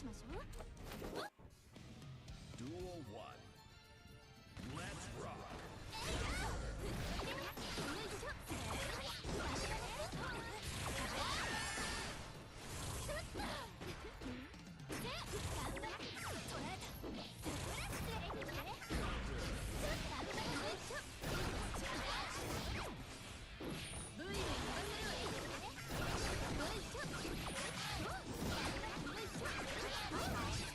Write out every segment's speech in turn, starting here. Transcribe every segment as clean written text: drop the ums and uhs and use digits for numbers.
しましょう。 Duel 1. Let's rock. よいしょ。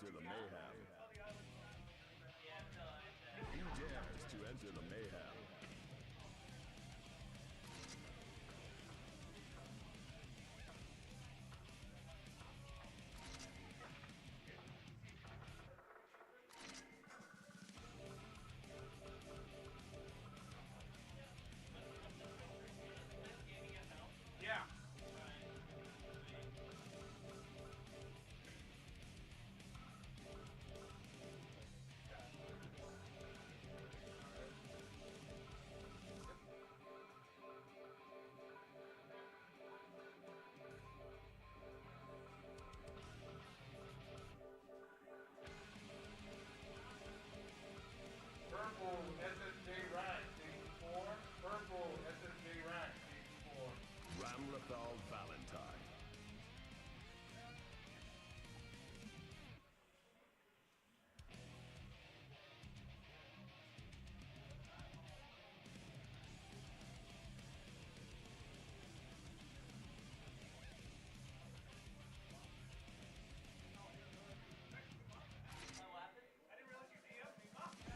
enter the mayhem. Who dares to enter the mayhem? Yeah. Purple SSJ rank, stage 4. Purple SSJ rank, stage 4. Ramlethal Valentine.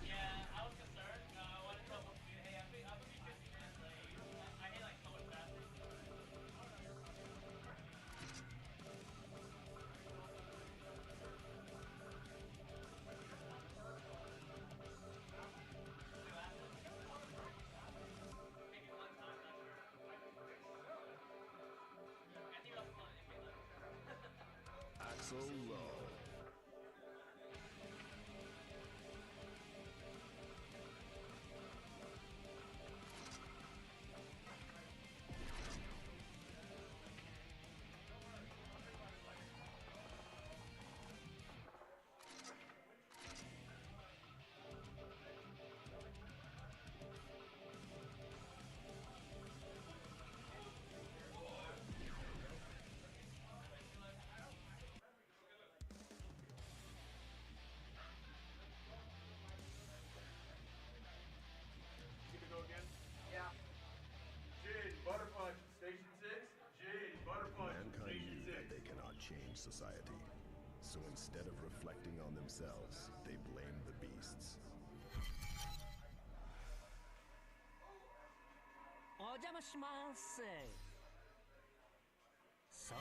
Yeah, I was concerned. I wanted to tell both of you, hey, I'm gonna be 50 minutes late. I hate like so much faster. Maybe one time, not sure. I think I was fun if we left. Axel Lowe. You can go again? Yeah. Jade, Butter Punch, Station 6. Jade, Butter Punch, Mankind Station knew that 6. they cannot change society. So instead of reflecting on themselves, they blame the beasts. お邪魔します空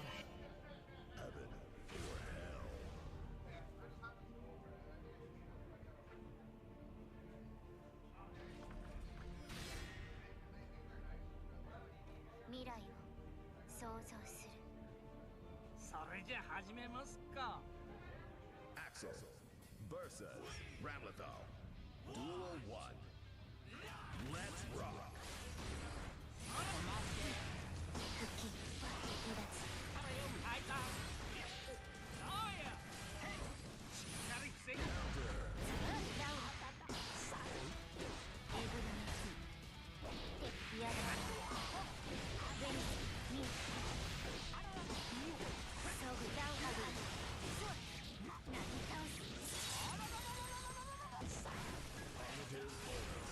Heaven or hell. 未来を想像する。それじゃ始めますか Axel versus Ramlethal. Duel 1. Let's rock. 復帰離脱。からよく開いたそうやしっかりせい ラウンドエブルネスティアダベニスミューソグダウハグなぎ倒す Primitive Order.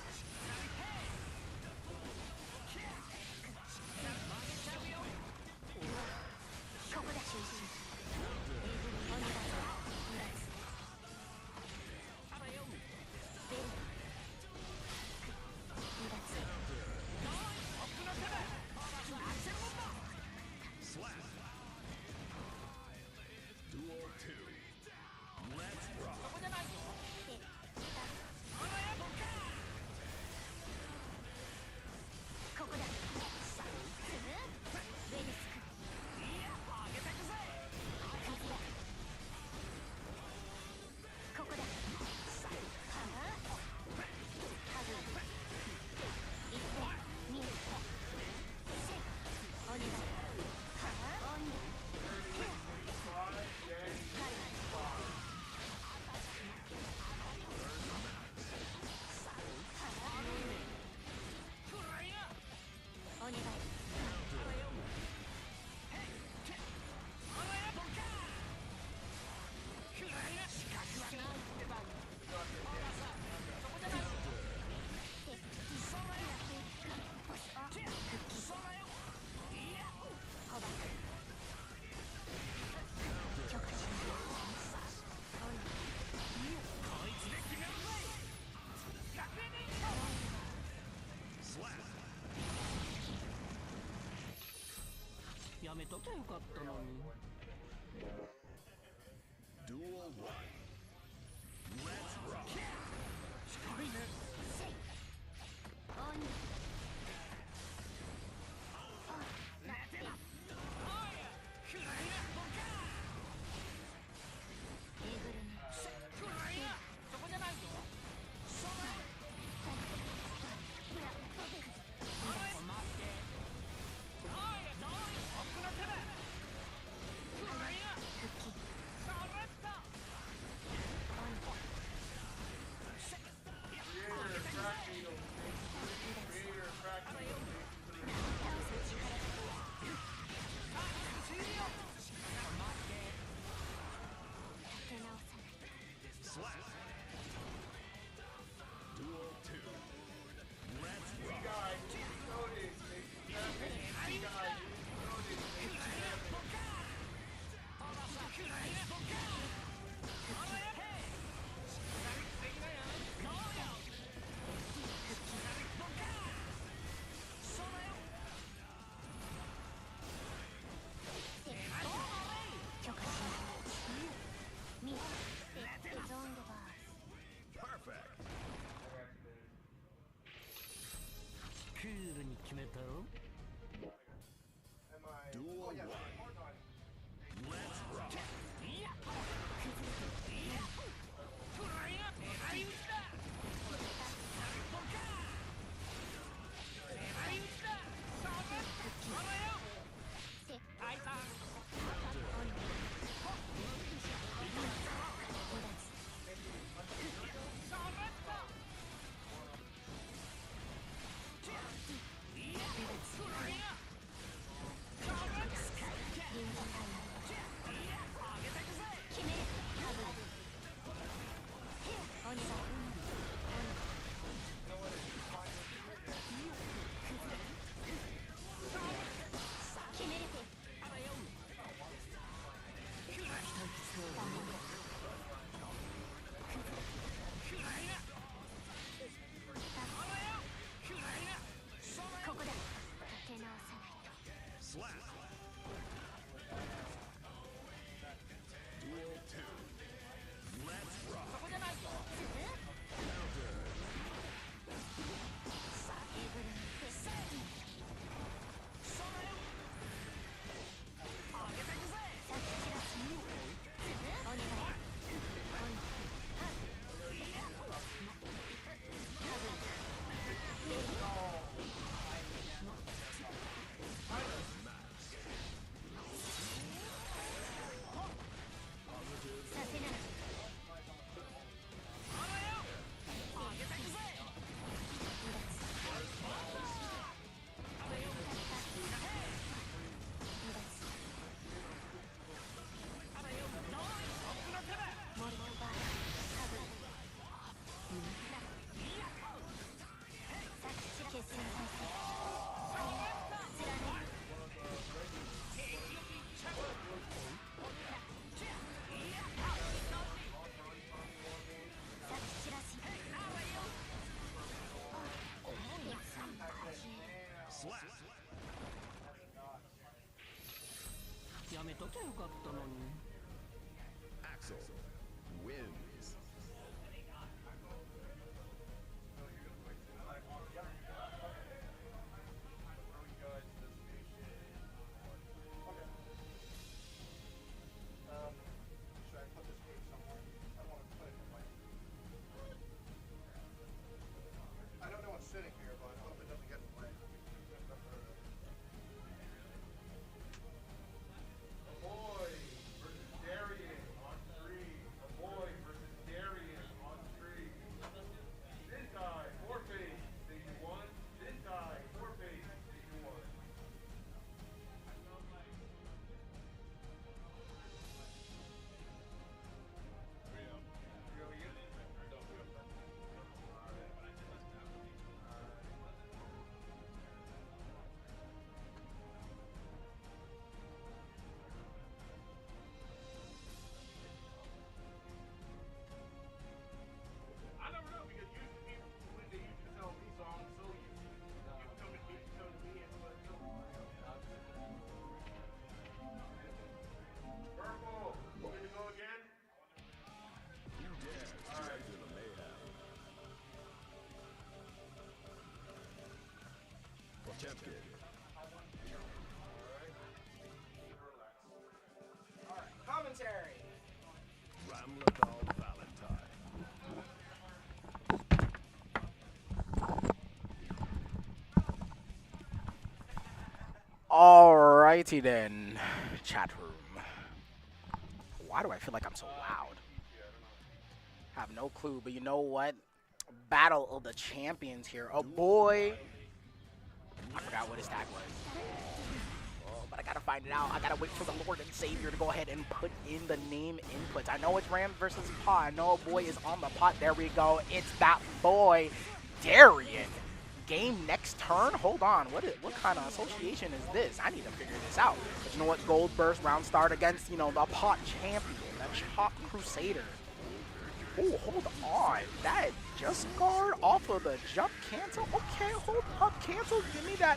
めときゃよかったのに。 Duel 1. Let's rock. 光ね。鬼暗いな。えぐるね暗いな。そこじゃないぞ。それ。待って。どうやどうや。奥の手だ。暗いな。復帰それっと。 Creator crack needle. Creator crack needle. 倒す力立て直さない Slap. Duel 2. Let's Big rock. guy, noted. Big guy, noted. 許可しないミスゾーンドバー Perfect. クールに決めたろ。 Duel 1. Let's rock. いや。暗いな。狙い撃ちだ。狙い撃ちだ。それ。それよ。せタイタン。ここだ立て直さないと Slap. Duel 2. Let's rock. そこじゃないぞ。 Counter. えぐるねさっきらしいお願いさせないモルトバーカブさっきら決戦体制貫さっきらし Slap. やめときゃよかったのに。 Axel wins. Should I put this game somewhere? I want to put it in my... I don't know what's sitting here, but I hope it doesn't get in the way. The boy versus Darian on 3. The boy versus Alrighty then, chat room. Why do I feel like I'm so loud? Have no clue, but you know what? Battle of the Champions here. Oh boy. I forgot what his tag was. Oh, but I gotta find it out. I gotta wait for the Lord and Savior to go ahead and put in the name inputs. I know it's Rams versus Pot. I know a boy is on the pot. There we go. It's that boy, Darian. Game next turn? Hold on. What kind of association is this? I need to figure this out. But you know what? Gold Burst round start against, you know, the pot champion, the Chop Crusader. Oh, hold on. That just guard off of the jump cancel? Okay, hold up. Cancel. Give me that.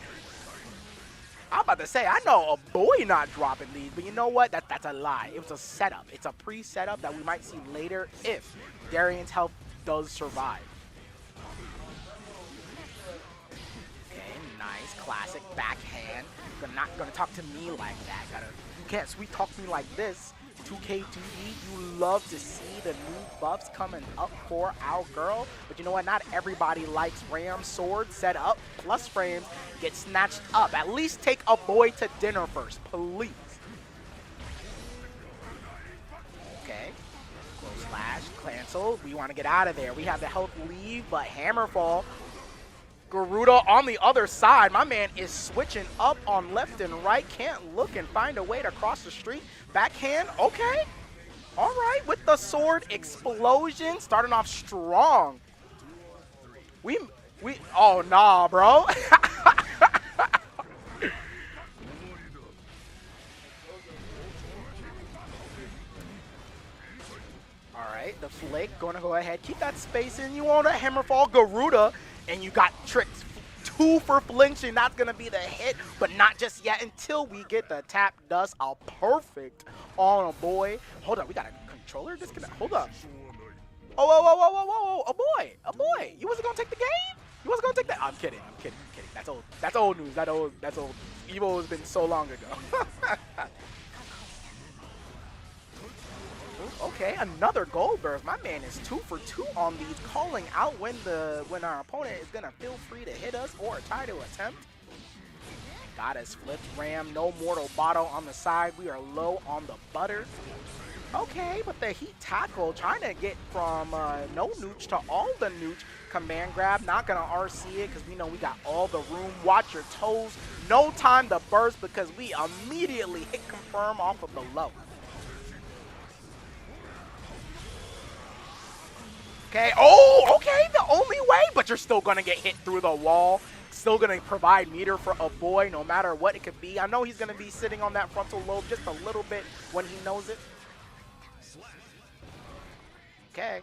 I'm about to say, I know a boy not dropping these, but you know what? That's a lie. It was a setup. It's a pre-setup that we might see later if Darian's health does survive. Nice, classic backhand. You're not gonna talk to me like that. You can't sweet talk me like this. 2K2E, you love to see the new buffs coming up for our girl. But you know what? Not everybody likes Ram sword set up. Plus frames get snatched up. At least take a boy to dinner first, please. Okay. Close slash, cancel. We want to get out of there. We have the health leave, but Hammerfall. Garuda on the other side. My man is switching up on left and right. Can't look and find a way to cross the street. Backhand, okay. All right, with the sword explosion. Starting off strong. Oh, nah, bro. All right, the flick. Going to go ahead. Keep that space in. You want a Hammerfall Garuda. And you got tricks. 2 for flinching. That's going to be the hit, but not just yet until we get the tap dust. A perfect on a boy. Hold on. We got a controller disconnect. Hold up. Oh, whoa, whoa, whoa, whoa, whoa, whoa. A boy. A boy. You wasn't going to take the game? You wasn't going to take that? I'm kidding. I'm kidding. I'm kidding. That's old. That's old news. That's old. Evo has been so long ago. Okay, another gold burst. My man is 2 for 2 on these, calling out when our opponent is gonna feel free to hit us or try to attempt. Got us flipped. Ram, no mortal bottle on the side. We are low on the butter. Okay, but the heat tackle, trying to get from no nooch to all the nooch. Command grab, not gonna RC it because we know we got all the room. Watch your toes. No time to burst because we immediately hit confirm off of the low. Okay, oh, okay, the only way, but you're still going to get hit through the wall. Still going to provide meter for a boy, no matter what it could be. I know he's going to be sitting on that frontal lobe just a little bit when he knows it. Okay.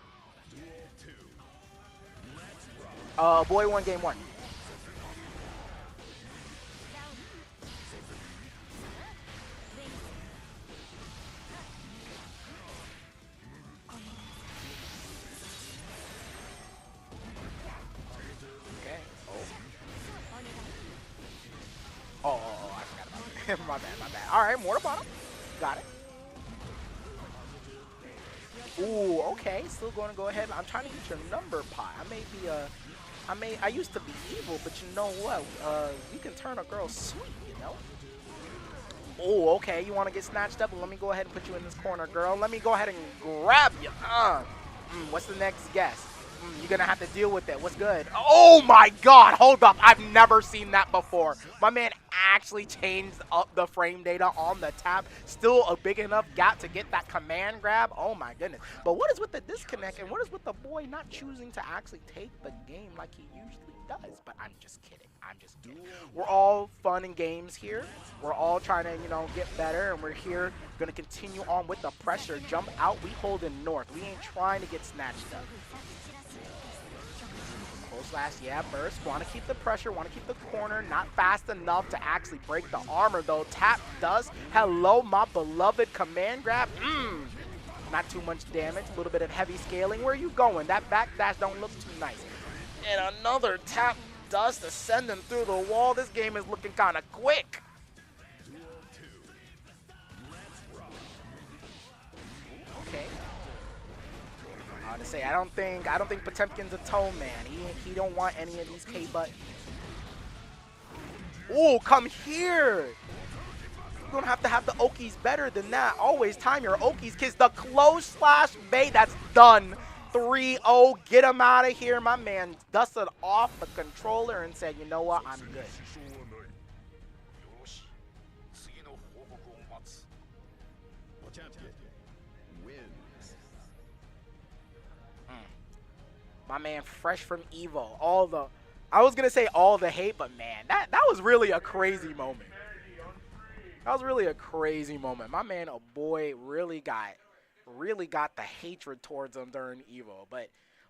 Boy won game 1. Oh, I forgot about that. my bad. All right, mortar bottom. Got it. Ooh, okay. Still going to go ahead. I'm trying to get your number pie. I used to be evil, but you know what? You can turn a girl sweet, you know? Oh, okay. You want to get snatched up? Well, let me go ahead and put you in this corner, girl. Let me go ahead and grab you. What's the next guess? You're going to have to deal with it. What's good? Oh, my God. Hold up. I've never seen that before. My man actually changed up the frame data on the tap. Still a big enough gap to get that command grab. Oh, my goodness. But what is with the disconnect and what is with the boy not choosing to actually take the game like he usually does? But I'm just kidding. I'm just kidding. We're all fun and games here. We're all trying to, you know, get better. And we're here going to continue on with the pressure. Jump out. We hold in north. We ain't trying to get snatched up. Slash, yeah, burst. Want to keep the pressure, want to keep the corner. Not fast enough to actually break the armor, though. Tap does. Hello, my beloved command grab. Not too much damage. A little bit of heavy scaling. Where are you going? That backdash don't look too nice. And another tap does to send him through the wall. This game is looking kind of quick. Okay. To say I don't think Potemkin's a toe man. He don't want any of these K buttons. Ooh, come here. You're going to have the Okis better than that. Always time your Okis, kids. The close slash bait, that's done. 3-0, get him out of here. My man dusted off the controller and said, you know what, I'm good. Champion wins. My man fresh from Evo. I was going to say all the hate, but man, that was really a crazy moment. That was really a crazy moment. My man, a boy, really got the hatred towards him during Evo.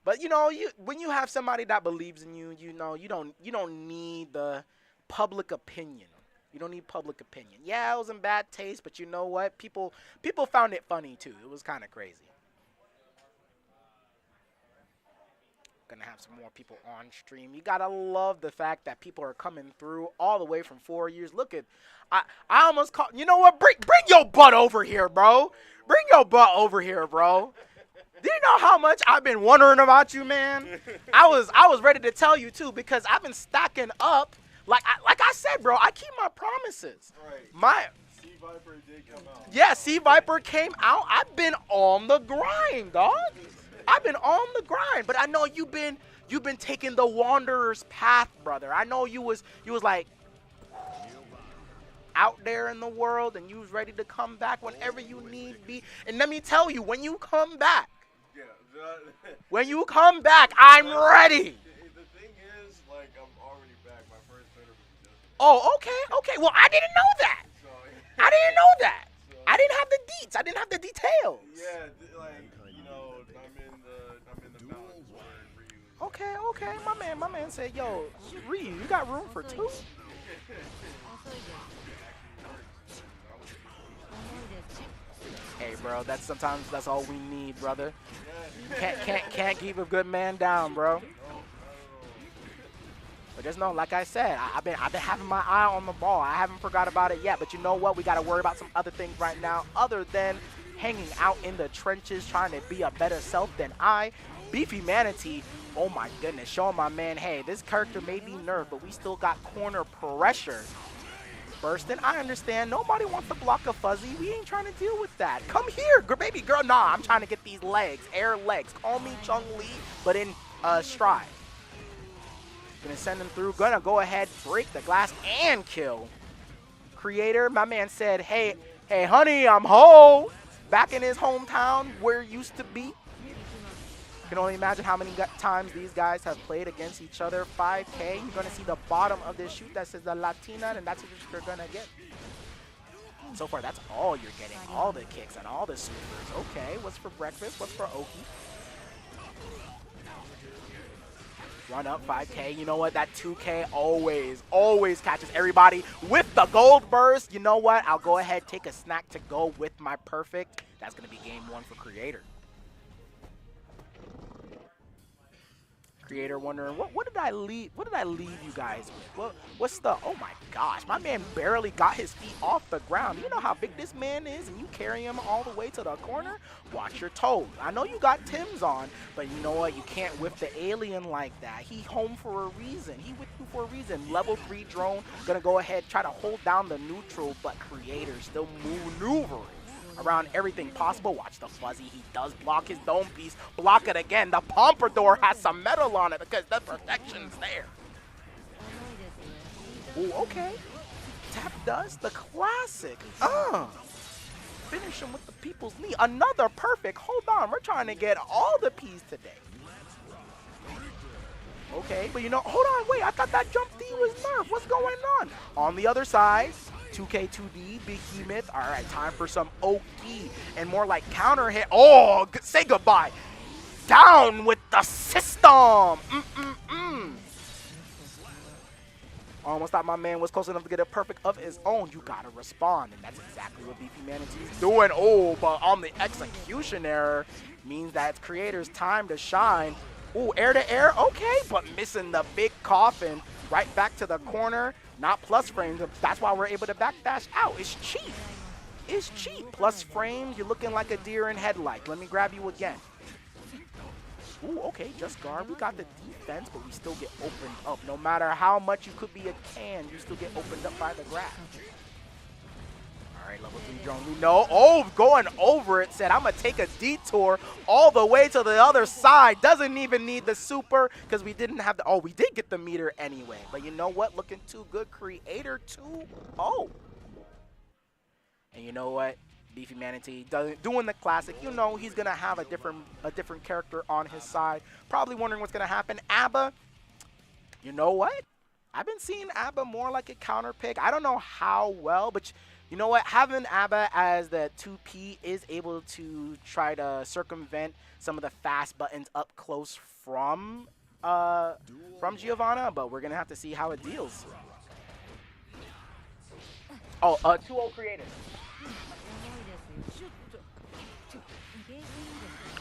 But you know, when you have somebody that believes in you, you know, you don't need the public opinion. You don't need public opinion. Yeah, it was in bad taste, but you know what? People found it funny too. It was kind of crazy. Gonna have some more people on stream. You gotta love the fact that people are coming through all the way from 4 years. Look at, I almost called. You know what? Bring your butt over here, bro. Bring your butt over here, bro. Do you know how much I've been wondering about you, man? I was ready to tell you too, because I've been stacking up. Like I said, bro, I keep my promises. Right. Sea Viper did come out. Yeah, Sea Viper came out. I've been on the grind, dog. I've been on the grind, but I know you've been taking the wanderer's path, brother. I know you was like out there in the world, and you was ready to come back whenever you need be. And let me tell you, when you come back, I'm ready. The thing is, like, I'm already back. My first tournament was just. Oh, okay. Well, I didn't know that. So, I didn't know that. I didn't have the deets. I didn't have the details. yeah, like, you know, I'm in the balance for Ryu. Okay. My man said, yo, Ryu, you got room for two? Hey, bro, sometimes that's all we need, brother. Can't keep a good man down, bro. But just know, like I said, I've been having my eye on the ball. I haven't forgot about it yet. But you know what? We got to worry about some other things right now, other than hanging out in the trenches, trying to be a better self than I. Beefy Manatee, oh my goodness, showing my man, hey, this character may be nerfed, but we still got corner pressure. Bursting, I understand. Nobody wants to block a fuzzy. We ain't trying to deal with that. Come here, baby girl. Nah, I'm trying to get these legs, air legs. Call me Chung-Li, but in stride. Gonna send him through. Gonna go ahead, break the glass, and kill. Creator, my man said, hey, honey, I'm home. Back in his hometown where it used to be. You can only imagine how many times these guys have played against each other. 5K, you're going to see the bottom of this shoot that says the Latina, and that's what you're going to get. So far, that's all you're getting. All the kicks and all the sweepers. Okay, what's for breakfast? What's for Oki? Run up 5K. You know what? That 2K always catches everybody with the gold burst. You know what? I'll go ahead, take a snack to go with my perfect. That's going to be game one for Creator. Creator wondering, what did I leave you guys with? What's the, oh my gosh, my man barely got his feet off the ground. You know how big this man is, and you carry him all the way to the corner? Watch your toes. I know you got Tim's on, but you know what? You can't whip the alien like that. He home for a reason. He with you for a reason. Level 3 drone, gonna go ahead, try to hold down the neutral, but Creator still maneuvering around everything possible. Watch the fuzzy. He does block his dome piece. Block it again. The Pompadour has some metal on it because the protection's there. Ooh, okay. Tap does the classic. Finish him with the people's knee. Another perfect. Hold on. We're trying to get all the P's today. Okay, but you know, hold on. Wait, I thought that jump D was nerfed. What's going on? On the other side, 2K2D, Behemoth. All right, time for some OP and more like counter hit. Oh, say goodbye. Down with the system. Almost thought my man was close enough to get a perfect of his own. You gotta respond, and that's exactly what Beefy Manatee's doing. Oh, but on the execution error means that it's Creator's time to shine. Ooh, air to air, okay, but missing the big coffin. Right back to the corner, not plus frames. That's why we're able to backdash out. It's cheap. It's cheap. Plus frames, you're looking like a deer in headlights. Let me grab you again. Ooh, okay, just guard. We got the defense, but we still get opened up. No matter how much you could be a can, you still get opened up by the grab. right, level 3 drone. We know. Oh, going over it. Said, I'm going to take a detour all the way to the other side. Doesn't even need the super because we didn't have the... Oh, we did get the meter anyway. But you know what? Looking too good. Creator 2-0. And you know what? Beefy Manatee doing the classic. You know he's going to have a different character on his side. Probably wondering what's going to happen. Abba, you know what? I've been seeing Abba more like a counter pick. I don't know how well, but you know what? Having Abba as the 2P is able to try to circumvent some of the fast buttons up close from Giovanna, but we're going to have to see how it deals. Oh, 2-0 creator.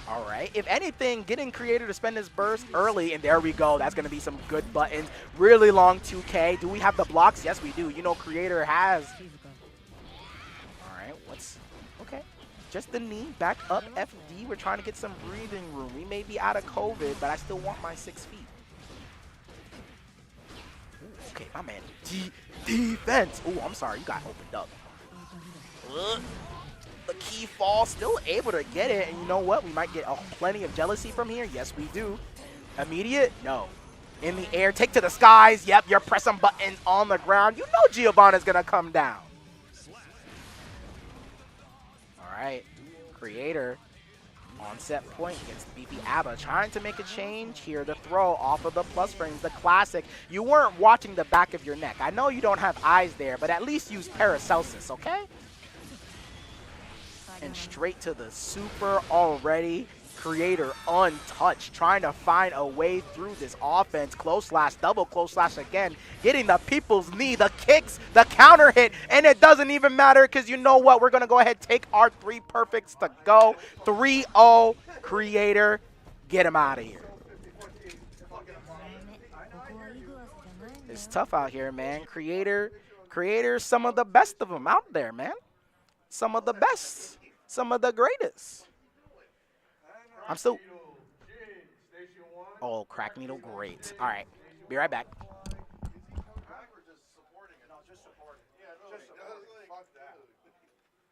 All right. If anything, getting Creator to spend his burst early, and there we go. That's going to be some good buttons. Really long 2K. Do we have the blocks? Yes, we do. You know Creator has. All right. What's... Okay. Just the knee. Back up FD. We're trying to get some breathing room. We may be out of COVID, but I still want my 6 feet. Ooh, okay, my man. Defense. Oh, I'm sorry. You got opened up. The key fall, still able to get it, and you know what? We might get plenty of jealousy from here. Yes, we do. Immediate? No. In the air, take to the skies. Yep, you're pressing buttons on the ground. You know Giovanna's going to come down. All right. Creator on set point against Beefy Abba. Trying to make a change here. The throw off of the plus frames, the classic. You weren't watching the back of your neck. I know you don't have eyes there, but at least use Paracelsus, okay? And straight to the super already. Creator untouched, trying to find a way through this offense. Close slash, double close slash again. Getting the people's knee, the kicks, the counter hit, and it doesn't even matter because you know what? We're going to go ahead and take our 3 perfects to go. 3-0 Creator. Get him out of here. It's tough out here, man. Creator, some of the best of them out there, man. Some of the best. Some of the greatest. I'm still... Oh, crack needle, great. All right, be right back.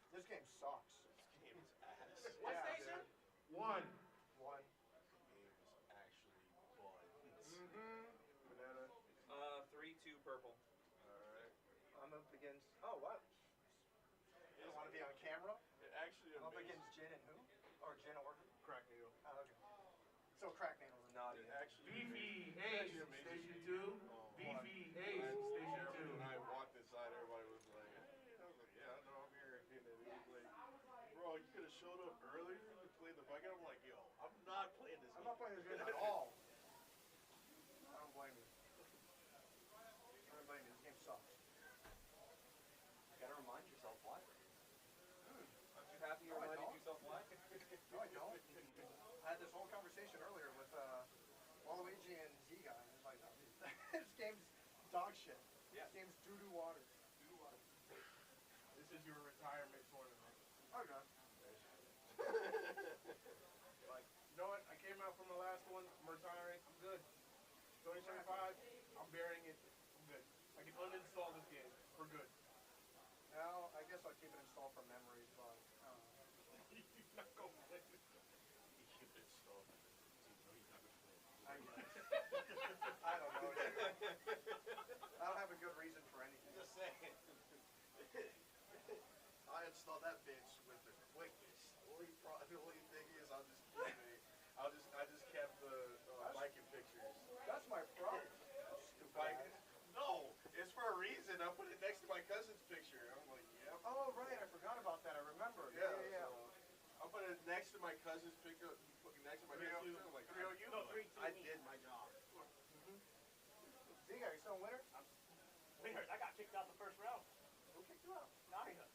This game sucks. What station? 1. 3-2 purple. Alright. I'm up against... Oh, what? You don't want to be on camera? Actually, I'm up against Jin and who? Or Jin or who? Crack needle. Oh, okay. So Crack Needle's a naughty. Actually, Beefy Ace, Station 2. Beefy Ace, Station 2. When I walked inside, everybody was like, hey. I was like, yeah, no, I'm here. And it was like, bro, you could have showed up earlier to play the bucket. I'm like, yo, I'm not playing this game. I'm not playing this game at all. I don't blame you. I don't blame you. This game sucks. You gotta remind yourself why. Aren't you happy you reminded yourself why? No, I don't. I had this whole conversation earlier with Waluigi and Z guy. He was like, no, this game's dog shit. Yeah. This game's doo-doo water. This is your retirement tournament. Oh, God. Like, you know what? I came out from the last one. I'm retiring. I'm good. 2075, I'm burying it. I'm good. I can uninstall this game. We're good. Now, I guess I'll keep it installed from memory, but... You're not going to play it. You keep it installed. I don't know. I don't have a good reason for anything. Just saying. I installed that bitch with the quickest. The only thing is, I just kept the Viking pictures. That's my problem. Viking? No, it's for a reason. I put it next to my cousin's picture. I'm like, yep. Oh, right. I forgot about that. I remember. Yeah. Yeah. I put it next to my cousin's picture. Next to my cousin's picture. I'm like, I did my job. Z guy, you still a winner? Weird, I got kicked out the first round. Who kicked you out? Naya.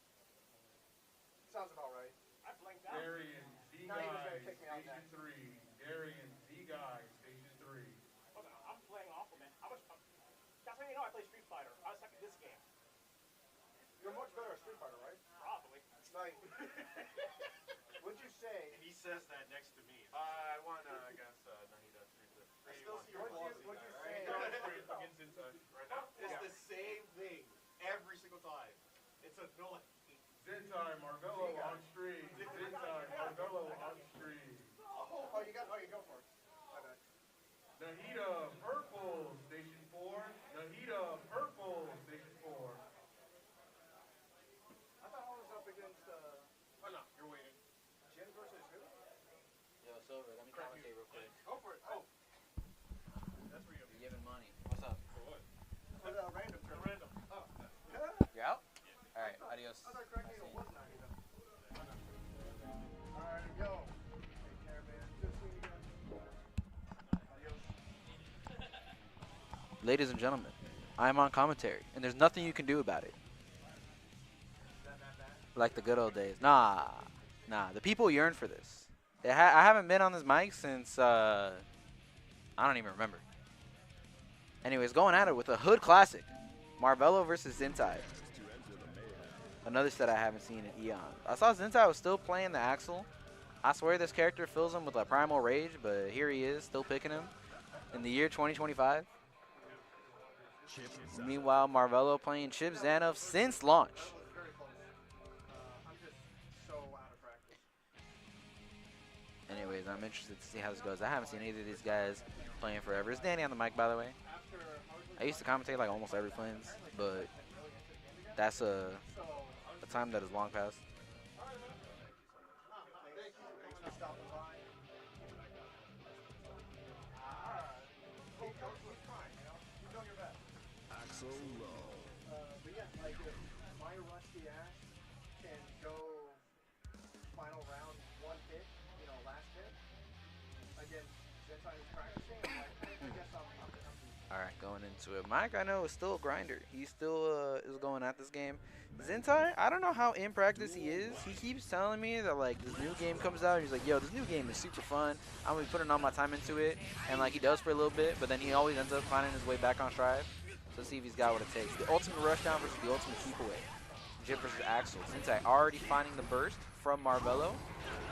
Sounds about right. I blinked out. Now he was gonna kick me out Station next. 3. Gary and Z Guy, Station 3. Okay, I'm playing awful, man. That's when you know I play Street Fighter. I was stuck in this game. You're much better at Street Fighter, right? Probably. Like, what'd you say? He says that next to me. I won against Nahida 3-2. I still see your What'd What'd you right? say? Against Inside right now. It's the same thing every single time. It's annoying. Zentai, Marvello on stream. Zentai, Marvello on stream. Oh, you go for it. My bad. Nahida, purple, station 4. Nahida, purple, station 4. I thought I was up against, Oh, no, you're waiting. Jin versus who? Yo, Silver, let me commentate real quick. Go for it. Oh. That's where You're giving money. What's up? For what? For the random For turn. random. Oh, You're out? Alright, adios. I thought Craig Needle was 90 though. Alright, yo. Take care, man. Good seeing you guys. Adios. Ladies and gentlemen, I am on commentary, and there's nothing you can do about it. Like the good old days. Nah. The people yearn for this. I haven't been on this mic since, I don't even remember. Anyways, going at it with a hood classic. Marvello versus Zentai. Another set I haven't seen in eons. I saw Zentai was still playing the Axel. I swear this character fills him with a primal rage, but here he is, still picking him in the year 2025. Meanwhile, Marvello playing Chip Zanov since launch. Very close. I'm just so out of practice. Anyways, I'm interested to see how this goes. I haven't seen either of these guys playing forever. Is Danny on the mic, by the way? I used to commentate like almost every Flynn's, but that's a time that is long past. Thanks for stopping by. Keep trying, you know? Keep doing your best. Axel Low. But yeah, like if my rusty ass can go final round one hit, you know, last hit, against Zentai who's practicing, like, I guess I'm All right, going into it. Mike, I know, is still a grinder. He still is going at this game. Zentai, I don't know how in practice he is. He keeps telling me that, like, this new game comes out. And he's like, yo, this new game is super fun. I'm going to be putting all my time into it. And, like, he does for a little bit, but then he always ends up finding his way back on stride. So let's see if he's got what it takes. The ultimate rushdown versus the ultimate keep away. Jip versus Axel. Zentai already finding the burst from Marvello.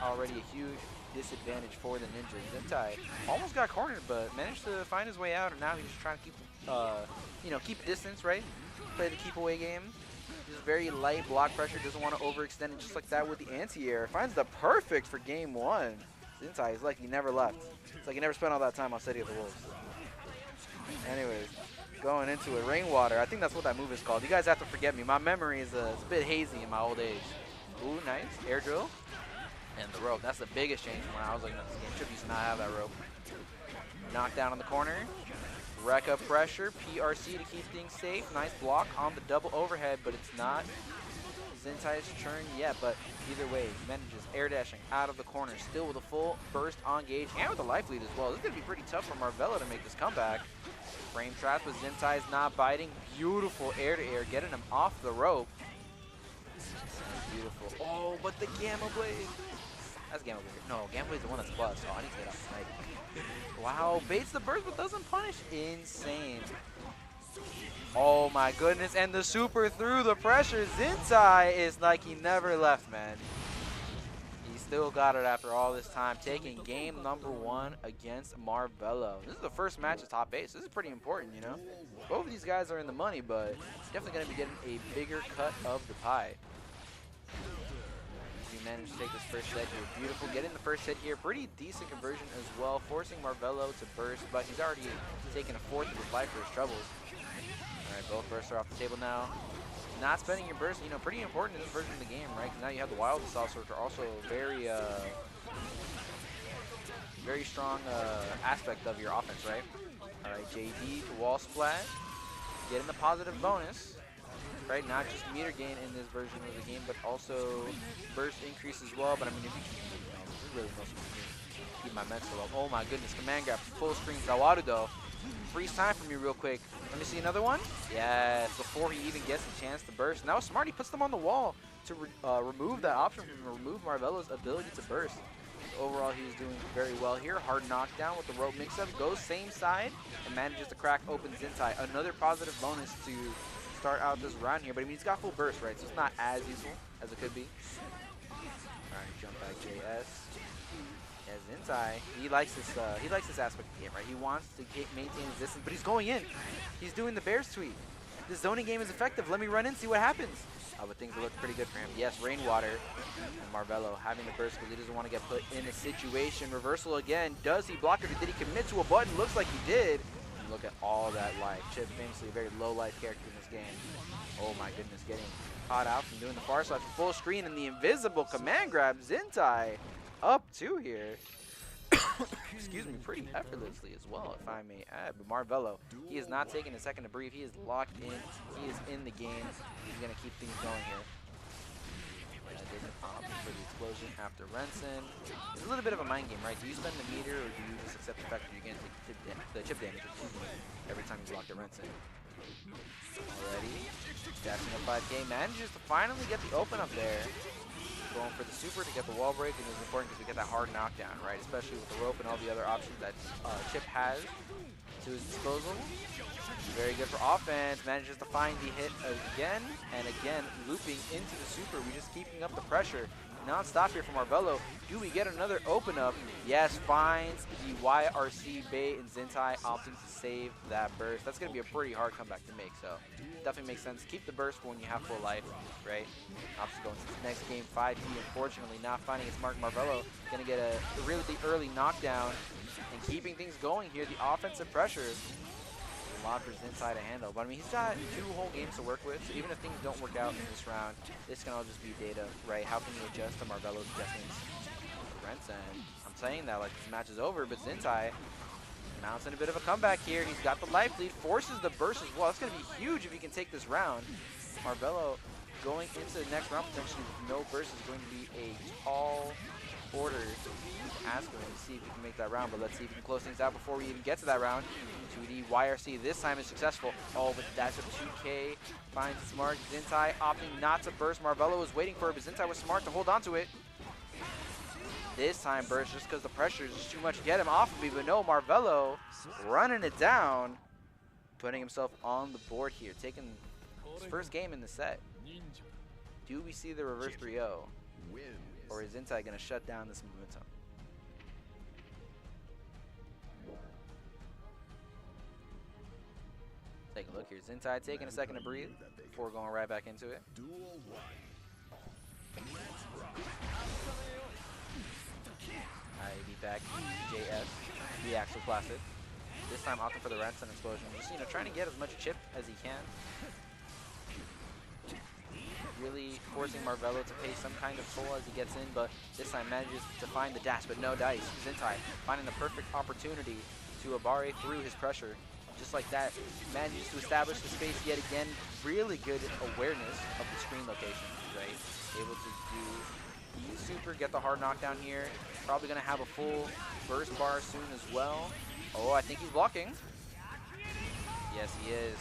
Already a huge disadvantage for the ninja. Zentai almost got cornered, but managed to find his way out, and now he's just trying to keep, keep distance, right? Play the keep away game. Just very light block pressure, doesn't want to overextend it, just like that with the anti-air. Finds the perfect for game one. Zentai is like he never left. It's like he never spent all that time on City of the Wolves. Anyways, going into it, Rainwater. I think that's what that move is called. You guys have to forget me. My memory is it's a bit hazy in my old age. Ooh, nice. Air drill. And the rope. That's the biggest change from when I was looking at this game. Chip used to not have that rope. Knockdown on the corner. Wreck up pressure. PRC to keep things safe. Nice block on the double overhead, but it's not Zentai's turn yet. But either way, manages air dashing out of the corner. Still with a full burst on gauge and with a life lead as well. This is going to be pretty tough for Marvello to make this comeback. Frame trap, but Zentai's not biting. Beautiful air to air, getting him off the rope. Beautiful. Oh, but the Gamma Blade. That's Gamma Blade. No, Gamma Blade's the one that's plus. Oh, I need to get off the snipe. Wow, baits the burst but doesn't punish. Insane. Oh my goodness, and the super through the pressure. Zentai is like he never left, man. He still got it after all this time, taking game number 1 against Marvello. This is the first match of top 8, so this is pretty important, you know? Both of these guys are in the money, but definitely going to be getting a bigger cut of the pie. He managed to take this first set here. Beautiful. Getting the first hit here. Pretty decent conversion as well. Forcing Marvello to burst, but he's already taken a fourth of his life for his troubles. All right, both bursts are off the table now. Not spending your burst, you know, pretty important in this version of the game, right? Because now you have the wild assaults, which are also very, very strong aspect of your offense, right? All right, JD to wall splash. Getting the positive bonus. Right, not just meter gain in this version of the game, but also burst increase as well. But I mean, if you this is really most keep my mental up. Oh my goodness, command grab, full screen Zawaru though. Freeze time for me real quick. Let me see another one. Yes, before he even gets a chance to burst. And that was smart. He puts them on the wall to remove that option from remove Marvello's ability to burst. So overall, he's doing very well here. Hard knockdown with the rope mix-up. Goes same side and manages to crack open Zentai. Another positive bonus to start out this round here, but I mean, he's got full burst, right? So it's not as useful as it could be. All right, jump back JS. Yeah, Zentai, he likes this aspect of the game, right? He wants to maintain his distance, but he's going in. He's doing the Bears tweet. This zoning game is effective. Let me run in, see what happens. but things look pretty good for him. Yes, Rainwater and Marvello having the burst because he doesn't want to get put in a situation. Reversal again. Does he block it or did he commit to a button? Looks like he did. And look at all that life. Chip, famously a very low life character in this game. Oh my goodness, getting caught out from doing the far side full screen and the invisible command grab. Zintai up 2 here. Excuse me, pretty effortlessly as well, if I may add. But Marvello, he is not taking a second to breathe. He is locked in. He is in the game. He's going to keep things going here. Doesn't opt for the explosion after Renson. It's a little bit of a mind game, right? Do you spend the meter or do you just accept the fact that you're going to take the chip damage every time you block the Renson? Already, dashing up 5K, manages to finally get the open up there. Going for the super to get the wall break, and it's important because we get that hard knockdown, right? Especially with the rope and all the other options that Chip has to his disposal. Very good for offense. Manages to find the hit again and again, looping into the super. We're just keeping up the pressure non-stop here from Marvello. Do we get another open up? Yes, finds the YRC bait, and Zintai opting to save that burst. That's going to be a pretty hard comeback to make, so definitely makes sense. Keep the burst for when you have full life, right? Opts going to the next game, 5D, unfortunately not finding his mark. Marvello going to get a really early knockdown and keeping things going here. The offensive pressure is a lot for Zintai to handle, but I mean, he's got 2 whole games to work with, so even if things don't work out in this round, this can all just be data, right? How can you adjust to Marvello's adjustments? Renson, I'm saying that like this match is over, but Zintai mounts in a bit of a comeback here. He's got the life lead, forces the burst as well. It's going to be huge if he can take this round. Marvello going into the next round potentially with no burst is going to be a tall order to ask him to see if he can make that round, but let's see if he can close things out before we even get to that round. 2D YRC this time is successful. Oh, but that's a 2K. Finds it smart. Zintai opting not to burst. Marvello was waiting for it, but Zintai was smart to hold on to it. This time burst just because the pressure is just too much to get him off of me, but no, Marvello running it down, putting himself on the board here, taking his first game in the set. Do we see the reverse 3-0? Or is Zintai going to shut down this momentum? Take a look here. Zintai taking a second to breathe before going right back into it. ID back, JS, the Axel Placid. This time opting for the Renson explosion. Just, you know, trying to get as much chip as he can. Really forcing Marvello to pay some kind of toll as he gets in, but this time manages to find the dash, but no dice. Zintai finding the perfect opportunity to Abare through his pressure. Just like that, manages to establish the space yet again. Really good awareness of the screen location, right? Able to do the super, get the hard knockdown here. Probably going to have a full burst bar soon as well. Oh, I think he's blocking. Yes, he is.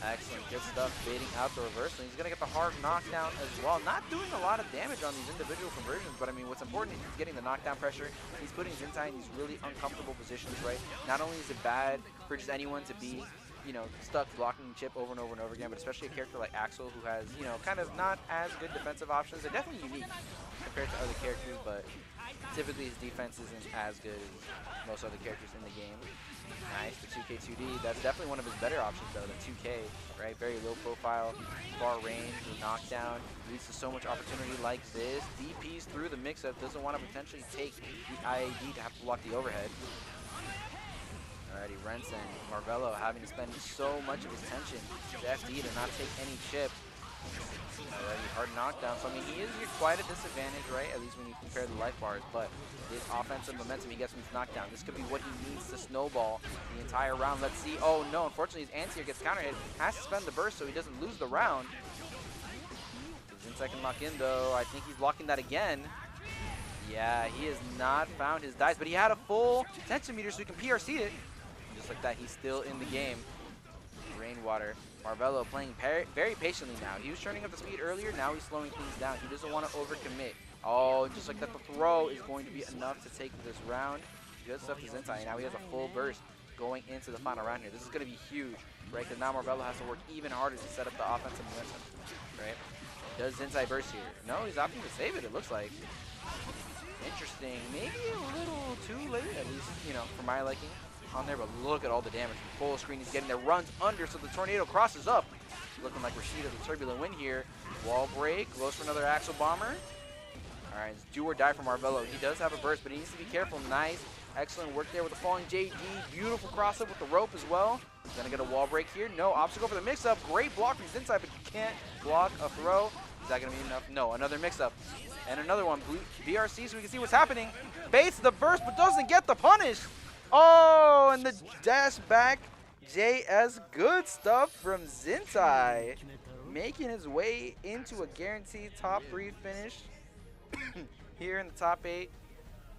Excellent, good stuff, baiting out the reverse, and he's going to get the hard knockdown as well. Not doing a lot of damage on these individual conversions, but I mean, what's important is he's getting the knockdown pressure. He's putting Zintai in these really uncomfortable positions, right? Not only is it bad for just anyone to be, you know, stuck blocking chip over and over and over again, but especially a character like Axel who has, you know, kind of not as good defensive options. They're definitely unique compared to other characters, but typically his defense isn't as good as most other characters in the game. Nice, the 2K2D. That's definitely one of his better options, though, the 2K, right? Very low profile, far range, knockdown. Leads to so much opportunity like this. DPs through the mix-up, doesn't want to potentially take the IAD to have to block the overhead. Alrighty, Renson, Marvello having to spend so much of his tension to FD to not take any chip. Already hard knockdown, so I mean he is here quite a disadvantage, right? At least when you compare the life bars, but his offensive momentum he gets from his knockdown. This could be what he needs to snowball the entire round. Let's see. Oh no, unfortunately his anti-air gets counter hit. Has to spend the burst so he doesn't lose the round. Zintai can lock in though. I think he's blocking that again. Yeah, he has not found his dice, but he had a full tension meter so he can PRC it. And just like that, he's still in the game. Rainwater. Marvello playing very patiently now. He was turning up the speed earlier, now he's slowing things down. He doesn't want to overcommit. Oh, just like that, the throw is going to be enough to take this round. Good stuff to Zintai. Now he has a full burst going into the final round here. This is going to be huge, right? Because now Marvello has to work even harder to set up the offensive momentum, right? Does Zintai burst here? No, he's opting to save it, it looks like. Interesting. Maybe a little too late, at least, you know, for my liking on there, but look at all the damage. Full screen he's getting there, runs under, so the tornado crosses up. Looking like Rashida the Turbulent win here. Wall break, goes for another Axle Bomber. All right, it's do or die from Marvello. He does have a burst, but he needs to be careful. Nice, excellent work there with the falling JD. Beautiful cross up with the rope as well. He's gonna get a wall break here. No, obstacle for the mix-up. Great block from his inside, but you can't block a throw. Is that gonna be enough? No, another mix-up. And another one, BRC, so we can see what's happening. Baits the burst, but doesn't get the punish. Oh, and the dash back. JS, good stuff from Zintai. Making his way into a guaranteed top 3 finish here in the top 8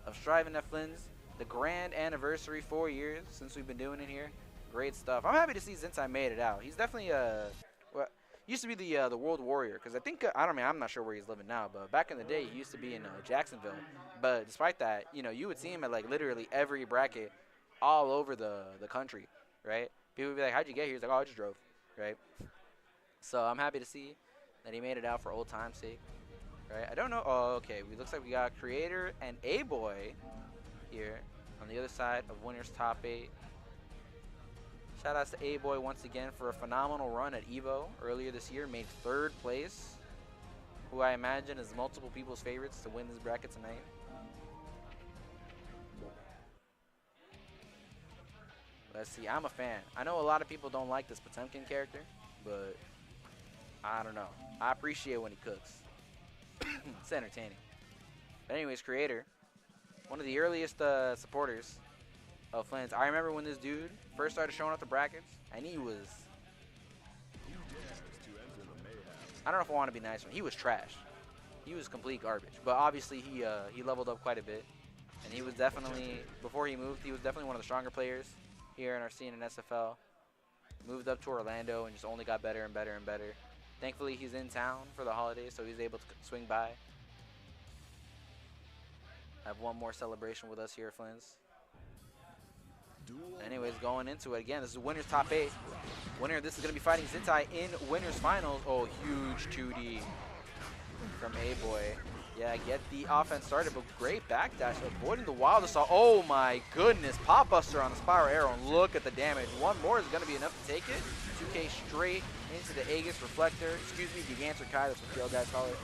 of Striving at Flynn's. The grand anniversary, 4 years since we've been doing it here. Great stuff. I'm happy to see Zintai made it out. He's definitely used to be the World Warrior, because I think I'm not sure where he's living now, but back in the day he used to be in Jacksonville. But despite that, you know, you would see him at like literally every bracket all over the country, right? People would be like, "How'd you get here?" He's like, "Oh, I just drove," right? So I'm happy to see that he made it out for old time's sake, right? I don't know. Oh, okay. Looks like we got Creator and A-Boy here on the other side of winners top 8. Shout outs to A-Boy once again for a phenomenal run at EVO earlier this year. Made 3rd place, who I imagine is multiple people's favorites to win this bracket tonight. Let's see. I'm a fan. I know a lot of people don't like this Potemkin character, but I don't know. I appreciate when he cooks. It's entertaining. But anyways, Creator, one of the earliest supporters of Flynn's. I remember when this dude first started showing up the brackets, and he was, I don't know if I want to be nice, he was trash. He was complete garbage. But obviously he leveled up quite a bit, and he was definitely, before he moved, he was definitely one of the stronger players here in our scene in SFL. Moved up to Orlando and just only got better and better and better. Thankfully, he's in town for the holidays, so he's able to swing by. Have one more celebration with us here at Flynn's. Anyways, going into it again, this is winners top 8. Winner, this is going to be fighting Zintai in winners finals. Oh, huge 2D from A-Boy. Yeah, get the offense started, but great backdash, avoiding the wild assault. Oh my goodness, Pop Buster on the Spiral Arrow, and look at the damage. One more is going to be enough to take it. 2K straight into the Aegis Reflector. Excuse me, Gigantor Kai, that's what the guys call it.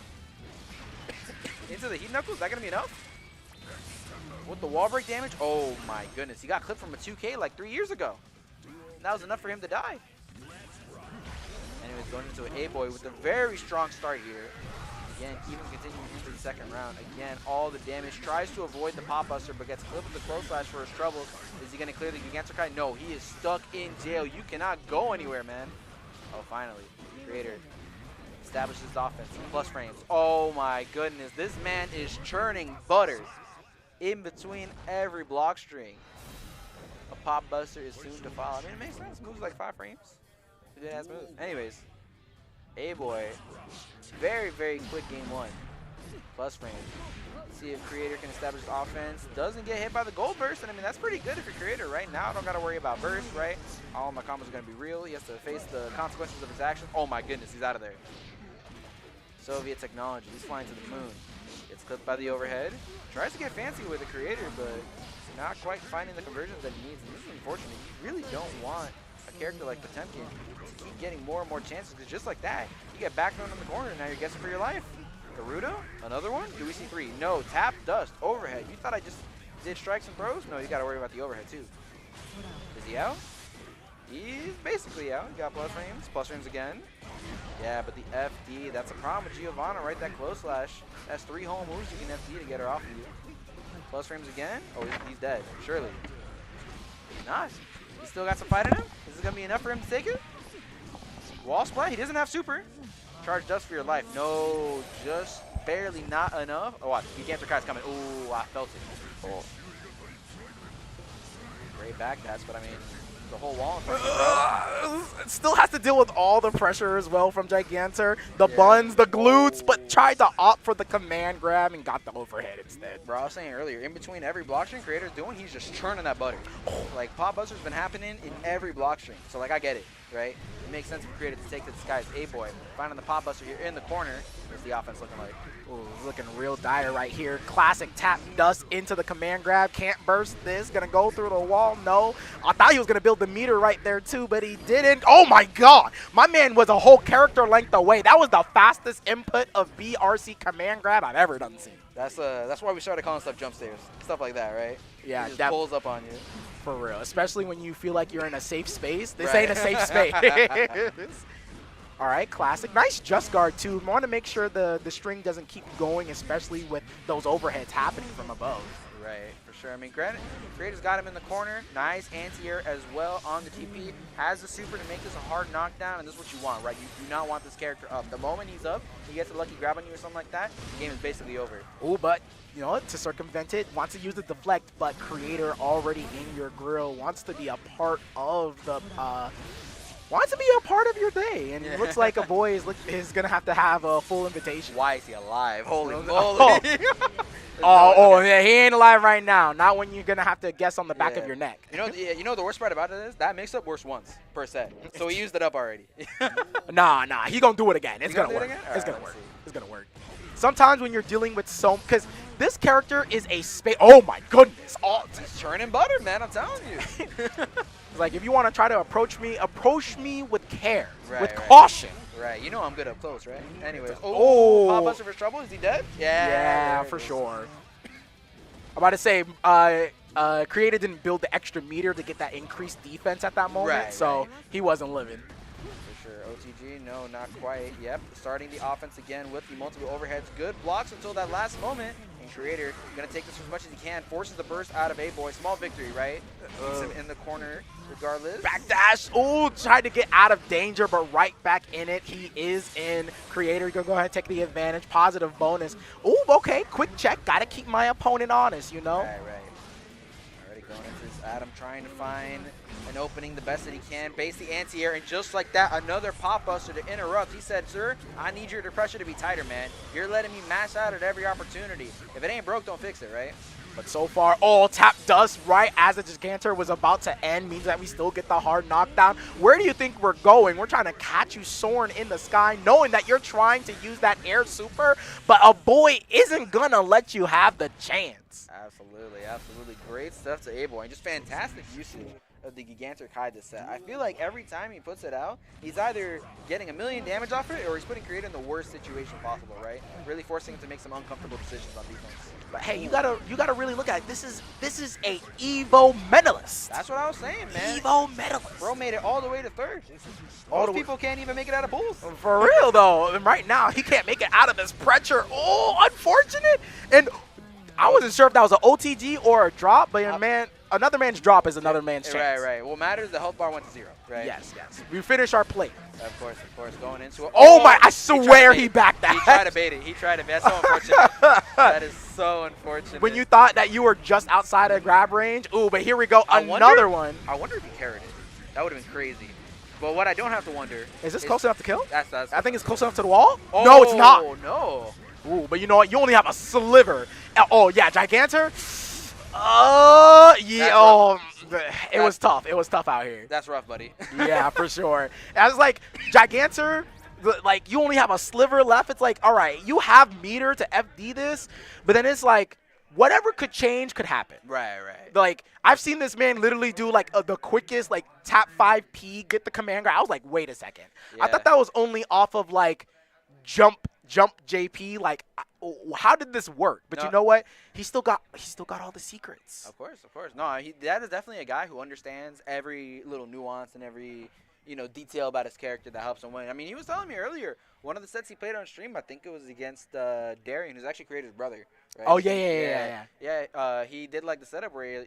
Into the Heat Knuckles, is that going to be enough? With the wall break damage? Oh my goodness, he got clipped from a 2K like 3 years ago. That was enough for him to die. Anyways, going into an A-Boy with a very strong start here. Again, even continuing into the second round. Again, all the damage. Tries to avoid the Pop Buster, but gets clipped with the Close Slash for his trouble. Is he going to clear the Gigantor Kai? No, he is stuck in jail. You cannot go anywhere, man. Oh, finally. Creator establishes offense. Plus frames. Oh my goodness. This man is churning butter in between every block string. A Pop Buster is soon to follow. I mean, it makes sense. Moves like 5 frames. It's a good ass move. Anyways, A-Boy, very, very quick game 1. Plus frame. See if Creator can establish offense. Doesn't get hit by the gold burst, and I mean, that's pretty good if you're Creator, right? Now I don't got to worry about burst, right? All my combos are going to be real. He has to face the consequences of his actions. Oh my goodness, he's out of there. Soviet technology. He's flying to the moon. Gets clipped by the overhead. Tries to get fancy with the Creator, but not quite finding the conversions that he needs. And this is unfortunate. You really don't want a character like Potemkin to keep getting more and more chances, because just like that, you get back thrown in the corner, and now you're guessing for your life. Garudo, another one? Do we see 3? No, tap, dust, overhead. You thought I just did strikes and throws? No, you got to worry about the overhead too. Is he out? He's basically out. He got plus frames again. Yeah, but the FD, that's a problem with Giovanna, right? That close slash. That's 3 home moves you can FD to get her off of you. Plus frames again. Oh, he's dead, surely. He's not. He's still got some fight in him. Is this going to be enough for him to take it? Wall splat, he doesn't have super. Charge dust for your life. No, just barely not enough. Oh, watch. Gigantor Kai's coming. Ooh, I felt it. Oh. Great backdash, but I mean, the whole wall in front of you, Still has to deal with all the pressure as well from Gigantor. The buns, the glutes, but tried to opt for the command grab and got the overhead instead. Bro, I was saying earlier, in between every block string Creator's doing, he's just churning that butter. Like, Pop Buster's been happening in every block string. So, like, I get it, right? it makes sense for Creator to take this guy's A-Boy. Finding the Pop Buster here in the corner. What's the offense looking like? Ooh, looking real dire right here. Classic tap dust into the command grab. Can't burst this. Gonna go through the wall. No. I thought he was gonna build the meter right there too, but he didn't. Oh my god. My man was a whole character length away. That was the fastest input of BRC command grab I've ever done seen. That's why we started calling stuff jump stairs. Stuff like that, right? Yeah, he just pulls up on you. For real. Especially when you feel like you're in a safe space. This Right. ain't a safe space. All right, classic. Nice just guard, too. Want to make sure the string doesn't keep going, especially with those overheads happening from above. Right, for sure. I mean, granted, Creator's got him in the corner. Nice anti-air as well on the TP. Has the super to make this a hard knockdown, and this is what you want, right? You do not want this character up. The moment he's up, he gets a lucky grab on you or something like that, the game is basically over. Ooh, but, you know, to circumvent it, wants to use the deflect, but Creator already in your grill, wants to be a part of the... wants to be a part of your day, and it looks like a boy is going to have a full invitation. Why is he alive? Holy moly. Yeah, he ain't alive right now. Not when you're going to have to guess on the back of your neck. You know the worst part about it is that makes up worse once per set. So he used it up already. Nah, he going to do it again. It's going to work. It's going to work. It's going to work. Sometimes when you're dealing with because this character is a space. Oh my goodness. He's churning butter, man. I'm telling you. It's like, if you want to try to approach me with care, with right. caution. Right, you know I'm good up close, right? Anyways, Oh. Pop Buster for trouble. Is he dead? Yeah, for sure. I'm about to say, Creator didn't build the extra meter to get that increased defense at that moment, so he wasn't living. For sure. OTG, no, not quite. Yep, starting the offense again with the multiple overheads. Good blocks until that last moment. And Creator going to take this as much as he can. Forces the burst out of A-Boy. Small victory, right? Keeps him in the corner regardless. Backdash. Ooh, tried to get out of danger, but right back in it. He is in. Creator going to go ahead and take the advantage. Positive bonus. Ooh, okay. Quick check. Got to keep my opponent honest, you know? Right. Already going into this Adam, trying to find an opening the best that he can. Base the anti-air, and just like that, another Pop Buster to interrupt. He said, sir, I need your pressure to be tighter, man. You're letting me mash out at every opportunity. If it ain't broke, don't fix it, right? But so far, tap dust right as the Gigantor was about to end means that we still get the hard knockdown. Where do you think we're going? We're trying to catch you soaring in the sky, knowing that you're trying to use that air super, but a boy isn't going to let you have the chance. Absolutely. Great stuff to A-Boy, and just fantastic usage of the Gigantor Kai this set. I feel like every time he puts it out, he's either getting 1,000,000 damage off it, or he's putting Creator in the worst situation possible, right? Really forcing him to make some uncomfortable decisions on defense. But hey, you gotta really look at it. This is a Evo medalist. That's what I was saying, man. Evo medalist. Bro made it all the way to third. Most people can't even make it out of pools. For real though, and right now he can't make it out of this pressure. Oh, unfortunate. And I wasn't sure if that was an OTG or a drop, but man, another man's drop is another man's chance. Right. What matters, the health bar went to 0, right? Yes. We finish our plate. Of course, going into it. Oh my, I swear he backed that. He tried to bait it. That's so unfortunate. That is so unfortunate. When you thought that you were just outside of grab range, ooh, but here we go, another one. I wonder if he carried it. That would have been crazy. But what I don't have to wonder is this close enough to kill? That's I think it's close enough to the wall. Oh, no, it's not. No. Ooh, but you know what? You only have a sliver. Oh, yeah, Gigantor. Yeah, it was tough. It was tough out here. That's rough, buddy. Yeah, for sure. I was like, Gigantor, like, you only have a sliver left. It's like, all right, you have meter to FD this, but then it's like, whatever could change could happen. Right. Like, I've seen this man literally do, like, the quickest, like, tap 5P, get the command grab. I was like, wait a second. Yeah. I thought that was only off of, like, jump JP. Like, how did this work? But you know what? He still got all the secrets. Of course. No, that is definitely a guy who understands every little nuance and every detail about his character that helps him win. I mean, he was telling me earlier, one of the sets he played on stream, I think it was against Darian, who's actually Creator's brother. Right? Oh yeah. He did like the setup where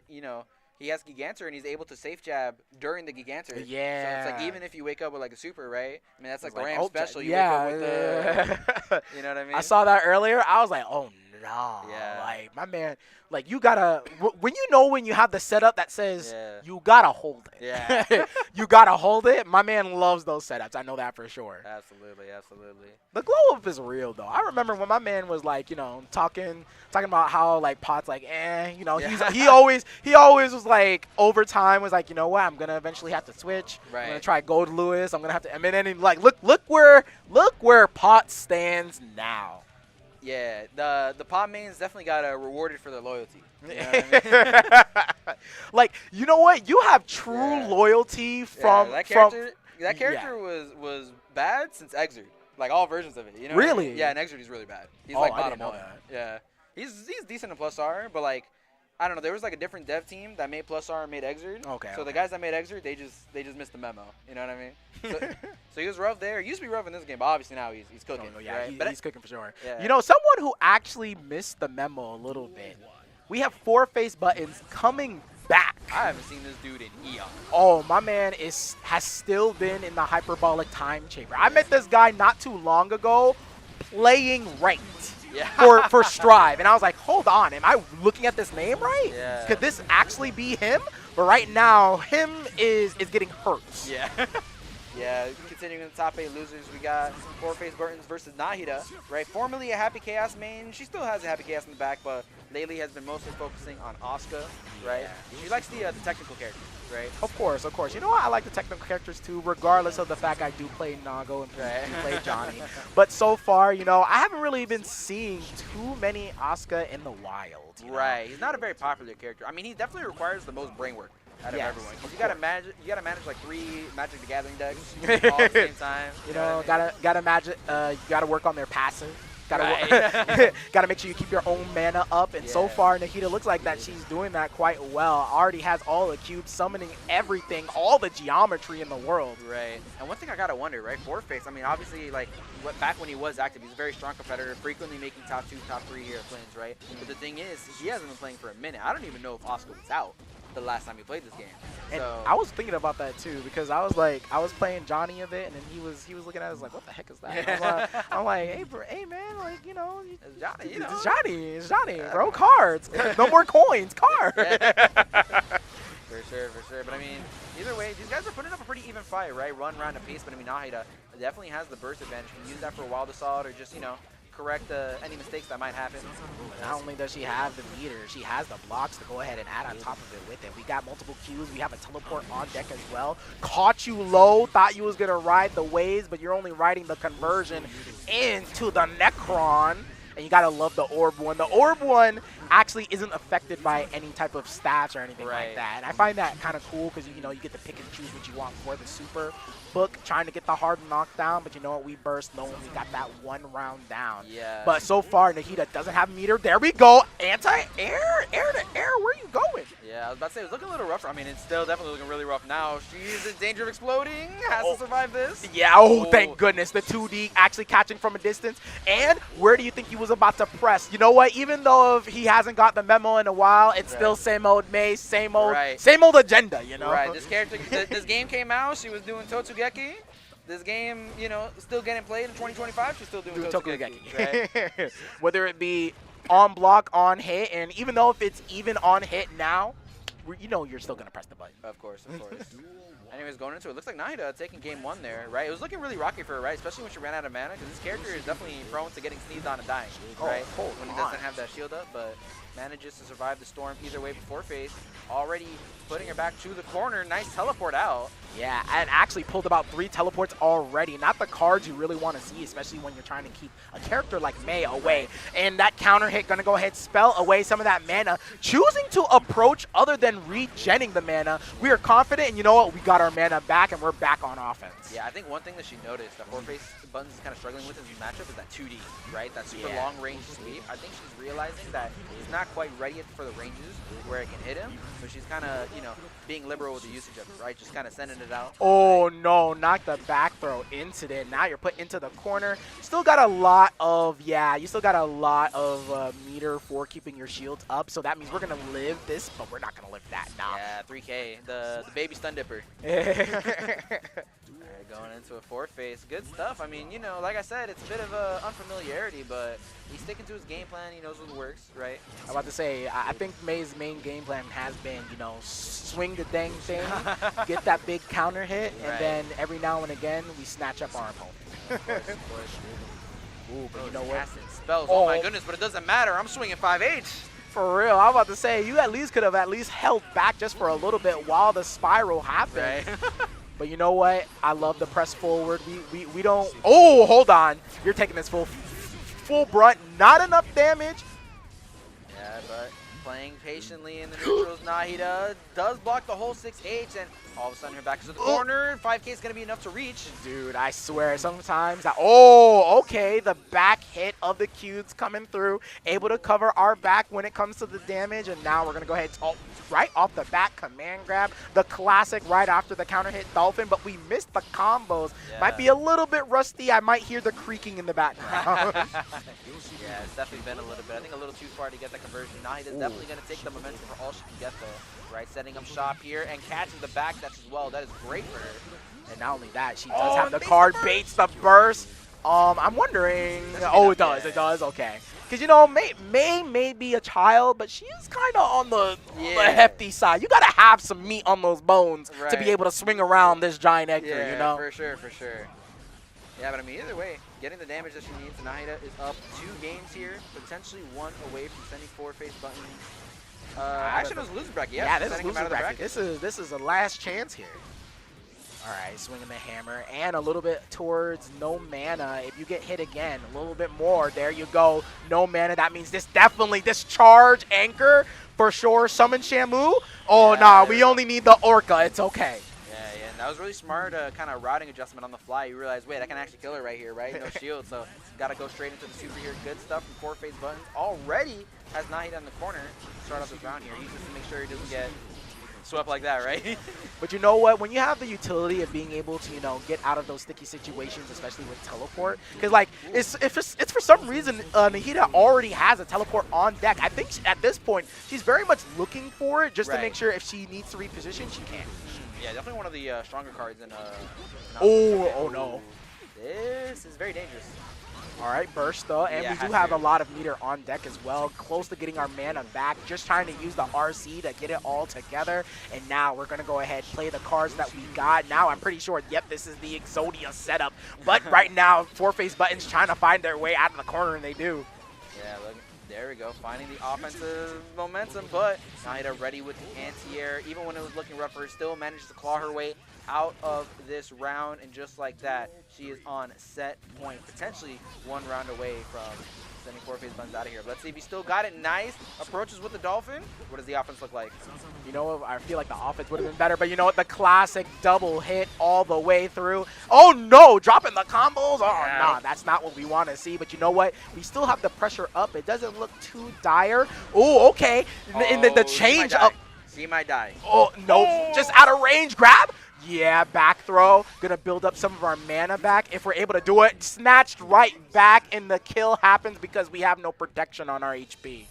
he has Gigantor and he's able to safe jab during the Gigantor. Yeah. So it's like even if you wake up with like a super, right? I mean that's like Graham Graham special. You wake up with the, you know what I mean? I saw that earlier. I was like, oh at all. Yeah. Like, my man, like, you gotta, when you know when you have the setup that says Yeah. you gotta hold it. Yeah. You gotta hold it. My man loves those setups. I know that for sure. Absolutely, absolutely. The glow up is real, though. I remember when my man was, like, you know, talking about how, like, Pot's like, you know, Yeah. he always was like, over time was like, you know what, I'm gonna eventually have to switch. Right. I'm gonna try Gold Lewis. I'm gonna have to, and then like, look where Pot stands now. Yeah, the Pod mains definitely got rewarded for their loyalty. You know what I mean? Like, you know what? You have true Yeah. loyalty from that from. character. That character was bad since Exert, like all versions of it. You know? Really? What I mean? Yeah, and Exert he's really bad. He's Oh, like I bottom didn't know one. that. Yeah, he's decent in Plus R, but like I don't know. There was like a different dev team that made Plus R and made Exert. Okay. So the guys that made Exert, they just missed the memo. You know what I mean? So he was rough there. He used to be rough in this game, but obviously now he's cooking. Oh, yeah, right? he's cooking for sure. Yeah. You know, someone who actually missed the memo a little bit. We have 4 face buttons coming back. I haven't seen this dude in eons. Oh, my man has still been in the hyperbolic time chamber. I met this guy not too long ago playing ranked Yeah. for Strive, and I was like, hold on, am I looking at this name right? Yeah. Could this actually be him? But right now, him is getting hurt. Yeah. Yeah, continuing in the top 8 losers, we got 4-Face Burtons versus Nahida, right? Formerly a Happy Chaos main. She still has a Happy Chaos in the back, but lately has been mostly focusing on Asuka, right? She likes the technical characters, right? Of course. You know what? I like the technical characters too, regardless of the fact I do play Nago and Right. play Johnny. But so far, you know, I haven't really been seeing too many Asuka in the wild. You know? Right. He's not a very popular character. I mean, he definitely requires the most brain work out of Yes, everyone. 'Cause of you gotta manage like 3 Magic the Gathering decks all at the same time. You know know, what I mean? you gotta work on their passive. Right. Gotta make sure you keep your own mana up. And so Yeah. far, Nahida looks like that she's doing that quite well. Already has all the cubes, summoning everything, all the geometry in the world. Right. And one thing I gotta wonder, right? 4-Face, I mean, obviously, like, back when he was active, he's a very strong competitor, frequently making top 2, top 3 here at Flynn's, right? But the thing is, he hasn't been playing for a minute. I don't even know if Asuka was out the last time he played this game. And So I was thinking about that too, because I was playing Johnny a bit, and then he was looking at us like, what the heck is that? And I'm like, hey, bro, hey man, like, you know, It's Johnny, you know. it's Johnny, bro, cards, no more coins, cards. For sure. But I mean, either way, these guys are putting up a pretty even fight, right? Run, round, and pace. But I mean, Nahida definitely has the burst advantage. Can use that for a wild assault or just, you know, correct any mistakes that might happen. Not only does she have the meter, she has the blocks to go ahead and add on top of it with it. We got multiple Qs. We have a teleport on deck as well. Caught you low, thought you was going to ride the waves, but you're only riding the conversion into the Necron. And you got to love the Orb one. The Orb one actually isn't affected by any type of stats or anything like that. And I find that kind of cool because, you know, you get to pick and choose what you want for the super book, trying to get the hard knockdown. But you know what? We burst knowing we got that 1 round down. Yeah. But so far, Nahida doesn't have meter. There we go. Anti-air, air to air. Where are you going? Yeah, I was about to say, it was looking a little rough. I mean, it's still definitely looking really rough now. She's in danger of exploding. Has to survive this. Yeah, oh, thank goodness. The 2D actually catching from a distance. And where do you think he was about to press? You know what? Even though if he hasn't got the memo in a while, it's still same old Mace, same old agenda, you know? Right, this character, this game came out, she was doing Totsugeki. This game, you know, still getting played in 2025, she's still doing Totsugeki. Right? Whether it be on block, on hit, and even though if it's even on hit now, you know you're still going to press the button. Of course. Anyways, going into it, looks like Nahida taking game 1 there, right? It was looking really rocky for her, right? Especially when she ran out of mana, because this character is definitely prone to getting sneezed on and dying, right? When he doesn't have that shield up, but manages to survive the storm either way before phase. Already putting her back to the corner. Nice teleport out. Yeah, and actually pulled about 3 teleports already. Not the cards you really want to see, especially when you're trying to keep a character like Mei away. And that counter hit going to go ahead spell away some of that mana. Choosing to approach other than regenning the mana. We are confident, and you know what? We got our mana back, and we're back on offense. Yeah, I think one thing that she noticed that 4-Face Buttons is kind of struggling with in this matchup is that 2D, right? That super long range sweep. I think she's realizing that he's not quite ready yet for the ranges where it can hit him, but she's kind of, you know, being liberal with the usage of it, right? Just kind of sending it out. Oh, no, not the back throw incident. Now you're put into the corner. Still got a lot of, you still got a lot of meter for keeping your shields up, so that means we're going to live this, but we're not going to live that now. Yeah, 3K, the baby stun dipper. Going into a fourth phase. Good stuff. I mean, you know, like I said, it's a bit of unfamiliarity, but he's sticking to his game plan. He knows what works, right? I'm about to say, I think May's main game plan has been, you know, swing the dang thing, get that big counter hit, and then every now and again, we snatch up our opponent. Of course. Ooh, but you know what? Casting spells. Oh my goodness, but it doesn't matter. I'm swinging 5H. For real, I'm about to say, you at least could have at least held back just for a little bit while the spiral happened. Right. But you know what? I love the press forward. We don't. Oh, hold on. You're taking this full brunt. Not enough damage. Yeah, but playing patiently in the neutrals, Nahida does block the whole 6H, and all of a sudden her back is to the corner. 5K is going to be enough to reach. Dude, I swear, sometimes oh, okay, the back hit of the Qs coming through, able to cover our back when it comes to the damage, and now we're going to go ahead and right off the bat, command grab, the classic right after the counter hit Dolphin, but we missed the combos. Yeah. Might be a little bit rusty. I might hear the creaking in the background. Yeah, it's definitely been a little bit. I think a little too far to get that conversion. Nahida's definitely going to take the momentum for all she can get, though. Right, setting up shop here and catching the back dash as well. That is great for her. And not only that, she does have the card, baits the burst. I'm wondering. Oh, it does. It does. Okay. Because, you know, May may be a child, but she is kind of on the hefty side. You got to have some meat on those bones to be able to swing around this giant Edgar, you know? For sure, for sure. Yeah, but I mean, either way, getting the damage that she needs, Nahida is up 2 games here, potentially 1 away from sending 4-face buttons. Actually, it was a loser bracket. Yeah, this is loser bracket. This is a last chance here. All right, swinging the hammer and a little bit towards no mana. If you get hit again, a little bit more. There you go. No mana. That means this charge anchor for sure. Summon Shamu. Oh, nah, we only need the Orca. It's okay. Yeah, and that was really smart kind of routing adjustment on the fly. You realize, wait, I can actually kill her right here, right? No shield, so got to go straight into the super here. Good stuff from 4-face buttons. Already has Nahida in the corner to start off this round here. He's just to make sure he doesn't get swept like that, right? But you know what? When you have the utility of being able to, you know, get out of those sticky situations, especially with teleport, because like it's for some reason Nahida already has a teleport on deck. I think at this point she's very much looking for it just to make sure if she needs to reposition, she can. Yeah, definitely one of the stronger cards in. Oh no! This is very dangerous. All right, burst though, and we do have a lot of meter on deck as well, close to getting our mana back, just trying to use the RC to get it all together, and now we're going to go ahead play the cards that we got. Now I'm pretty sure, yep, this is the Exodia setup, but right now, 4-face buttons trying to find their way out of the corner, and they do. Yeah, look, there we go, finding the offensive momentum, but Nahida ready with the anti-air, even when it was looking rougher, still managed to claw her way out of this round, and just like that, she is on set point, potentially 1 round away from sending 4-face buttons out of here. But let's see if he still got it. Nice approaches with the Dolphin. What does the offense look like? You know, I feel like the offense would have been better, but you know what? The classic double hit all the way through. Oh no, dropping the combos. Oh nah, that's not what we want to see. But you know what? We still have the pressure up. It doesn't look too dire. Oh, okay. In the change up. She might die. Oh no, just out of range grab. Yeah, back throw. Gonna build up some of our mana back. If we're able to do it, snatched right back, and the kill happens because we have no protection on our HP.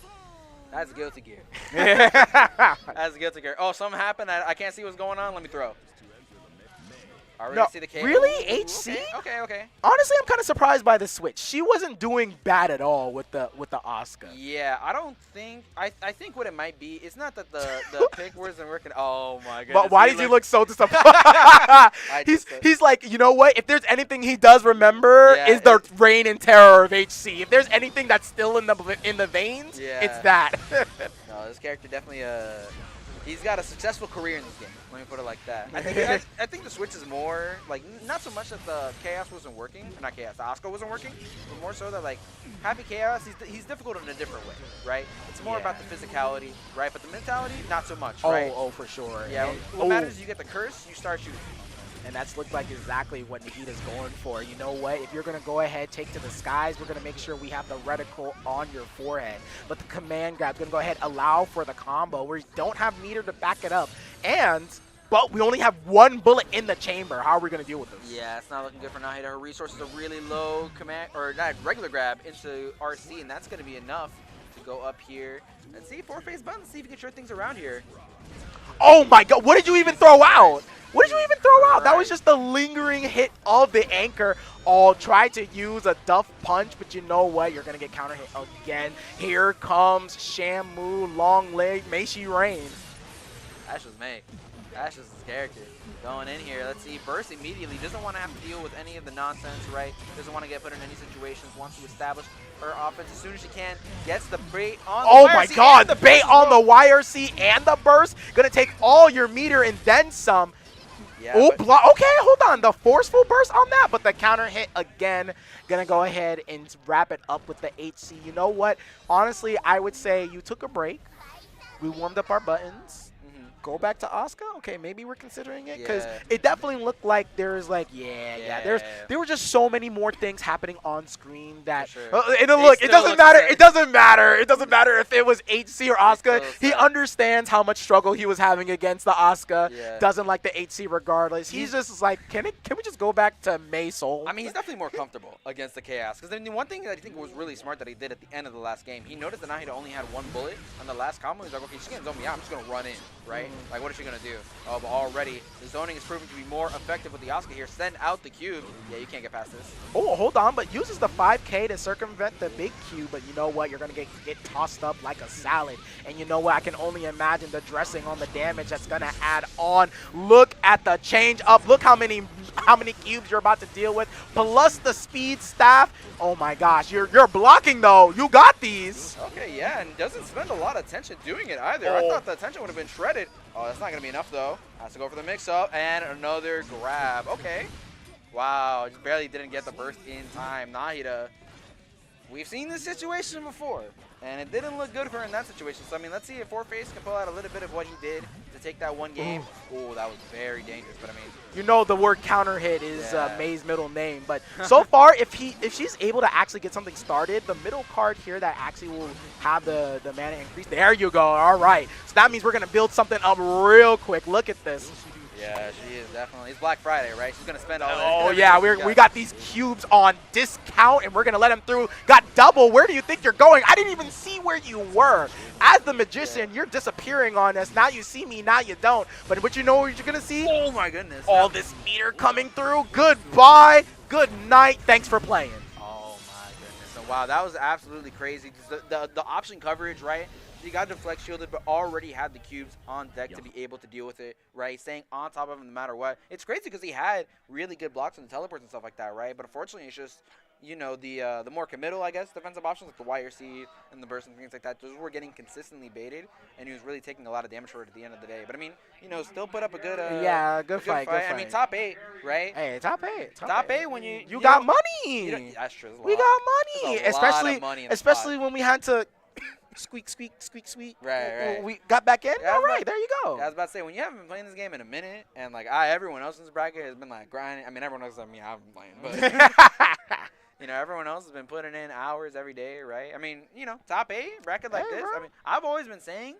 That's Guilty Gear. That's Guilty Gear. Oh, something happened. I can't see what's going on. Let me throw. No, see the KO. really? HC? Okay. Honestly, I'm kind of surprised by the switch. She wasn't doing bad at all with the Asuka. Yeah, I don't think. I think what it might be, it's not that the pick wasn't working. Oh my goodness. But why does he look so disappointed? he's like, you know what? If there's anything he does remember, is the reign and terror of HC. If there's anything that's still in the veins, it's that. No, this character definitely he's got a successful career in this game. Let me put it like that. I think the switch is more, like, not so much that the Chaos wasn't working, not Chaos, the Asuka wasn't working, but more so that, like, Happy Chaos, he's difficult in a different way, right? It's more about the physicality, right? But the mentality, not so much, right? Oh, for sure. Yeah, what matters is you get the curse, you start shooting. And that's looked like exactly what Nahida's going for. You know what? If you're going to go ahead, take to the skies, we're going to make sure we have the reticle on your forehead. But the command grab's going to go ahead, allow for the combo where you don't have meter to back it up. But we only have 1 bullet in the chamber. How are we going to deal with this? Yeah, it's not looking good for Nahida. Her resources are really low. Not regular grab into RC, and that's going to be enough to go up here. Let's see, 4-face buttons, see if you can turn things around here. Oh my god, what did you even throw out? What did you even throw out? That was just the lingering hit of the anchor. Oh, tried to use a duff punch, but you know what? You're going to get counter hit again. Here comes Shamu, long leg. May she reign. That's just May. That's just his character. Going in here, let's see. Burst immediately. Doesn't want to have to deal with any of the nonsense, right? Doesn't want to get put in any situations. Wants to establish her offense as soon as she can. Gets the bait on the Oh YRC my god, the bait burst on as the YRC and the burst. Going to take all your meter and then some. Yeah, Oh, but- okay, hold on. The forceful burst on that, but the counter hit again. Gonna go ahead and wrap it up with the HC. You know what? Honestly, I would say you took a break. We warmed up our buttons. Go back to Asuka? Okay, maybe we're considering it because Yeah. it definitely looked like there's like, there were just so many more things happening on screen that. For sure. And They look, it still doesn't look matter. sick. It doesn't matter. It doesn't matter if it was HC or Asuska. still He sick. understands how much struggle he was having against the Asuka. Yeah. Doesn't like the HC regardless. He's just like, can we just go back to May Soul? I mean, he's definitely more comfortable against the Chaos. Because the one thing that I think was really smart that he did at the end of the last game, he noticed that Nahida only had one bullet on the last combo. He's like, okay, she's going to zone me out. I'm just going to run in, right? Like, what is she going to do? Oh, but already the zoning is proving to be more effective with the Asuka here. Send out the cube. Yeah, you can't get past this. Oh, hold on, but uses the 5K to circumvent the big cube, but you know what? You're going to get tossed up like a salad. And you know what? I can only imagine the dressing on the damage that's going to add on. Look at the change up. Look how many cubes you're about to deal with, plus the speed staff. Oh my gosh, you're blocking though. You got these. Okay, yeah, and doesn't spend a lot of attention doing it either. Oh. I thought the attention would have been shredded. Oh, that's not going to be enough, though. Has to go for the mix-up, and another grab. Okay. Wow, just barely didn't get the burst in time. Nahida, we've seen this situation before, and it didn't look good for her in that situation. So, I mean, let's see if Fourface can pull out a little bit of what he did to take that one game. Oh, that was very dangerous, but I mean... You know the word counter hit is Yeah. May's middle name, but so far, if she's able to actually get something started, the middle card here that actually will have the mana increase. There you go. All right. So that means we're gonna build something up real quick. Look at this. Yeah, she is definitely. It's Black Friday, right? She's going to spend all Oh yeah, we got these cubes on discount, and we're gonna let them through. Got double. Where do you think you're going? I didn't even see where you were. As the magician, you're disappearing on us. Now you see me, now you don't. But you know what you're gonna see? Oh, my goodness. All this meter coming through. Goodbye. Good night. Thanks for playing. Oh my goodness. So, wow, that was absolutely crazy. Just the option coverage, right? You got deflect shielded, but already had the cubes on deck to be able to deal with it, right? Staying on top of him no matter what. It's crazy because he had really good blocks and teleports and stuff like that, right? But unfortunately, it's just, you know, the more committal, I guess, defensive options like the YRC and the burst and things like that. Those were getting consistently baited, and he was really taking a lot of damage for it at the end of the day. But I mean, you know, still put up a good good fight. I mean, top 8, right? Hey, top 8. Top 8 when you got know, money. that's true. We got money, There's a lot of money in the especially pot. when we had to squeak. Right. We got back in. Yeah, All right, there you go. Yeah, I was about to say, when you haven't been playing this game in a minute, and like everyone else in this bracket has been like grinding. I mean, everyone else, I mean, I haven't been playing, but you know, everyone else has been putting in hours every day, right? I mean, you know, top 8 bracket like Hey, this. bro. I mean, I've always been saying,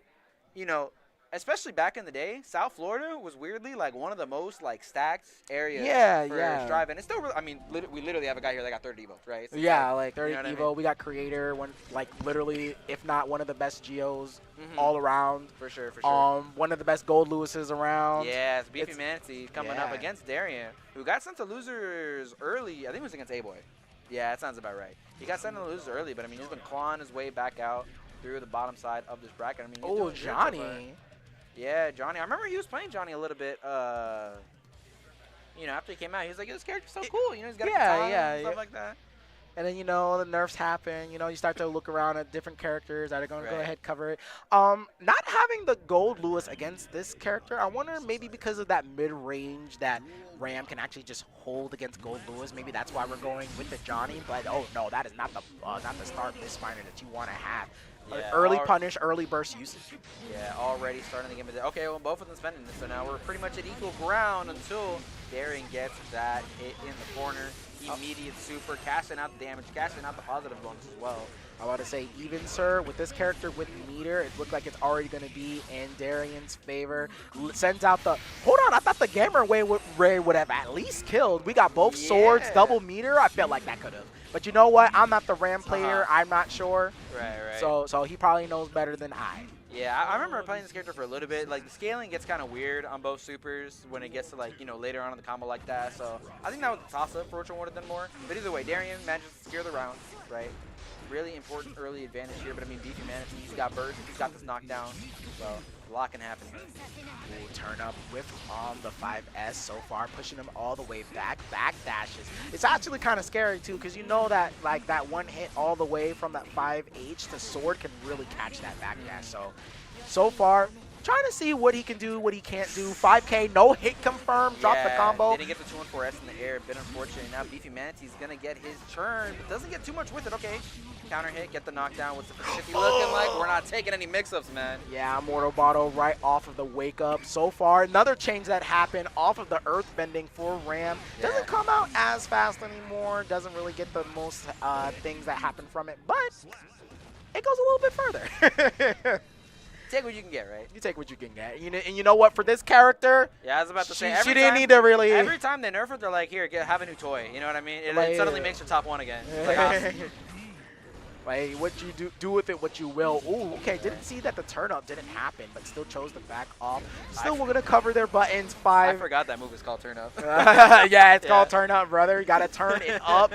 you know, especially back in the day, South Florida was weirdly like one of the most like stacked areas for Strive, and it's still. I mean, we literally have a guy here that got 30 votes, right? So it's Yeah, like 30 you know what I Evo. mean? We got Creator, one like literally, if not one of the best Geos all around. For sure, for sure. One of the best Gold Lewises around. Yeah, it's Beefy It's- Manatee coming up yeah. against Darian, who got sent to losers early. I think it was against A-Boy. Yeah, that sounds about right. He got sent to losers early, but I mean, he's been clawing his way back out through the bottom side of this bracket. I mean, he's Oh, doing good so far. Johnny. Yeah, Johnny. I remember he was playing Johnny a little bit. You know, after he came out, he was like, "This character's so cool." You know, he's got a katana and stuff like that. And then, you know, the nerfs happen. You know, you start to look around at different characters that are going to go Right. ahead cover it. Not having the Gold Lewis against this character, I wonder maybe because of that mid-range that Ram can actually just hold against Gold Lewis. Maybe that's why we're going with the Johnny. But, oh, no, that is not the start misfinder that you want to have. Yeah, Early punish, early burst usage. Yeah, already starting the game. Okay, well, both of them spending this, so now we're pretty much at equal ground until Darian gets that hit in the corner. Immediate super, casting out the damage, casting out the positive bonus as well. I want to say even, sir, with this character with meter, it looked like it's already going to be in Darian's favor. Sends out the... Hold on, I thought the Gamer Ray would have at least killed. We got both swords, double meter. I felt like that could have. But you know what? I'm not the Ram player. I'm not sure. Right. So he probably knows better than I. Yeah, I remember playing this character for a little bit. Like, the scaling gets kind of weird on both supers when it gets to, like, you know, later on in the combo like that. So I think that was a toss-up for which one would have done more. But either way, Darien manages to secure the round, right? Really important early advantage here. But, I mean, Beefy Manatee, he's got burst. He's got this knockdown. So a lot can happen here. Ooh, turn up with on the 5S so far, pushing him all the way back dashes. It's actually kind of scary too, because you know that like that one hit all the way from that 5H to sword can really catch that back dash. So far, trying to see what he can do, what he can't do. 5K, no hit confirmed, drop the combo. Didn't get the 214S in the air, a bit unfortunate. Now Beefy Manatee's gonna get his turn, but doesn't get too much with it. Okay, counter hit, get the knockdown. What's the 50 looking like? We're not taking any mix-ups, man. Yeah, Mortal Bottle right off of the wake up. So far, another change that happened off of the earth bending for Ram. Doesn't come out as fast anymore. Doesn't really get the most things that happen from it, but it goes a little bit further. Take what you can get, right? You take what you can get. And you know what? For this character, yeah, I was about to say, she didn't need to really. Every time they nerf her, they're like, here, have a new toy. You know what I mean? It suddenly makes her top 1 again. It's like, awesome. Like, what you do with it, what you will. Ooh, okay, didn't see that the turn up didn't happen, but still chose to back off. Still, we're gonna cover their buttons. 5. I forgot that move is called turn up. Yeah, it's called turn up, brother. You gotta turn it up.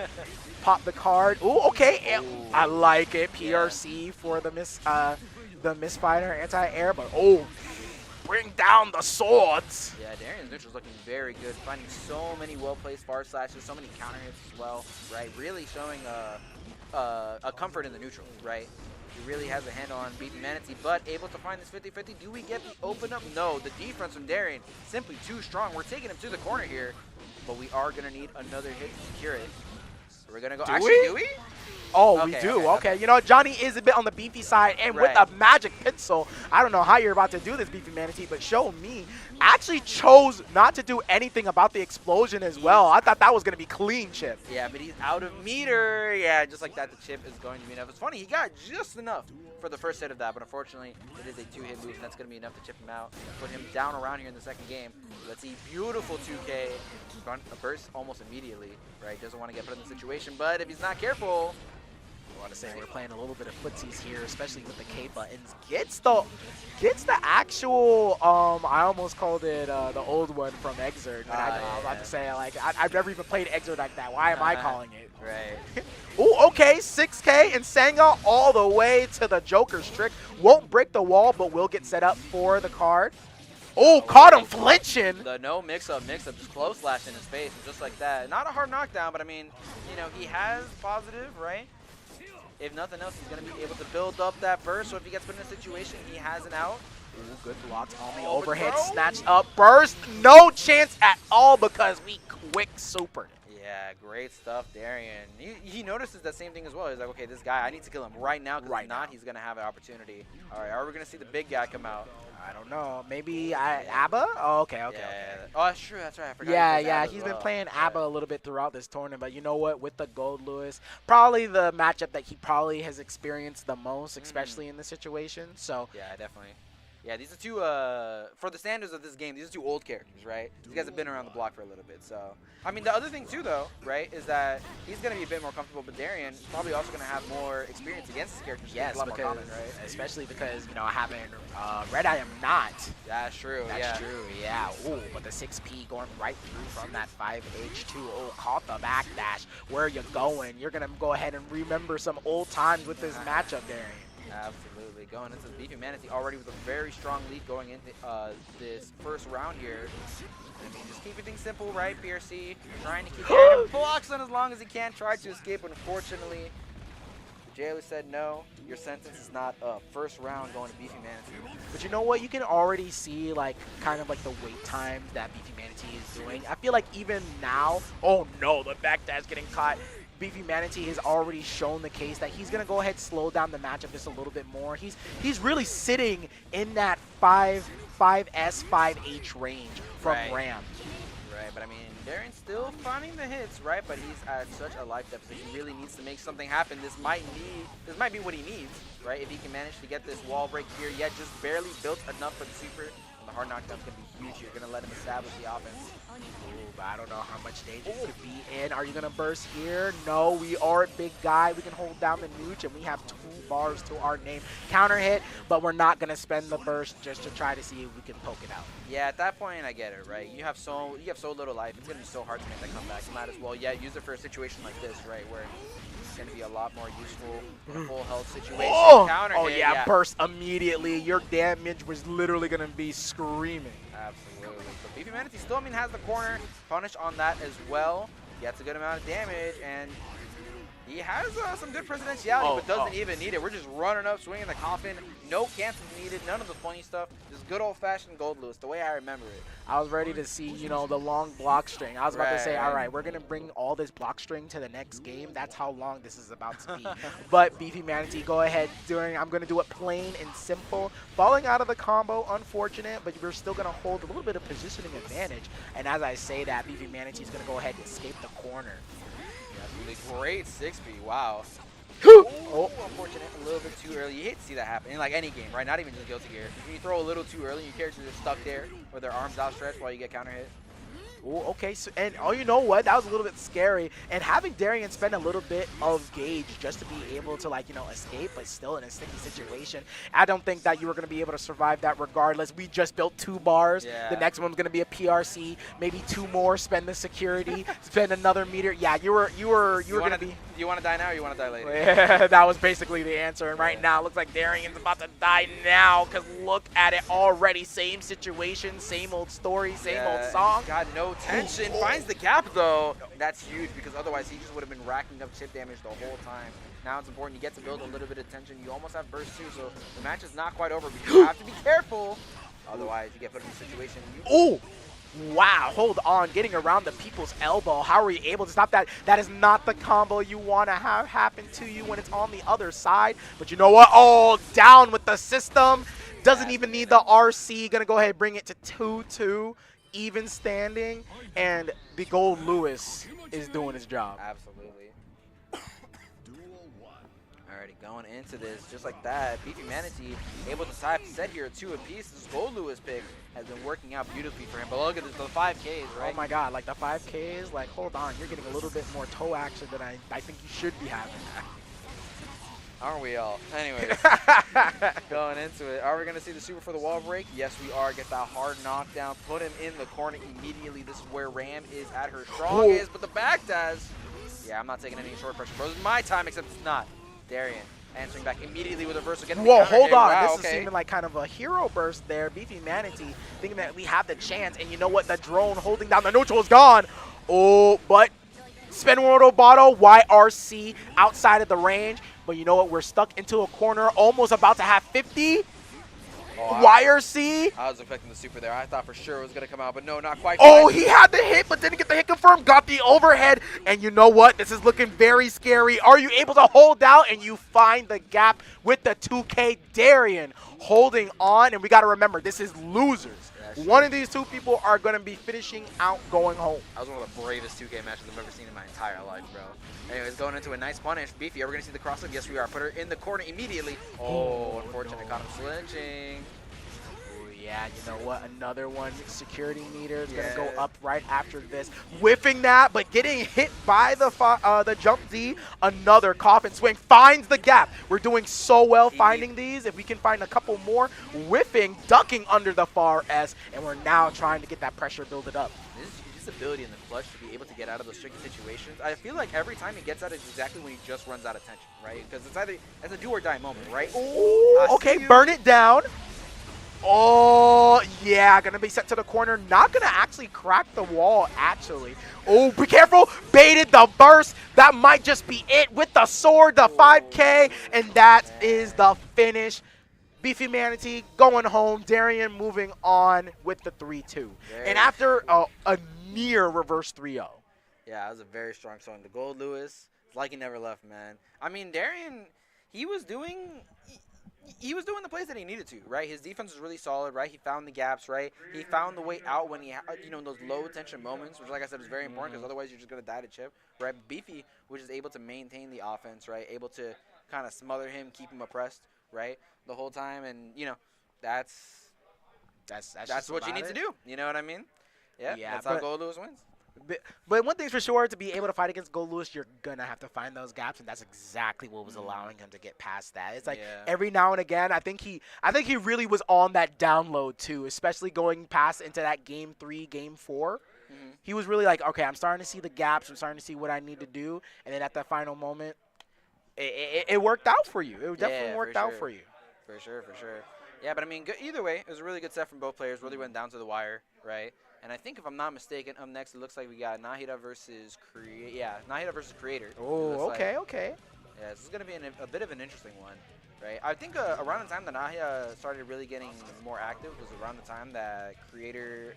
Pop the card. Ooh, okay. Ooh. I like it. PRC for the misfire anti-air, but bring down the swords. Yeah, Darien's neutral's looking very good, finding so many well-placed far slashes, so many counter hits as well, right? Really showing a comfort in the neutral, right? He really has a handle on Beefy Manatee, but able to find this 50-50. Do we get the open up? No, the defense from Darien simply too strong. We're taking him to the corner here, but we are going to need another hit to secure it. So we're going to go. Do we? Oh, okay, we do. Okay. You know, Johnny is a bit on the beefy side, and with a magic pixel, I don't know how you're about to do this, Beefy Manatee, but show me. Actually chose not to do anything about the explosion as well. I thought that was going to be clean chip. Yeah, but he's out of meter. Yeah, just like that, the chip is going to be enough. It's funny, he got just enough for the first hit of that, but unfortunately, it is a 2-hit move, and that's going to be enough to chip him out, put him down around here in the second game. Let's see, beautiful 2K. A burst almost immediately, right? Doesn't want to get put in the situation, but if he's not careful, I want to say we're playing a little bit of footsies here, especially with the K buttons. Gets the actual, I almost called it the old one from Exert. I was about to say, like, I've never even played Exert like that. Why am I calling it? Right. Ooh, okay, 6K and Sanga all the way to the Joker's trick. Won't break the wall, but will get set up for the card. Oh, caught him flinching. The no mix-up, just close slash in his face, just like that. Not a hard knockdown, but I mean, you know, he has positive, right? If nothing else, he's going to be able to build up that burst, so if he gets put in a situation, he has an out. Ooh, good blocks on the overhead, snatched up, burst. No chance at all because we quick supered. Yeah, great stuff, Darien. He notices that same thing as well. He's like, okay, this guy, I need to kill him right now, because if not, he's going to have an opportunity. All right, are we going to see the big guy come out? I don't know. Maybe ABBA? Oh, okay. Oh, that's true. That's right. I forgot. Yeah. He's been playing ABBA a little bit throughout this tournament. But you know what? With the Gold Lewis, probably the matchup that he probably has experienced the most, especially in this situation. So yeah, definitely. Yeah, these are two, for the standards of this game, these are two old characters, right? These guys have been around the block for a little bit, so. I mean, the other thing, too, though, right, is that he's going to be a bit more comfortable, but Darien is probably also going to have more experience against this character. Yes, a lot more common, right? Especially because, you know, having Red I am not. That's true, That's true, yeah. Ooh, but the 6P going right through from that 5H2. Oh, caught the backdash. Where are you going? You're going to go ahead and remember some old times with this matchup, Darien. Absolutely. Going into the Beefy Manatee already with a very strong lead going into this first round here. I mean, just keeping things simple, right? PRC trying to keep blocks on as long as he can, try to escape. Unfortunately, the jailer said no. Your sentence is not up. First round going to Beefy Manatee. But you know what? You can already see, like, kind of like the wait time that Beefy Manatee is doing. I feel like even now, oh no, the backdash getting caught. Beefy Manatee has already shown the case that he's going to go ahead and slow down the matchup just a little bit more. He's really sitting in that 5S, 5H range from Ram. Right, but I mean, Darien's still finding the hits, right? But he's at such a life deficit. He really needs to make something happen. This might be what he needs, right? If he can manage to get this wall break here, yet just barely built enough for the super. And the hard knockdown's going to be huge. You're going to let him establish the offense. Ooh, but I don't know how much danger you could be in. Are you going to burst here? No, we are a big guy. We can hold down the nooch, and we have 2 bars to our name. Counter hit, but we're not going to spend the burst just to try to see if we can poke it out. Yeah, at that point, I get it, right? You have so little life. It's going to be so hard to make that comeback. You might as well, use it for a situation like this, right, where it's going to be a lot more useful in a full health situation. Counter hit, yeah, burst immediately. Your damage was literally going to be screaming. Absolutely. But Beefy Manatee still, has the corner punish on that as well. Gets a good amount of damage, and he has some good presidentiality, but doesn't even need it. We're just running up, swinging the coffin. No cancels needed. None of the funny stuff. Just good old-fashioned Gold Lewis, the way I remember it. I was ready to see, the long block string. I was about to say, all right, we're going to bring all this block string to the next game. That's how long this is about to be. But Beefy Manatee, go ahead. I'm going to do it plain and simple. Falling out of the combo, unfortunate, but we're still going to hold a little bit of positioning advantage. And as I say that, Beefy Manatee is going to go ahead and escape the corner. Great 6B, wow. Unfortunate, a little bit too early. You hate to see that happen in like any game, right? Not even just Guilty Gear. When you throw a little too early, your characters are stuck there with their arms outstretched while you get counter hit. Ooh, okay, so, and you know what? That was a little bit scary. And having Darian spend a little bit of gauge just to be able to, escape, but still in a sticky situation. I don't think that you were going to be able to survive that regardless. We just built 2 bars. Yeah. The next one's going to be a PRC, maybe 2 more, spend the security, spend another meter. Yeah, you were going to be... Do you want to die now or you want to die later? Yeah, that was basically the answer. And right now, it looks like Darian's about to die now because look at it already. Same situation, same old story, same old song. Got no tension. Finds the gap, though. That's huge because otherwise he just would have been racking up chip damage the whole time. Now it's important. You get to build a little bit of tension. You almost have burst, too, so the match is not quite over. But you have to be careful. Otherwise, you get put in a situation. Ooh! Wow, hold on, getting around the people's elbow. How are you able to stop that? That is not the combo you want to have happen to you when it's on the other side. But you know what? Oh, down with the system. Doesn't even need the RC. Gonna go ahead and bring it to 2-2, even standing. And the Gold Lewis is doing his job. Absolutely. Alrighty, going into this, just like that, Beefy Manatee able to tie up the set here at 2 apiece. This Gold Lewis pick has been working out beautifully for him. But look at this, the 5Ks, right? Oh my god, like the 5Ks, like hold on, you're getting a little bit more toe action than I think you should be having. Aren't we all? Anyways, going into it, are we going to see the super for the wall break? Yes, we are. Get that hard knockdown, put him in the corner immediately. This is where Ram is at her strongest, but the back does. Yeah, I'm not taking any short pressure, bro. This is my time, except it's not. Darian answering back immediately with a reversal. Whoa, hold on. Wow, this is seeming like kind of a hero burst there. Beefy Manatee thinking that we have the chance. And you know what? The drone holding down the neutral is gone. Oh, but Spin World Obato, YRC outside of the range. But you know what? We're stuck into a corner, almost about to have 50. YRC. I was expecting the super there. I thought for sure it was going to come out, but no, not quite. Oh, he had the hit, but didn't get the hit confirmed. Got the overhead. And you know what? This is looking very scary. Are you able to hold out? And you find the gap with the 2K. Darian holding on. And we got to remember, this is losers. One of these 2 people are going to be finishing out going home. That was one of the bravest 2K matches I've ever seen in my entire life, bro. Anyways, going into a nice punish. Beefy, are we going to see the crossover? Yes, we are. Put her in the corner immediately. Oh, unfortunate. Caught him flinching. Ooh, yeah, you know what? Another one. Security meter is going to go up right after this. Whiffing that, but getting hit by the jump D. Another coffin swing. Finds the gap. We're doing so well finding these. If we can find a couple more. Whiffing, ducking under the far S. And we're now trying to get that pressure build up. His ability in the clutch to be able to get out of those tricky situations. I feel like every time he gets out is exactly when he just runs out of tension, right? Because it's either it's a do or die moment, right? Ooh, okay, burn it down. Oh, yeah, gonna be set to the corner. Not gonna actually crack the wall, actually. Oh, be careful. Baited the burst. That might just be it with the sword, the 5K, and that is the finish. Beefy Manatee going home. Darian moving on with the 3-2. And after a near reverse 3-0. Yeah, that was a very strong song. The Gold Lewis, it's like he never left, man. I mean, Darian, he was doing the plays that he needed to, right? His defense was really solid, right? He found the gaps, right? He found the way out when he had, those low tension moments, which, like I said, is very important because otherwise you're just going to die to chip, right? Beefy was just able to maintain the offense, right? Able to kind of smother him, keep him oppressed, right? The whole time, and, that's That's That's what you need to do. You know what I mean? Yeah, Yeah, that's how but- Gold Lewis wins. But one thing's for sure, to be able to fight against Gold Lewis, you're gonna have to find those gaps, and that's exactly what was allowing him to get past that. It's like Yeah. every now and again, I think he really was on that download too, especially going past into that game 3, game 4. He was really like, okay, I'm starting to see the gaps, I'm starting to see what I need to do, and then at that final moment, it worked out for you. It definitely Yeah, worked for out sure. for you. For sure, for sure. Yeah, but I mean, either way, it was a really good set from both players. Really went down to the wire, right? And I think if I'm not mistaken, up next it looks like we got Nahida versus Nahida versus Creator. It Oh, looks okay, like. okay. Yeah, this is gonna be a bit of an interesting one, right? I think around the time that Nahida started really getting more active was around the time that Creator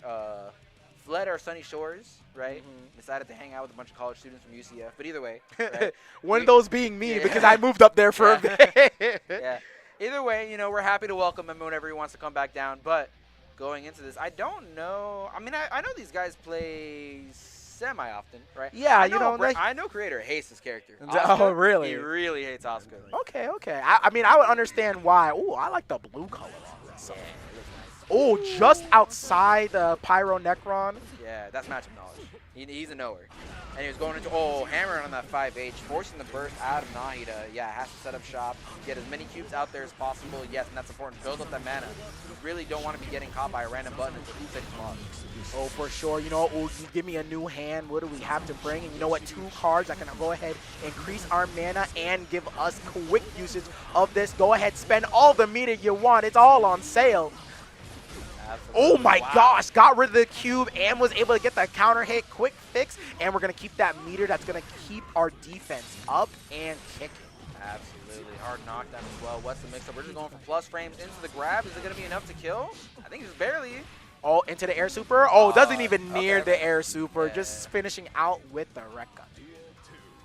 fled our sunny shores, right? Decided to hang out with a bunch of college students from UCF. But either way, right? One of those being me, Yeah. because I moved up there for a bit. Yeah. Either way, we're happy to welcome him whenever he wants to come back down. But going into this, I don't know. I mean, I know these guys play semi-often, right? Yeah, I know Creator hates his character. Oh, Asuka, really? He really hates Asuka. Okay, okay. I mean, I would understand why. Oh, I like the blue color on this. Yeah, it looks nice. Oh, just outside the Pyro Necron. Yeah, that's matchup knowledge. He's a knower. And he was going into, hammering on that 5H, forcing the burst out of Nahida. Yeah, has to set up shop, get as many cubes out there as possible. Yes, and that's important. Build up that mana. You really don't want to be getting caught by a random button until he's hitting lost. Oh, for sure. You give me a new hand. What do we have to bring? And you know what? 2 cards that can go ahead, increase our mana, and give us quick usage of this. Go ahead, spend all the meter you want. It's all on sale. Absolutely. Oh my gosh, got rid of the cube and was able to get the counter hit, quick fix, and we're going to keep that meter that's going to keep our defense up and kicking. Absolutely. Hard knockdown as well. What's the mix-up? We're just going for plus frames into the grab. Is it going to be enough to kill? I think just barely. Oh, into the air super? Oh, doesn't even near okay. the air super, Yeah. just finishing out with the Rekka.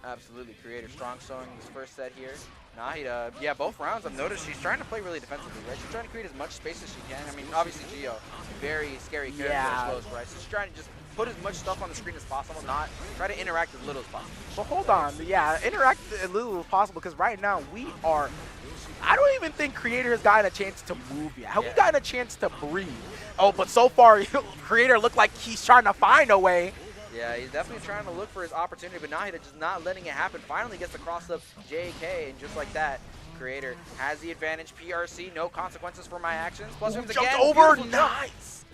Absolutely. Creator strong showing this first set here. Nahida, yeah, both rounds I've noticed she's trying to play really defensively, right? She's trying to create as much space as she can. I mean, obviously Gio, very scary character Yeah. close, right? So she's trying to just put as much stuff on the screen as possible, not try to interact as little as possible. But hold on, yeah, interact as little as possible, because right now I don't even think Creator has gotten a chance to move yet. Have we gotten a chance to breathe? Oh, but so far, Creator looked like he's trying to find a way. Yeah, he's definitely trying to look for his opportunity, but Nahida just not letting it happen. Finally gets the cross up JK, and just like that, Creator has the advantage. PRC, no consequences for my actions. Plus frames Jumped again. over, Beautiful jump. nice.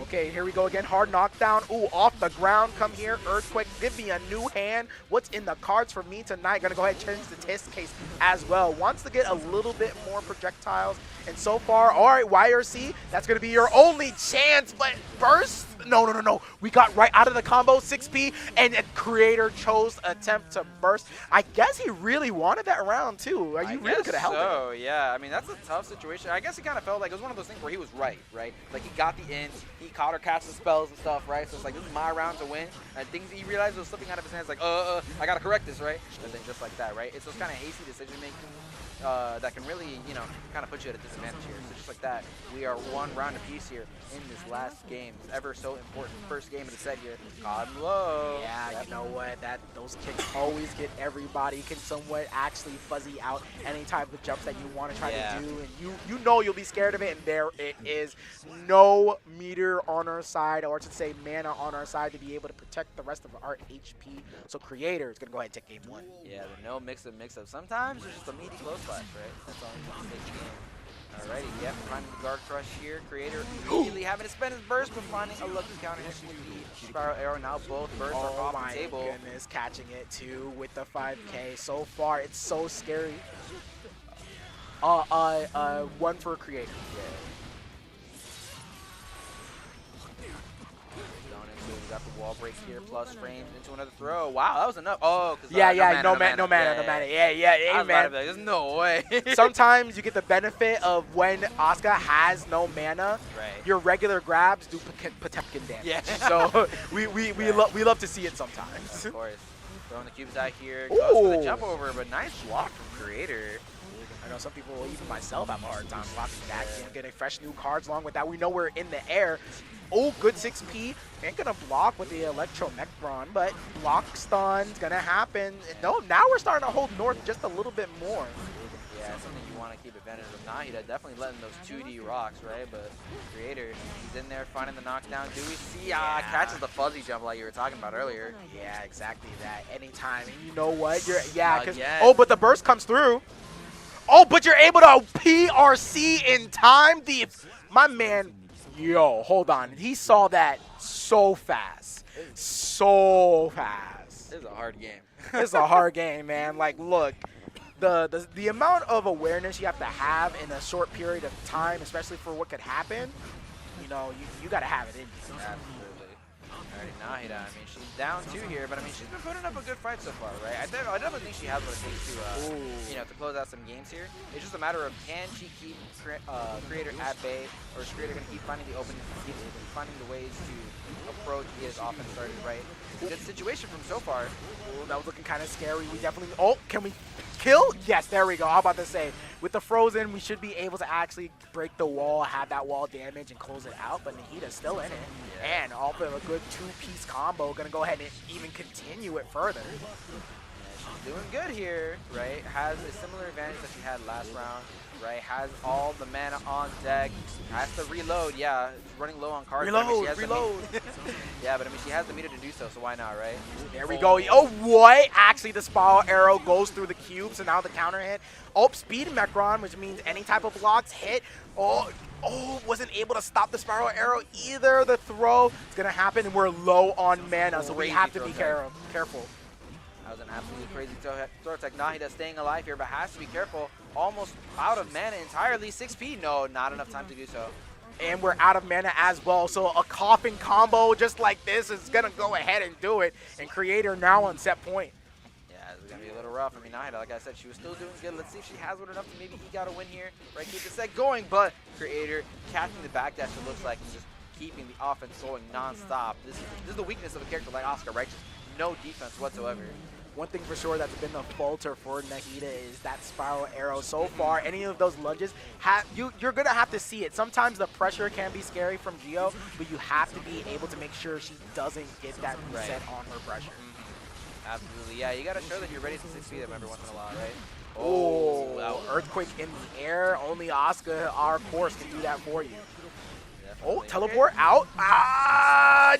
Okay, here we go again. Hard knockdown. Ooh, off the ground. Come here, Earthquake. Give me a new hand. What's in the cards for me tonight? Gonna go ahead and change the test case as well. Wants to get a little bit more projectiles. And so far, all right, YRC, that's gonna be your only chance. But burst? No. We got right out of the combo, 6P, and Creator chose to attempt to burst. I guess he really wanted that round too. You really could have helped so, yeah. I mean, that's a tough situation. I guess he kind of felt like it was one of those things where he was right? Like he got the int, he caught her casting spells and stuff, right? So it's like, this is my round to win. And things he realized was slipping out of his hands, like, I gotta correct this, right? And then just like that, right? It's those kind of hasty decision making that can really, kind of put you at a disadvantage here. So just like that, we are 1 round apiece here in this last game. It's ever so important. First game of the set here. Caught him low. Yeah, Yep. you know what? Those kicks always get everybody. Can somewhat actually fuzzy out any type of jumps that you want to try to do, and you know you'll be scared of it. And there it is, no meter on our side, or to say mana on our side to be able to protect the rest of our HP. So Creator is gonna go ahead and take game 1. Yeah, the no mix-up. Sometimes there's just a meaty close flash, right? That's all you can take the game. Alrighty, yep, finding the guard crush here. Creator immediately having to spend his burst, but finding a lucky counter hit with the spiral arrow. Now both bursts are Oh off my the table. goodness, catching it too with the 5K. So far, it's so scary. 1 for Creator. We got the wall break here, plus frames into another throw. Wow, that was enough. Oh, because No mana. I was about to Man. be like, there's no way. Sometimes you get the benefit of when Asuka has no mana. Right. Your regular grabs do Potemkin damage. Yeah. So we love to see it sometimes. Of course. Throwing the cubes out here. Goes for the Ooh. jump over, but nice block from Creator. I know some people, even myself, have a hard time blocking that. Getting fresh new cards along with that. We know we're in the air. Oh, good 6P. Ain't gonna block with the Electro Necron, but block stun's gonna happen. No, now we're starting to hold north just a little bit more. Yeah, something you want want to keep advantage of Nahida. Definitely letting those 2D rocks, right? But Creator, he's in there finding the knockdown. Do we see? Catches the fuzzy jump like you were talking about earlier. Yeah, exactly that. Anytime. And you know what? Because Again. oh, but the burst comes through. Oh, but you're able to PRC in time. My man, yo, hold on. He saw that so fast. So fast. This is a hard game. It's a hard game, man. Like, look, the amount of awareness you have to have in a short period of time, especially for what could happen, you know, you got to have it in you. Absolutely. Alrighty, Nahida, I mean, she's down 2 here, but I mean, she's been putting up a good fight so far, right? I definitely think she has what it takes to, you know, to close out some games here. It's just a matter of can she keep Creator at bay, or is Creator going to keep finding the openings, keep finding the ways to approach, get his offense started, right? Good situation from so far. Ooh, that was looking kind of scary. We definitely. Oh, can we kill? Yes, there we go. I'm about to say, with the frozen, we should be able to actually break the wall, have that wall damage, and close it out. But Nahida's still in it, and off of a good 2-piece combo, gonna go ahead and even continue it further. Yeah, she's doing good here, right? Has a similar advantage that she had last round, right? Has all the mana on deck. Has to reload. Yeah, she's running low on cards. Reload. Yeah, but I mean, she has the meter to do so, so why not, right? There we go. Oh, what? Actually, the spiral arrow goes through the cubes, and now the counter hit. Oh, speed Mechron, which means any type of blocks hit. Oh, wasn't able to stop the spiral arrow either. The throw is going to happen, and we're low on mana, so we have to be careful. That was an absolutely crazy throw tech. Nahida staying alive here, but has to be careful. Almost out of mana entirely. 6P. No, not enough time to do so. And we're out of mana as well, so a coughing combo just like this is going to go ahead and do it. And Creator now on set point. Yeah, it's going to be a little rough. I mean, Nahida, like I said, she was still doing good. Let's see if she has one enough to maybe eke out a win here. Right, keep the set going, but Creator catching the backdash, it looks like, and just keeping the offense going non-stop. This is the weakness of a character like Asuka, right? Just no defense whatsoever. One thing for sure that's been the falter for Nahida is that spiral arrow. So far, any of those lunges, you're going to have to see it. Sometimes the pressure can be scary from Geo, but you have to be able to make sure she doesn't get that reset on her pressure. Absolutely, yeah. You got to show that you're ready to succeed them every once in a while, right? Oh, wow. Earthquake in the air. Only Asuka, our course, can do that for you. Oh, teleport out.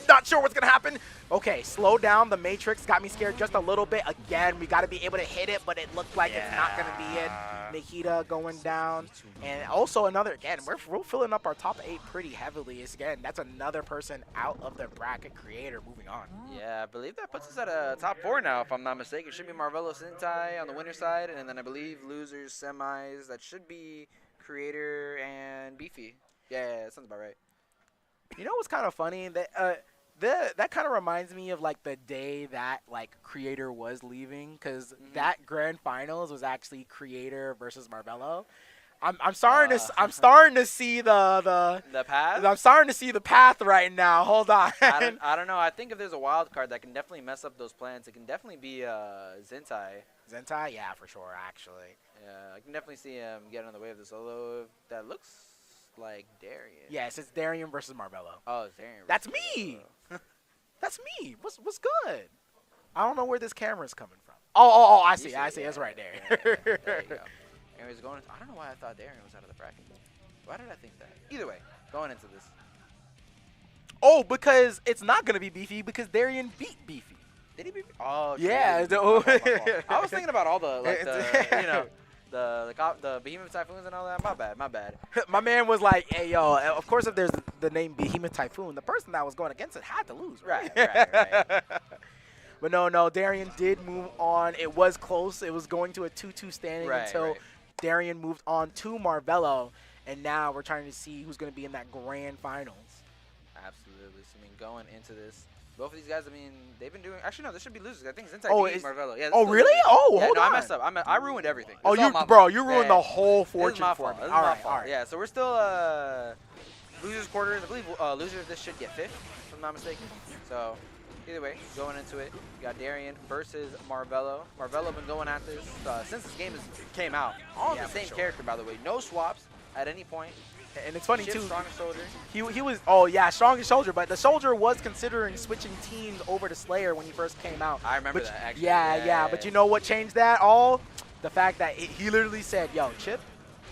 Not sure what's going to happen. Okay, slow down. The Matrix got me scared just a little bit. Again, we got to be able to hit it, but it looked like it's not going to be it. Nahida going down. And also another, again, we're filling up our top 8 pretty heavily. Again, that's another person out of the bracket. Creator moving on. Yeah, I believe that puts us at a top 4 now, if I'm not mistaken. It should be Marvello Sentai on the winner side, and then I believe losers, semis, that should be Creator and Beefy. Yeah, that sounds about right. You know what's kind of funny? That kind of reminds me of like the day that like Creator was leaving, because that grand finals was actually Creator versus Marvello. I'm starting to see the path. I'm starting to see the path right now. Hold on. I don't know. I think if there's a wild card that can definitely mess up those plans, it can definitely be Zentai. Zentai, yeah, for sure, actually. Yeah, I can definitely see him getting on the way of the solo. That looks like Darian. Yes, it's Darian versus Marvello. Oh, it's Darian. That's me. That's me. What's good? I don't know where this camera's coming from. Oh, I see. I see. It's right there. Yeah, there you go. Anyways, I don't know why I thought Darian was out of the bracket. Why did I think that? Either way, going into this. Oh, because it's not gonna be Beefy because Darian beat Beefy. Did he beat? Oh, yeah. My fault. I was thinking about all the the Behemoth Typhoons and all that. My bad. My man was like, hey, yo, of course if there's the name Behemoth Typhoon, the person that was going against it had to lose, right? Right. But no, Darian did move on. It was close. It was going to a 2-2 standing until Darian moved on to Marvello, and now we're trying to see who's going to be in that grand finals. Absolutely. So, I mean, going into this, both of these guys, I mean, they've been doing. Actually, no, this should be losers. I think Zentai beat Marvello. Yeah. Oh, really? Oh, yeah, hold on. I messed up. I ruined everything. You ruined the whole fortune for me. All right. Yeah. So we're still losers quarters. I believe losers this should get 5th, if I'm not mistaken. So either way, going into it, we got Darian versus Marvello. Marvello been going at this since this game came out. All the same character, by the way. No swaps at any point. And it's funny too. Strongest soldier. He was strongest soldier, but the soldier was considering switching teams over to Slayer when he first came out. I remember that actually. Yeah. But you know what changed that all? The fact that he literally said, "Yo, Chip,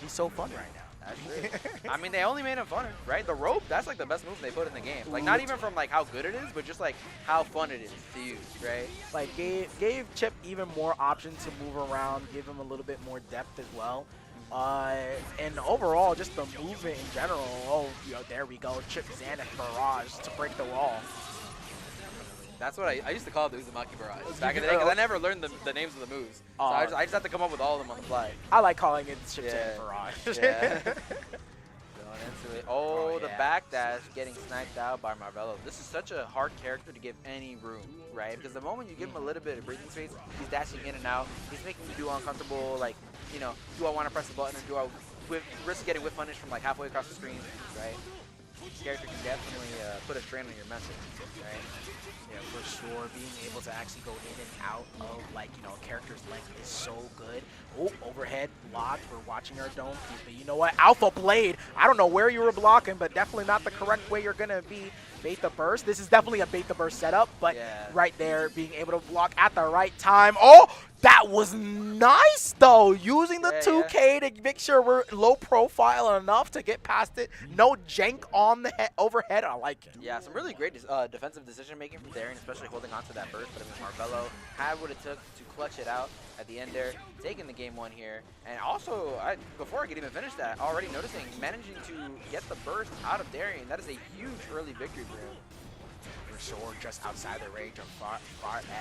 He's so fun right now. That's true. I mean, they only made him funner, right? The rope, that's like the best move they put in the game. Like, not even from like how good it is, but just like how fun it is to use, right? Like, gave Chip even more options to move around, give him a little bit more depth as well. And overall, just the movement in general. Oh, there we go. Chip, Xanath, Barrage to break the wall. That's what I used to call it the Uzumaki Barrage back in the day, because I never learned the names of the moves. So I just had to come up with all of them on the fly. I like calling it Chip, Xanath, Barrage. Yeah. Going into it. Oh, the backdash getting sniped out by Marvello. This is such a hard character to give any room, right? Because the moment you give him a little bit of breathing space, he's dashing in and out. He's making you do uncomfortable, like, you know, do I want to press the button or do I risk getting whiff punish from like halfway across the screen, right? This character can definitely put a strain on your mental, right? Yeah, for sure. Being able to actually go in and out of, like, you know, a character's length is so good. Oh, overhead blocked. We're watching our dome keep. But you know what? Alpha Blade. I don't know where you were blocking, but definitely not the correct way you're going to be. Bait the burst. This is definitely a bait the burst setup, but right there, being able to block at the right time. Oh, that was nice, though. Using the 2K to make sure we're low profile enough to get past it. No jank on the overhead. I like it. Yeah, some really great defensive decision making from Darien, especially holding on to that burst. But I mean, Marvello had what it took to clutch it out at the end there, taking the game one here. And also, before I could even finish that, already noticing managing to get the burst out of Darien. That is a huge early victory for him. For sure, just outside the range of far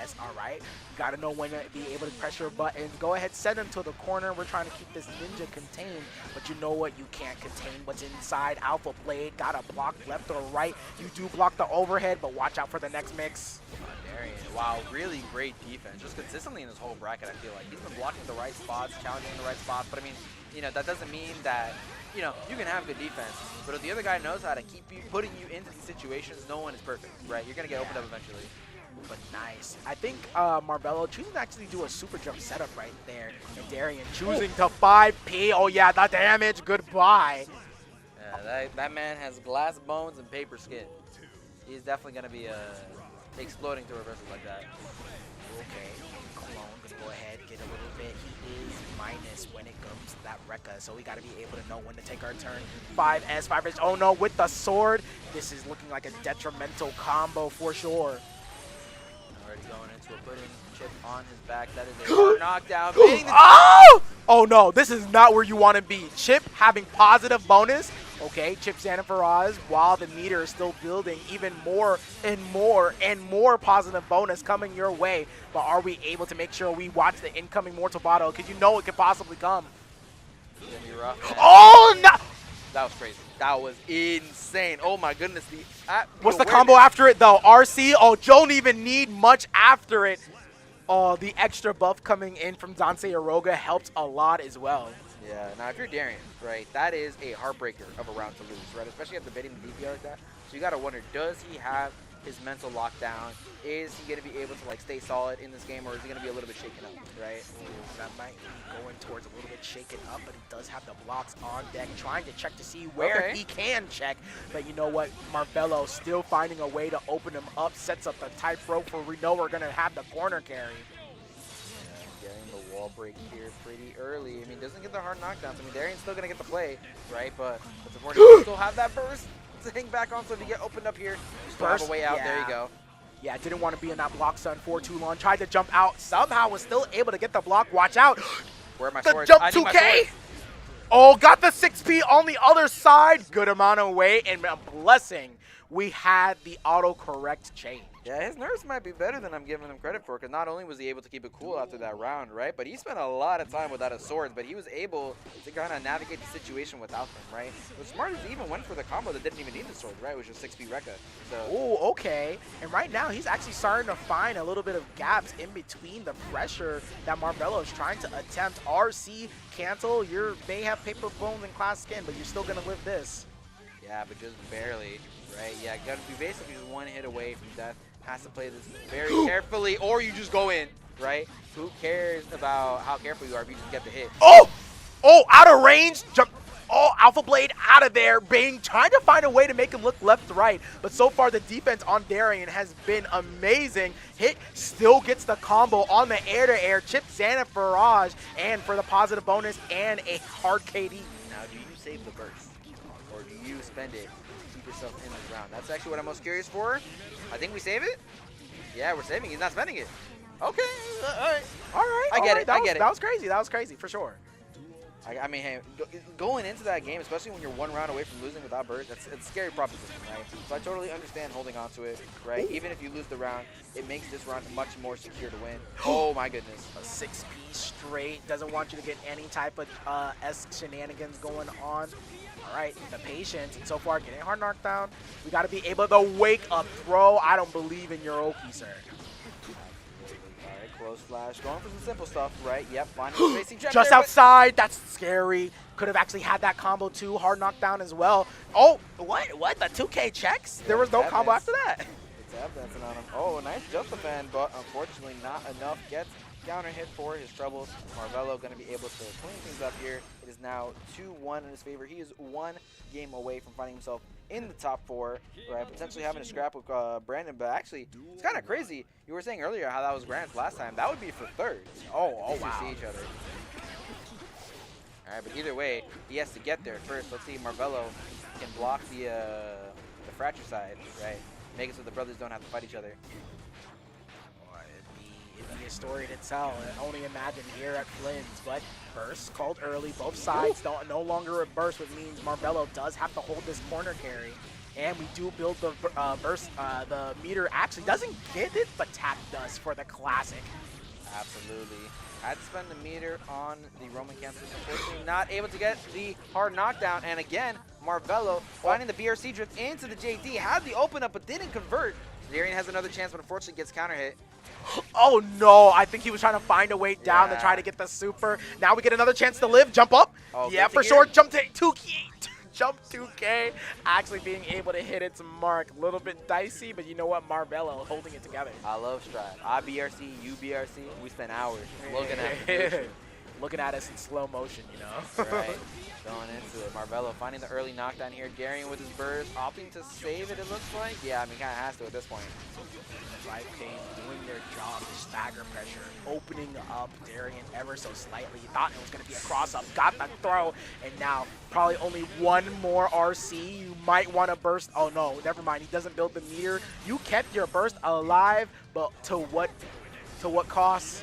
S. All right, got to know when to be able to press your buttons. Go ahead, send him to the corner. We're trying to keep this ninja contained, but you know what? You can't contain what's inside. Alpha Blade got to block left or right. You do block the overhead, but watch out for the next mix. Darien, wow, really great defense. Just consistently in this whole bracket, I feel like. He's been blocking the right spots, challenging the right spots, but I mean, you know, that doesn't mean that, you know, you can have good defense, but if the other guy knows how to keep you, putting you into these situations, no one is perfect, right? You're going to get opened up eventually. But nice. I think Marvello choosing to actually do a super jump setup right there. And Darien choosing to 5P. Oh, yeah, the damage. Goodbye. Yeah, that man has glass bones and paper skin. He's definitely going to be exploding to reversals like that. Okay. Clone going to go ahead, get a little bit. He is minus when it comes to that Rekka, so we got to be able to know when to take our turn. 5S, 5S. Oh, no, with the sword. This is looking like a detrimental combo for sure. Already going into a putting Chip on his back. That is a hard knockdown. Oh, no, this is not where you want to be. Chip having positive bonus. Okay, Chip Xanath Faraz, while the meter is still building, even more and more and more positive bonus coming your way. But are we able to make sure we watch the incoming Mortal Bottle? Because you know it could possibly come. It's gonna be rough, man. Oh, no! That was crazy. That was insane. Oh, my goodness. What's the combo after it, though? RC? Oh, don't even need much after it. Oh, the extra buff coming in from Dansei Aroga helped a lot as well. Yeah, now if you're Darien, right, that is a heartbreaker of a round to lose, right? Especially after bidding the DP like that. So you got to wonder, does he have his mental lockdown? Is he going to be able to, like, stay solid in this game, or is he going to be a little bit shaken up, right? Ooh, that might be going towards a little bit shaken up, but he does have the blocks on deck, trying to check to see where he can check. But you know what? Marvello still finding a way to open him up, sets up the tightrope for we know we're going to have the corner carry. Getting the wall break here pretty early. I mean, doesn't get the hard knockdowns. I mean, Darien's still going to get the play, right? But it's important to still have that burst to hang back on, so if you get opened up here, you still have a way out. There you go. Yeah, didn't want to be in that block stun for too long. Tried to jump out. Somehow was still able to get the block. Watch out. Where are my the swords? jump I need 2K. my swords. Oh, got the 6P on the other side. Good amount of weight and a blessing. We had the autocorrect change. Yeah, his nerves might be better than I'm giving him credit for, because not only was he able to keep it cool after that round, right, but he spent a lot of time without his swords, but he was able to kind of navigate the situation without them, right? What's smart is he even went for the combo that didn't even need the sword, right? It was just 6P Rekka. So. Oh, okay. And right now, he's actually starting to find a little bit of gaps in between the pressure that Marvello is trying to attempt. RC, cancel. You may have paper bones and class skin, but you're still going to live this. Yeah, but just barely, right? Yeah, got to be basically just one hit away from death. Has to play this very carefully, or you just go in, right? Who cares about how careful you are if you just get the hit? Oh! Oh, out of range! Jump. Oh, Alpha Blade out of there. Bane trying to find a way to make him look left to right. But so far, the defense on Darien has been amazing. Hit still gets the combo on the air-to-air. Chip Xana Farage, and for the positive bonus and a hard KD. Now, do you save the burst? Or do you spend it to keep yourself in this round? That's actually what I'm most curious for. I think we save it. Yeah, we're saving it. He's not spending it. Okay, all right. All right. I get it. I get it. That was crazy. That was crazy, for sure. I mean, hey, going into that game, especially when you're one round away from losing without burst, it's a scary proposition, right? So I totally understand holding on to it, right? Even if you lose the round, it makes this round much more secure to win. Oh my goodness. A 6P straight. Doesn't want you to get any type of S shenanigans going on. All right, the patience. And so far, getting hard knockdown. We got to be able to wake up throw. I don't believe in your Oki, sir. Close flash, going for some simple stuff, right? Yep, finding spacing trap Just there, outside, that's scary. Could have actually had that combo too, hard knockdown as well. Oh, what? The 2K checks? There was no combo after that. It's evidence on him. Oh, nice jump defend, but unfortunately not enough. Gets counter hit for his troubles. Marvello going to be able to clean things up here. It is now 2-1 in his favor. He is one game away from finding himself in the top 4, right? Potentially having a scrap with Brandon, but actually, it's kind of crazy. You were saying earlier how that was Grant's last time. That would be for third. Oh, They wow. see each other. All right, but either way, he has to get there first. Let's see if Marvello can block the fratricide, right? Make it so the brothers don't have to fight each other. It'd be a story to tell. Only imagine here at Flynn's, but burst called early. Both sides no longer a burst, which means Marvello does have to hold this corner carry. And we do build the burst. The meter actually doesn't get it, but Tap does for the classic. Absolutely. Had to spend the meter on the Roman campers. Unfortunately, not able to get the hard knockdown. And again, Marvello finding the BRC drift into the JD. Had the open up, but didn't convert. Darien has another chance, but unfortunately gets counter hit. Oh no, I think he was trying to find a way down to try to get the super. Now we get another chance to live. Jump up. Oh, yeah, for sure. Jump 2K. Jump 2K. Actually being able to hit its mark. A little bit dicey, but you know what? Marvello holding it together. I love Strive. I BRC, you BRC. We spent hours looking at it. Looking at us in slow motion, you know. Right. Going into it. Marvello finding the early knockdown here. Darien with his burst. Opting to save it looks like. Yeah, I mean, kind of has to at this point. 5K doing their job, stagger pressure, opening up Darien ever so slightly. He thought it was going to be a cross-up, got the throw, and now probably only one more RC. You might want to burst. Oh, no, never mind. He doesn't build the meter. You kept your burst alive, but to what cost?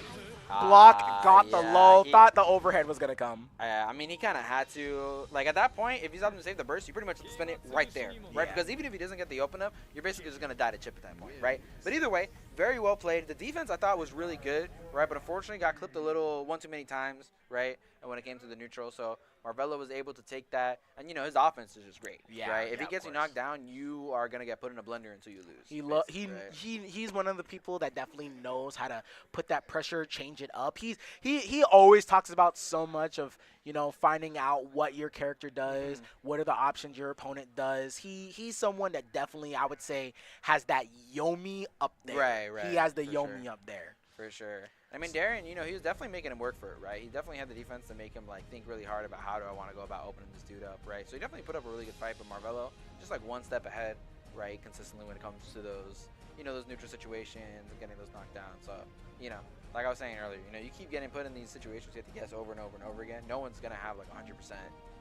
Block, got the low, thought the overhead was going to come. I mean, he kind of had to. Like, at that point, if he's opting to save the burst, you pretty much have to spend it right there, right? Yeah. Because even if he doesn't get the open up, you're basically just going to die to chip at that point, right? But either way, very well played. The defense, I thought, was really good, right? But unfortunately, got clipped a little one too many times, right? And when it came to the neutral, so Marvello was able to take that. And, you know, his offense is just great, right? If he gets you knocked down, you are going to get put in a blender until you lose. He's one of the people that definitely knows how to put that pressure, change it up. He always talks about so much of, you know, finding out what your character does, what are the options your opponent does. He's someone that definitely, I would say, has that Yomi up there. Right. He has the Yomi up there. For sure. I mean, Darien, you know, he was definitely making him work for it, right? He definitely had the defense to make him, like, think really hard about how do I want to go about opening this dude up, right? So he definitely put up a really good fight, but Marvello, just, like, one step ahead, right, consistently when it comes to those, you know, those neutral situations and getting those knocked down. So, you know, like I was saying earlier, you know, you keep getting put in these situations, you have to guess over and over and over again. No one's going to have, like, 100%,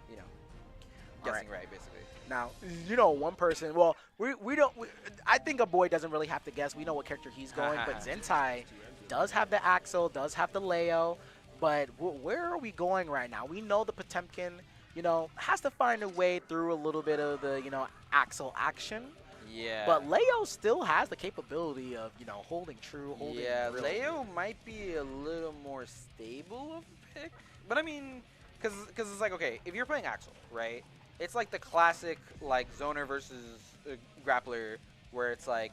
you know, guessing right, basically. Now, you know, one person, well, I think a boy doesn't really have to guess. We know what character he's going, but Zentai does have the Axel, does have the Leo, but where are we going right now? We know the Potemkin, you know, has to find a way through a little bit of the, you know, Axel action. Yeah. But Leo still has the capability of, you know, holding true, holding real. Leo might be a little more stable of a pick. But I mean, because it's like, okay, if you're playing Axel, right, it's like the classic, like, zoner versus grappler where it's like,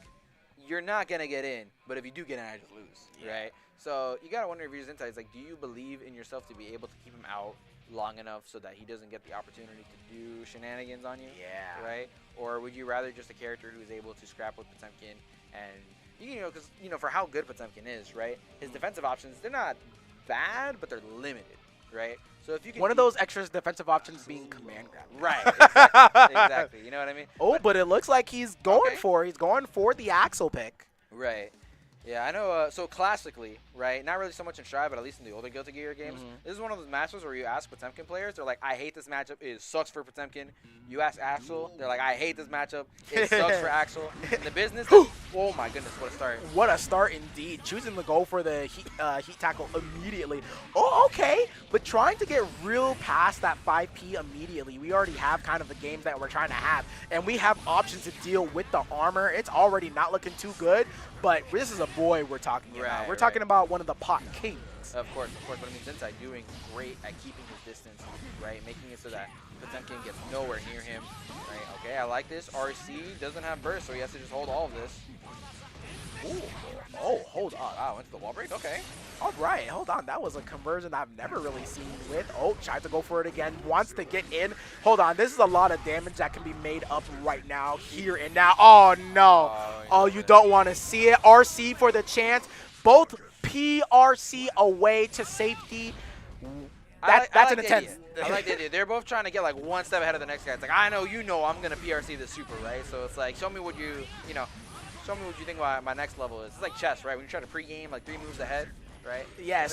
you're not going to get in, but if you do get in, I just lose, right? So you got to wonder if you're Zentai, it's like, do you believe in yourself to be able to keep him out long enough so that he doesn't get the opportunity to do shenanigans on you? Yeah. Right? Or would you rather just a character who's able to scrap with Potemkin and, you know, because, you know, for how good Potemkin is, right? His defensive options, they're not bad, but they're limited, right? So if you can One of those extra defensive options being command grab. right, exactly, exactly. You know what I mean? Oh, but it looks like he's going Okay. he's going for the Axel pick. Right. Yeah, I know. So classically, right? Not really so much in Strive, but at least in the older Guilty Gear games, this is one of those matches where you ask Potemkin players, they're like, "I hate this matchup. It sucks for Potemkin." You ask Axel, they're like, "I hate this matchup. It sucks for Axel." In the business, oh my goodness, what a start! What a start indeed. Choosing to go for the heat tackle immediately. Oh, okay. But trying to get real past that 5P immediately. We already have kind of the games that we're trying to have. And we have options to deal with the armor. It's already not looking too good. But this is a boy we're talking about. We're talking about one of the pot kings. Of course. But I mean, Zentai doing great at keeping his distance, right? Making it so that Potemkin gets nowhere near him, right? Okay, I like this. RC doesn't have burst, so he has to just hold all of this. Ooh. Oh, hold on. Wow, went to the wall break? Okay. All right, hold on. That was a conversion I've never really seen with. Oh, tried to go for it again. Wants to get in. Hold on. This is a lot of damage that can be made up right now, here and now. Oh, no. Oh, you don't want to see it. RC for the chance. Both PRC away to safety. That's an intense. I like the idea. They're both trying to get like one step ahead of the next guy. It's like, I know you know I'm going to PRC the super, right? So it's like, show me what you think my next level is. It's like chess, right? When you try to pregame like 3 moves ahead, right? Yeah,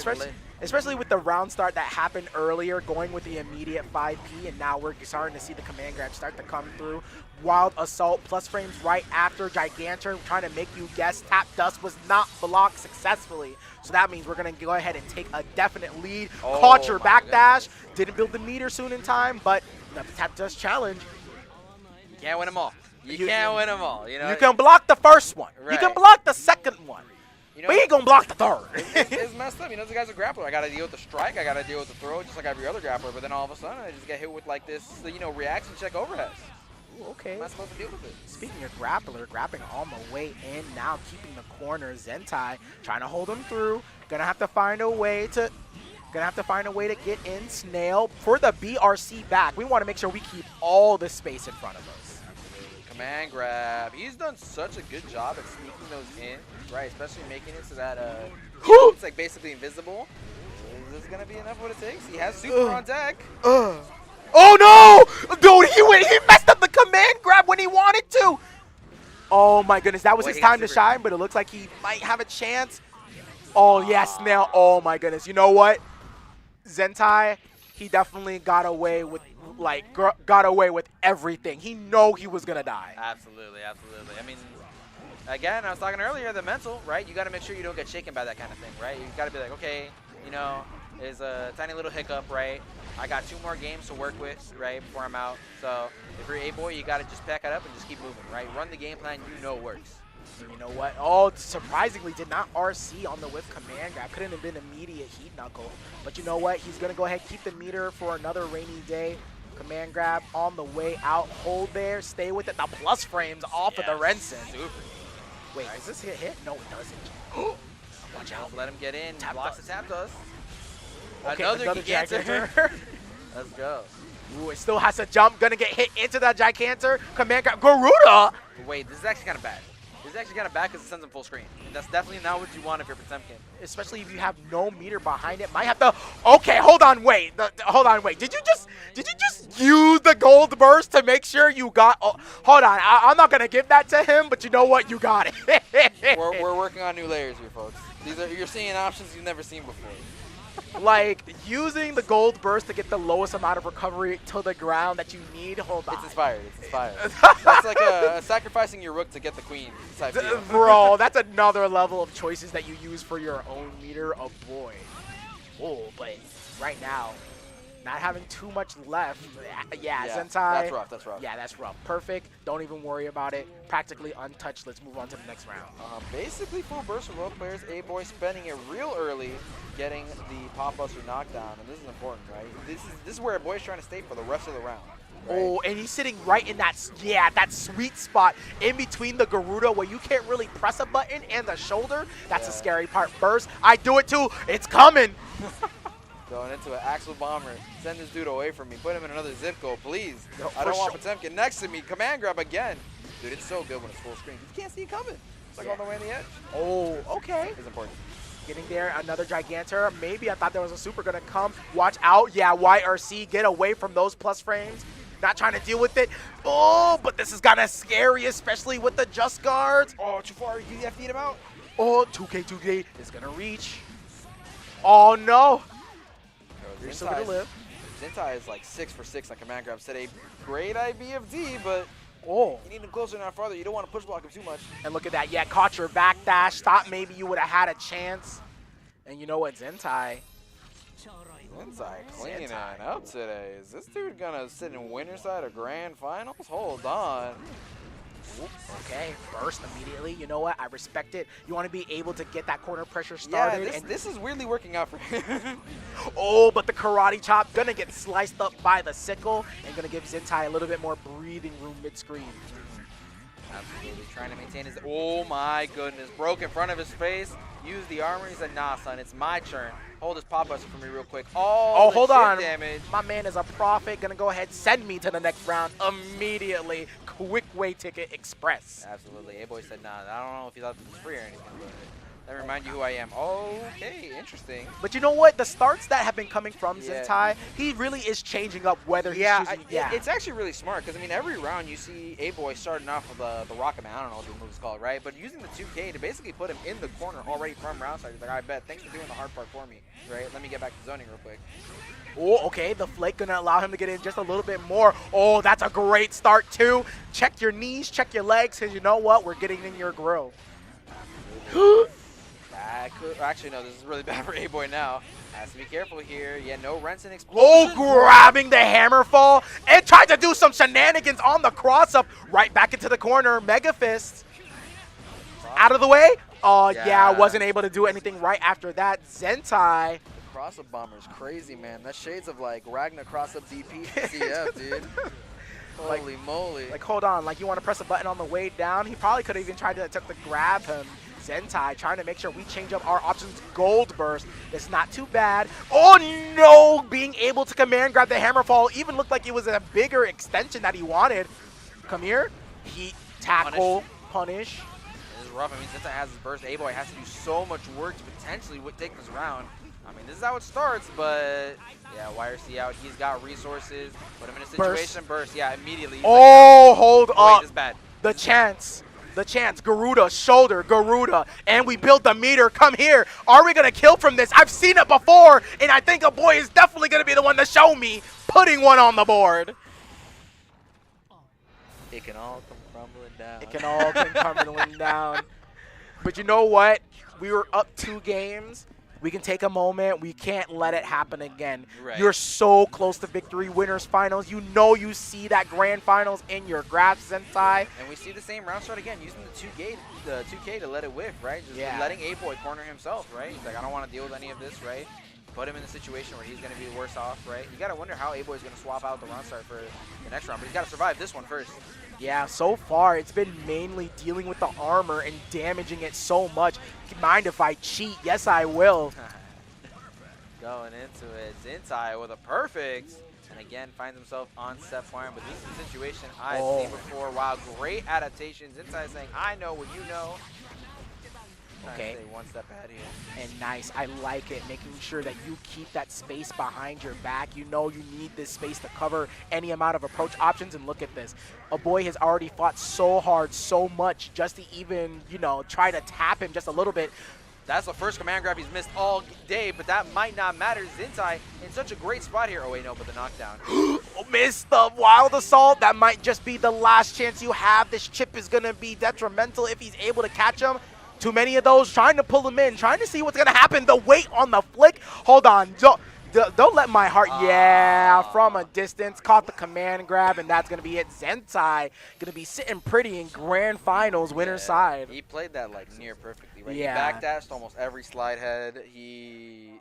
especially with the round start that happened earlier, going with the immediate 5P, and now we're starting to see the command grab start to come through. Wild Assault, plus frames right after Gigantor, trying to make you guess. Tap Dust was not blocked successfully, so that means we're going to go ahead and take a definite lead. Caught your backdash, didn't build the meter soon in time, but the Tap Dust challenge. You can't win them all. You can't win them all. You know, you can block the first one. Right. You can block the second one. You know, we ain't gonna block the third. It's messed up. You know, the guy's a grappler. I got to deal with the strike. I got to deal with the throw, just like every other grappler. But then all of a sudden, I just get hit with like this, reaction check overheads. Ooh, okay. I'm not supposed to deal with it. Speaking of grappler, grabbing on the way in now, keeping the corner. Zentai trying to hold him through. Gonna have to find a way to get in. Snail for the BRC back. We want to make sure we keep all the space in front of us. Command grab. He's done such a good job at sneaking those in, right? Especially making it so that it's like basically invisible. Is this gonna be enough what it takes? He has super on deck. Oh no! Dude, he messed up the command grab when he wanted to. Oh my goodness, that was his time to shine, but it looks like he might have a chance. Oh yes, Snail. Oh my goodness. You know what? Zentai, he definitely got away with everything. He know he was gonna die. Absolutely, absolutely. I mean, again, I was talking earlier, the mental, right? You got to make sure you don't get shaken by that kind of thing, right? You got to be like, okay, there's a tiny little hiccup, right? I got 2 more games to work with, right, before I'm out. So if you're A-boy, you got to just pack it up and just keep moving, right? Run the game plan you know works. And you know what? Oh, surprisingly, did not RC on the whiff command grab. Couldn't have been immediate heat knuckle. But you know what? He's going to go ahead, keep the meter for another rainy day. Command grab on the way out. Hold there. Stay with it. The plus frames off of the Rensen. Super. Wait, does this get hit? No, it doesn't. Watch out. Let him get in. Tap Blocks dust. the tap dust. Okay, another Gigantor. Let's go. Ooh, it still has to jump. Gonna get hit into that Gigantor. Command grab. Garuda! Wait, this is actually kind of bad. This is actually kind of bad because it sends him full screen. That's definitely not what you want if you're Potemkin. Especially if you have no meter behind it. Might have to. Okay, hold on, wait. Hold on, wait. Did you just use the gold burst to make sure you got? Oh, hold on. I'm not gonna give that to him, but you know what? You got it. we're working on new layers here, folks. You're seeing options you've never seen before. Like using the gold burst to get the lowest amount of recovery to the ground that you need. Hold on. It's inspired. It's inspired. That's like sacrificing your rook to get the queen type deal. Bro, that's another level of choices that you use for your own meter. Oh boy. Oh, but right now, not having too much left. Yeah, Zentai. That's rough. That's rough. Yeah, that's rough. Perfect. Don't even worry about it. Practically untouched. Let's move on to the next round. Basically, full burst for both players. A-boy spending it real early, getting the pop-buster knockdown, and this is important, right? This is where A-boy's trying to stay for the rest of the round. Right? Oh, and he's sitting right in that, that sweet spot in between the Garuda where you can't really press a button and the shoulder. That's the scary part. Burst. I do it too. It's coming. Going into an Axel Bomber. Send this dude away from me. Put him in another zip code, please. No, I don't want Potemkin next to me. Command grab again. Dude, it's so good when it's full screen. You can't see it coming. It's like all the way on the edge. Oh, okay. It's important. Getting there, another Gigantor. Maybe I thought there was a super gonna come. Watch out. Yeah, YRC, get away from those plus frames. Not trying to deal with it. Oh, but this is kind of scary, especially with the Just Guards. Oh, too far. You have to beat him out. Oh, 2K is gonna reach. Oh, no. You're still gonna live. Zentai is like 6 for 6 on command grab. Said a great IBFD, but Oh. you need him closer, not farther. You don't want to push block him too much. And look at that. Yeah, caught your backdash. Thought maybe you would have had a chance. And you know what, Zentai? Zentai cleaning it up today. Is this dude gonna sit in winner side or grand finals? Hold on. Okay, burst immediately. You know what? I respect it. You want to be able to get that corner pressure started. Yeah, this is weirdly working out for him. Oh, but the karate chop gonna get sliced up by the sickle and gonna give Zentai a little bit more breathing room mid-screen. Absolutely trying to maintain his. Oh my goodness, broke in front of his face. Use the armor. He said, "Nah, son, it's my turn. Hold this pop buster for me real quick." Oh, hold chip on. Damage. My man is a prophet. Gonna go ahead, send me to the next round immediately. Quick way ticket express. Absolutely. A-Boy said, "Nah, I don't know if he's out to free or anything, but let me remind you who I am." Okay, interesting. But you know what? The starts that have been coming from Yeah. Zentai, he really is changing up whether he's Yeah, choosing. it's actually really smart because, I mean, every round you see A-Boy starting off with the Rocket Man. I don't know what the move is called, right? But using the 2K to basically put him in the corner already from round start. He's like, I bet. Thanks for doing the hard part for me, right? Let me get back to zoning real quick. Oh, okay. The flake gonna allow him to get in just a little bit more. Oh, that's a great start too. Check your knees, check your legs, because you know what? We're getting in your grill. Actually, no, this is really bad for A-Boy now. Has to be careful here. Yeah, no rents and Oh, explosions. grabbing the hammer fall and tried to do some shenanigans on the cross up. Right back into the corner. Mega Fist. Out of the way. Oh, yeah, wasn't able to do anything right after that. Zentai. Cross-up bomber's crazy, man. That's shades of like Ragnar cross-up DP CF, dude. Holy moly. Like, hold on. Like, you want to press a button on the way down? He probably could have even tried to attempt to grab him. Zentai trying to make sure we change up our options. Gold burst. It's not too bad. Oh, no. Being able to command grab the hammer fall even looked like it was a bigger extension that he wanted. Come here. Heat, tackle, punish. This is rough. I mean, Zentai has his burst. A-Boy has to do so much work to potentially take this round. I mean, this is how it starts, but yeah, YRC out. He's got resources. Put him in a situation. Burst. Yeah, immediately. Oh, hold up. up. This is bad. The chance. The chance. Garuda, shoulder, Garuda. And we built the meter. Come here. Are we going to kill from this? I've seen it before, and I think a boy is definitely going to be the one to show me putting one on the board. It can all come crumbling down. It can all come crumbling down. But you know what? We were up 2 games. We can take a moment. We can't let it happen again. Right. You're so close to victory. Winners finals. You know you see that grand finals in your grasp, Zentai. And we see the same round start again, using the 2K to let it whiff, right? Just Yeah. letting A-Boy corner himself, right? He's like, I don't want to deal with any of this, right? Put him in a situation where he's going to be worse off, right? You got to wonder how A-Boy is going to swap out the round start for the next round, but he's got to survive this one first. Yeah, so far it's been mainly dealing with the armor and damaging it so much. Mind if I cheat? Yes, I will. Going into it, Zentai with a perfect, and again finds himself on step farm. But this is a situation I've seen before. Wow, great adaptation. Zentai saying, I know what you know. Okay. Stay one step ahead here. And nice, I like it, making sure that you keep that space behind your back. You know you need this space to cover any amount of approach options, and look at this. A boy has already fought so hard, so much, just to even, you know, try to tap him just a little bit. That's the first command grab he's missed all day, but that might not matter. Zentai in such a great spot here. Oh wait, no, but the knockdown. Missed the wild assault. That might just be the last chance you have. This chip is gonna be detrimental if he's able to catch him. Too many of those, trying to pull him in, trying to see what's going to happen. The weight on the flick. Hold on. Don't let my heart. Yeah, from a distance. Caught the command grab, and that's going to be it. Zentai going to be sitting pretty in grand finals, winner's side. He played that like near perfectly, right? Yeah. He backdashed almost every slide head. He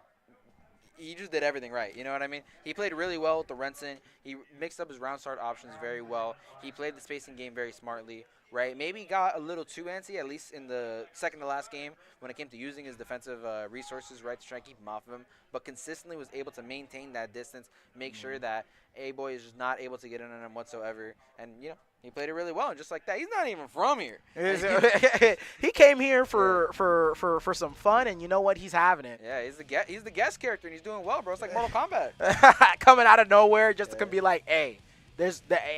just did everything right. You know what I mean? He played really well with the Renson. He mixed up his round start options very well. He played the spacing game very smartly. right? Maybe got a little too antsy, at least in the second to last game when it came to using his defensive resources, right, to try and keep him off of him. But consistently was able to maintain that distance, make sure that A-Boy is just not able to get in on him whatsoever. And, you know, he played it really well. And just like that, he's not even from here. He came here for some fun, and you know what? He's having it. Yeah, he's the guest character, and he's doing well, bro. It's like Mortal Kombat. Coming out of nowhere just to be like, hey,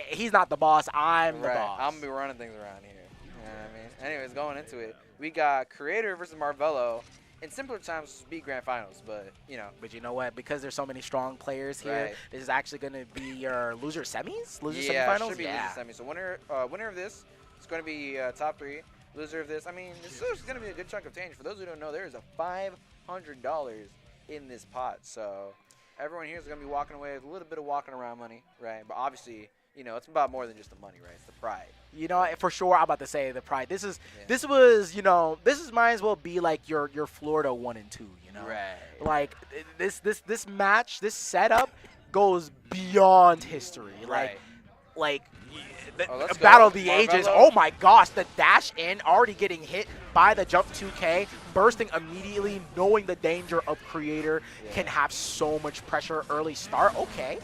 he's not the boss. I'm the boss. I'm going to be running things around here. You know what I mean? Anyways, going into it, we got Creator versus Marvello. In simpler times, this would be grand finals, but, you know. But you know what? Because there's so many strong players here, this is actually going to be your loser semis? Loser semifinals? Should be loser semis. So winner of this is going to be top 3. Loser of this, I mean, this is going to be a good chunk of change. For those who don't know, there is a $500 in this pot. So everyone here is going to be walking away with a little bit of walking around money, right? But obviously, you know, it's about more than just the money, right? It's the pride. You know, for sure, I'm about to say the pride. This was, you know, might as well be like your Florida 1 and 2, you know? Right. Like this match, this setup goes beyond history. Right. Like let's Battle of go. the Ages. Marvello. Oh my gosh, the dash in, already getting hit by the jump 2K, bursting immediately, knowing the danger of Creator, can have so much pressure early start. Okay.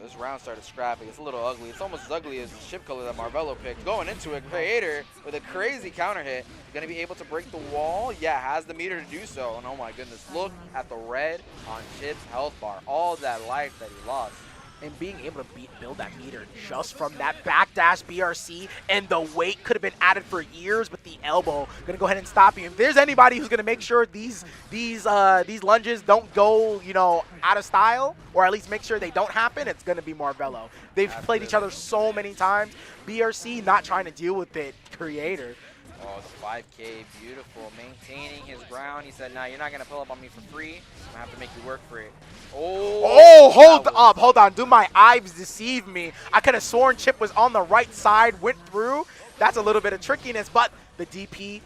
This round started scrappy. It's a little ugly. It's almost as ugly as the ship color that Marvello picked. Going into it, Creator with a crazy counter hit. Going to be able to break the wall. Yeah, has the meter to do so. And oh my goodness, look at the red on Chip's health bar. All that life that he lost. And being able to build that meter just from that backdash BRC, and the weight could have been added for years, but the elbow gonna go ahead and stop you. If there's anybody who's gonna make sure these lunges don't go, you know, out of style, or at least make sure they don't happen, it's gonna be Marvello. They've played each other so many times. BRC not trying to deal with it. Creator. Oh, the 5K, beautiful. Maintaining his ground. He said, nah, you're not going to pull up on me for free. I'm going to have to make you work for it. Oh, hold on. Do my eyes deceive me? I could have sworn Chip was on the right side, went through. That's a little bit of trickiness, but the DP,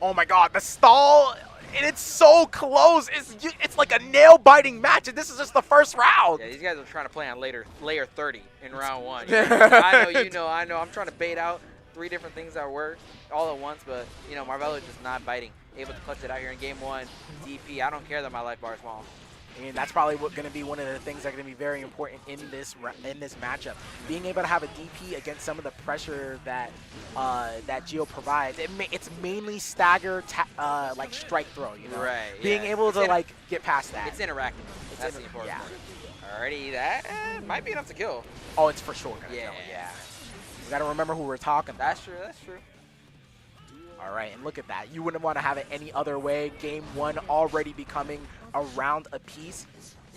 oh my God, the stall, and it's so close. It's like a nail-biting match, and this is just the first round. Yeah, these guys are trying to play on layer 30 in round 1. I know. I'm trying to bait out 3 different things that work all at once, but, you know, Marvello is just not biting. Able to clutch it out here in game 1. DP, I don't care that my life bar is small. And that's probably going to be one of the things that are going to be very important in this matchup. Being able to have a DP against some of the pressure that that Geo provides. It's mainly stagger, like strike throw, you know? Right. Being able to like get past that. It's interactive. That's the important part. Alrighty, that might be enough to kill. Oh, it's for sure gonna kill. Yeah. We got to remember who we're talking about. That's true. That's true. All right, and look at that. You wouldn't want to have it any other way. Game 1 already becoming a round apiece.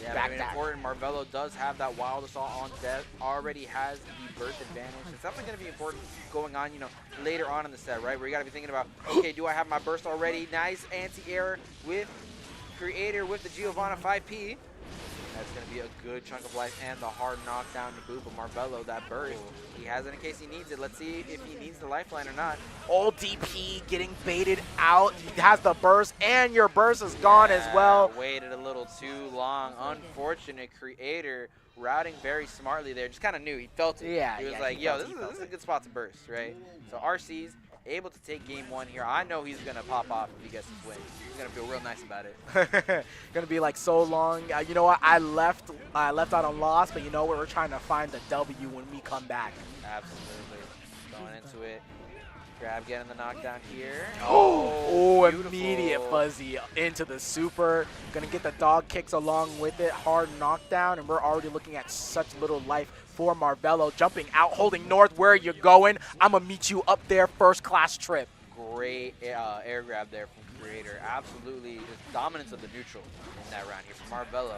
Yeah, very important. Marvello does have that wild assault on death. Already has the burst advantage. It's definitely going to be important going on, you know, later on in the set, right? Where you got to be thinking about, okay, do I have my burst already? Nice anti-air with Creator with the Giovanna 5P. That's going to be a good chunk of life and the hard knockdown to boot. But Marvello, that burst, he has it in case he needs it. Let's see if he needs the lifeline or not. Old DP getting baited out. He has the burst, and your burst is gone as well. Waited a little too long. Unfortunate. Creator routing very smartly there. Just kind of knew. He felt it. Yeah, he was like, yo, this is a good spot to burst, right? So RC's able to take game 1 here. I know he's going to pop off if he gets this win. He's going to feel real nice about it. Going to be like so long. You know what? I left out on loss, but you know what? We're trying to find the W when we come back. Absolutely. Going into it. Grab getting the knockdown here. Oh, immediate fuzzy into the super. Going to get the dog kicks along with it. Hard knockdown, and we're already looking at such little life for Marvello. Jumping out, holding north. Where are you going? I'm going to meet you up there. First class trip. Great air grab there from Creator. Absolutely just dominance of the neutral in that round here from Marvello.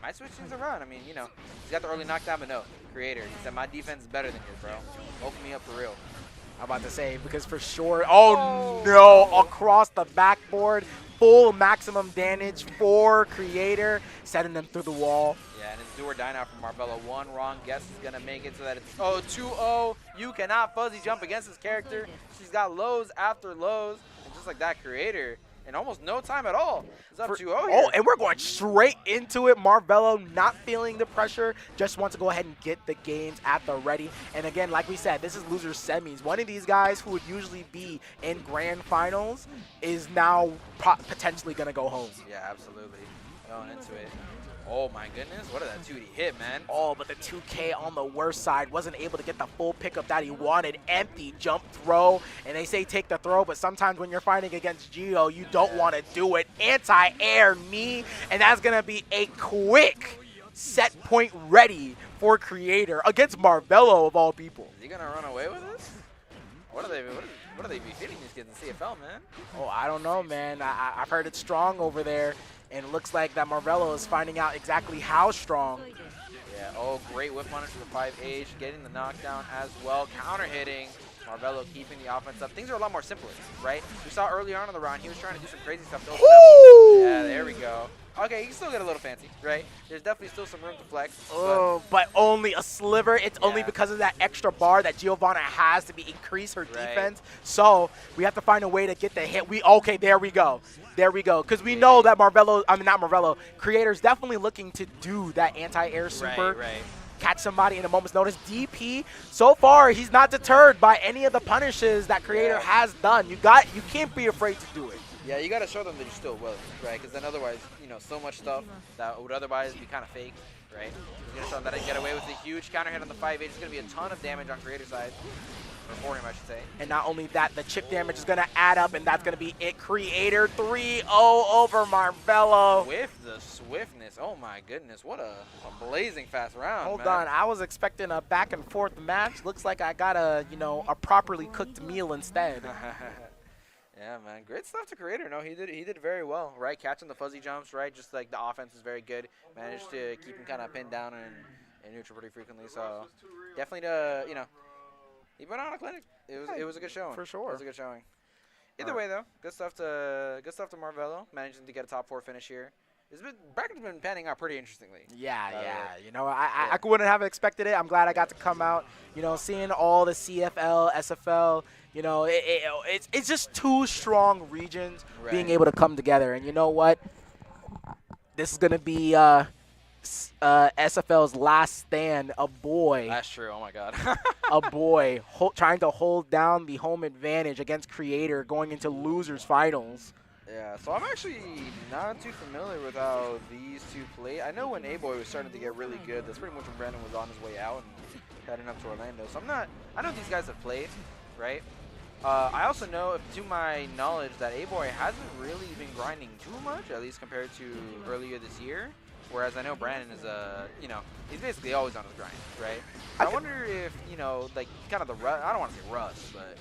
Might switch things around. I mean, you know, he's got the early knockdown, but no. Creator, he said, my defense is better than yours, bro. Open me up for real. I'm about to say, because for sure, oh no, across the backboard, full maximum damage for Creator, setting them through the wall. Yeah, and it's do or die now from Marvello. One wrong guess is going to make it so that it's 2-0. You cannot fuzzy jump against this character. She's got lows after lows. And just like that, Creator, in almost no time at all. It's up 2-0 Oh, here. and we're going straight into it. Marvello not feeling the pressure, just wants to go ahead and get the games at the ready. And again, like we said, this is loser semis. One of these guys who would usually be in grand finals is now potentially going to go home. Yeah, absolutely. Going into it. Oh my goodness, what did that 2D hit, man? Oh, but the 2K on the worst side wasn't able to get the full pickup that he wanted. Empty jump throw, and they say take the throw, but sometimes when you're fighting against Geo, you don't want to do it. Anti-air knee, and that's going to be a quick set point ready for Creator against Marvello of all people. Is he going to run away with this? What are they be feeding these kids in CFL, man? Oh, I don't know, man. I've heard it's strong over there, and it looks like that Marvello is finding out exactly how strong. Yeah, oh, great whip punish for the 5H, getting the knockdown as well, counter hitting. Marvello keeping the offense up. Things are a lot more simpler, right? We saw earlier on in the round, he was trying to do some crazy stuff to open up. Yeah, there we go. Okay, he can still get a little fancy, right? There's definitely still some room to flex. Oh, but only a sliver. It's only because of that extra bar that Giovanna has to increase her defense. So we have to find a way to get the hit. Okay, there we go. There we go. Because we know that Marvello, I mean, not Marvello, Creator's definitely looking to do that anti-air super. Right. Catch somebody in a moment's notice. DP, so far, he's not deterred by any of the punishes that Creator has done. You can't be afraid to do it. Yeah, you got to show them that you're still willing, right? Because then otherwise, you know, so much stuff that would otherwise be kind of fake, right? You're going to show them that I can get away with a huge counter hit on the 5-8. It's going to be a ton of damage on Creator's side. Or for him, I should say. And not only that, the chip damage is going to add up, and that's going to be it. Creator 3-0 over Marvello. With the swiftness. Oh, my goodness. What a blazing fast round, Hold on. I was expecting a back-and-forth match. Looks like I got a properly cooked meal instead. Yeah, man, great stuff to Creator. No, he did very well, right? Catching the fuzzy jumps, right? Just like the offense is very good. Managed to keep him kind of pinned down and neutral pretty frequently. So definitely he put on a clinic. It was a good showing. For sure. It was a good showing. Either way though, good stuff to Marvello, managing to get a top 4 finish here. Bracket's been panning out pretty interestingly. Yeah. I wouldn't have expected it. I'm glad I got to come out. Seeing all the CFL, SFL. It's just two strong regions being able to come together. And you know what? This is going to be SFL's last stand. A boy. That's true. Oh, my God. A boy trying to hold down the home advantage against Creator going into losers finals. Yeah, so I'm actually not too familiar with how these two played. I know when A-Boy was starting to get really good, that's pretty much when Brandon was on his way out and heading up to Orlando. So I know these guys have played, right? I also know, to my knowledge, that A-Boy hasn't really been grinding too much, at least compared to earlier this year. Whereas I know Brandon is, he's basically always on his grind, right? So I wonder if, like, kind of I don't want to say rust, but,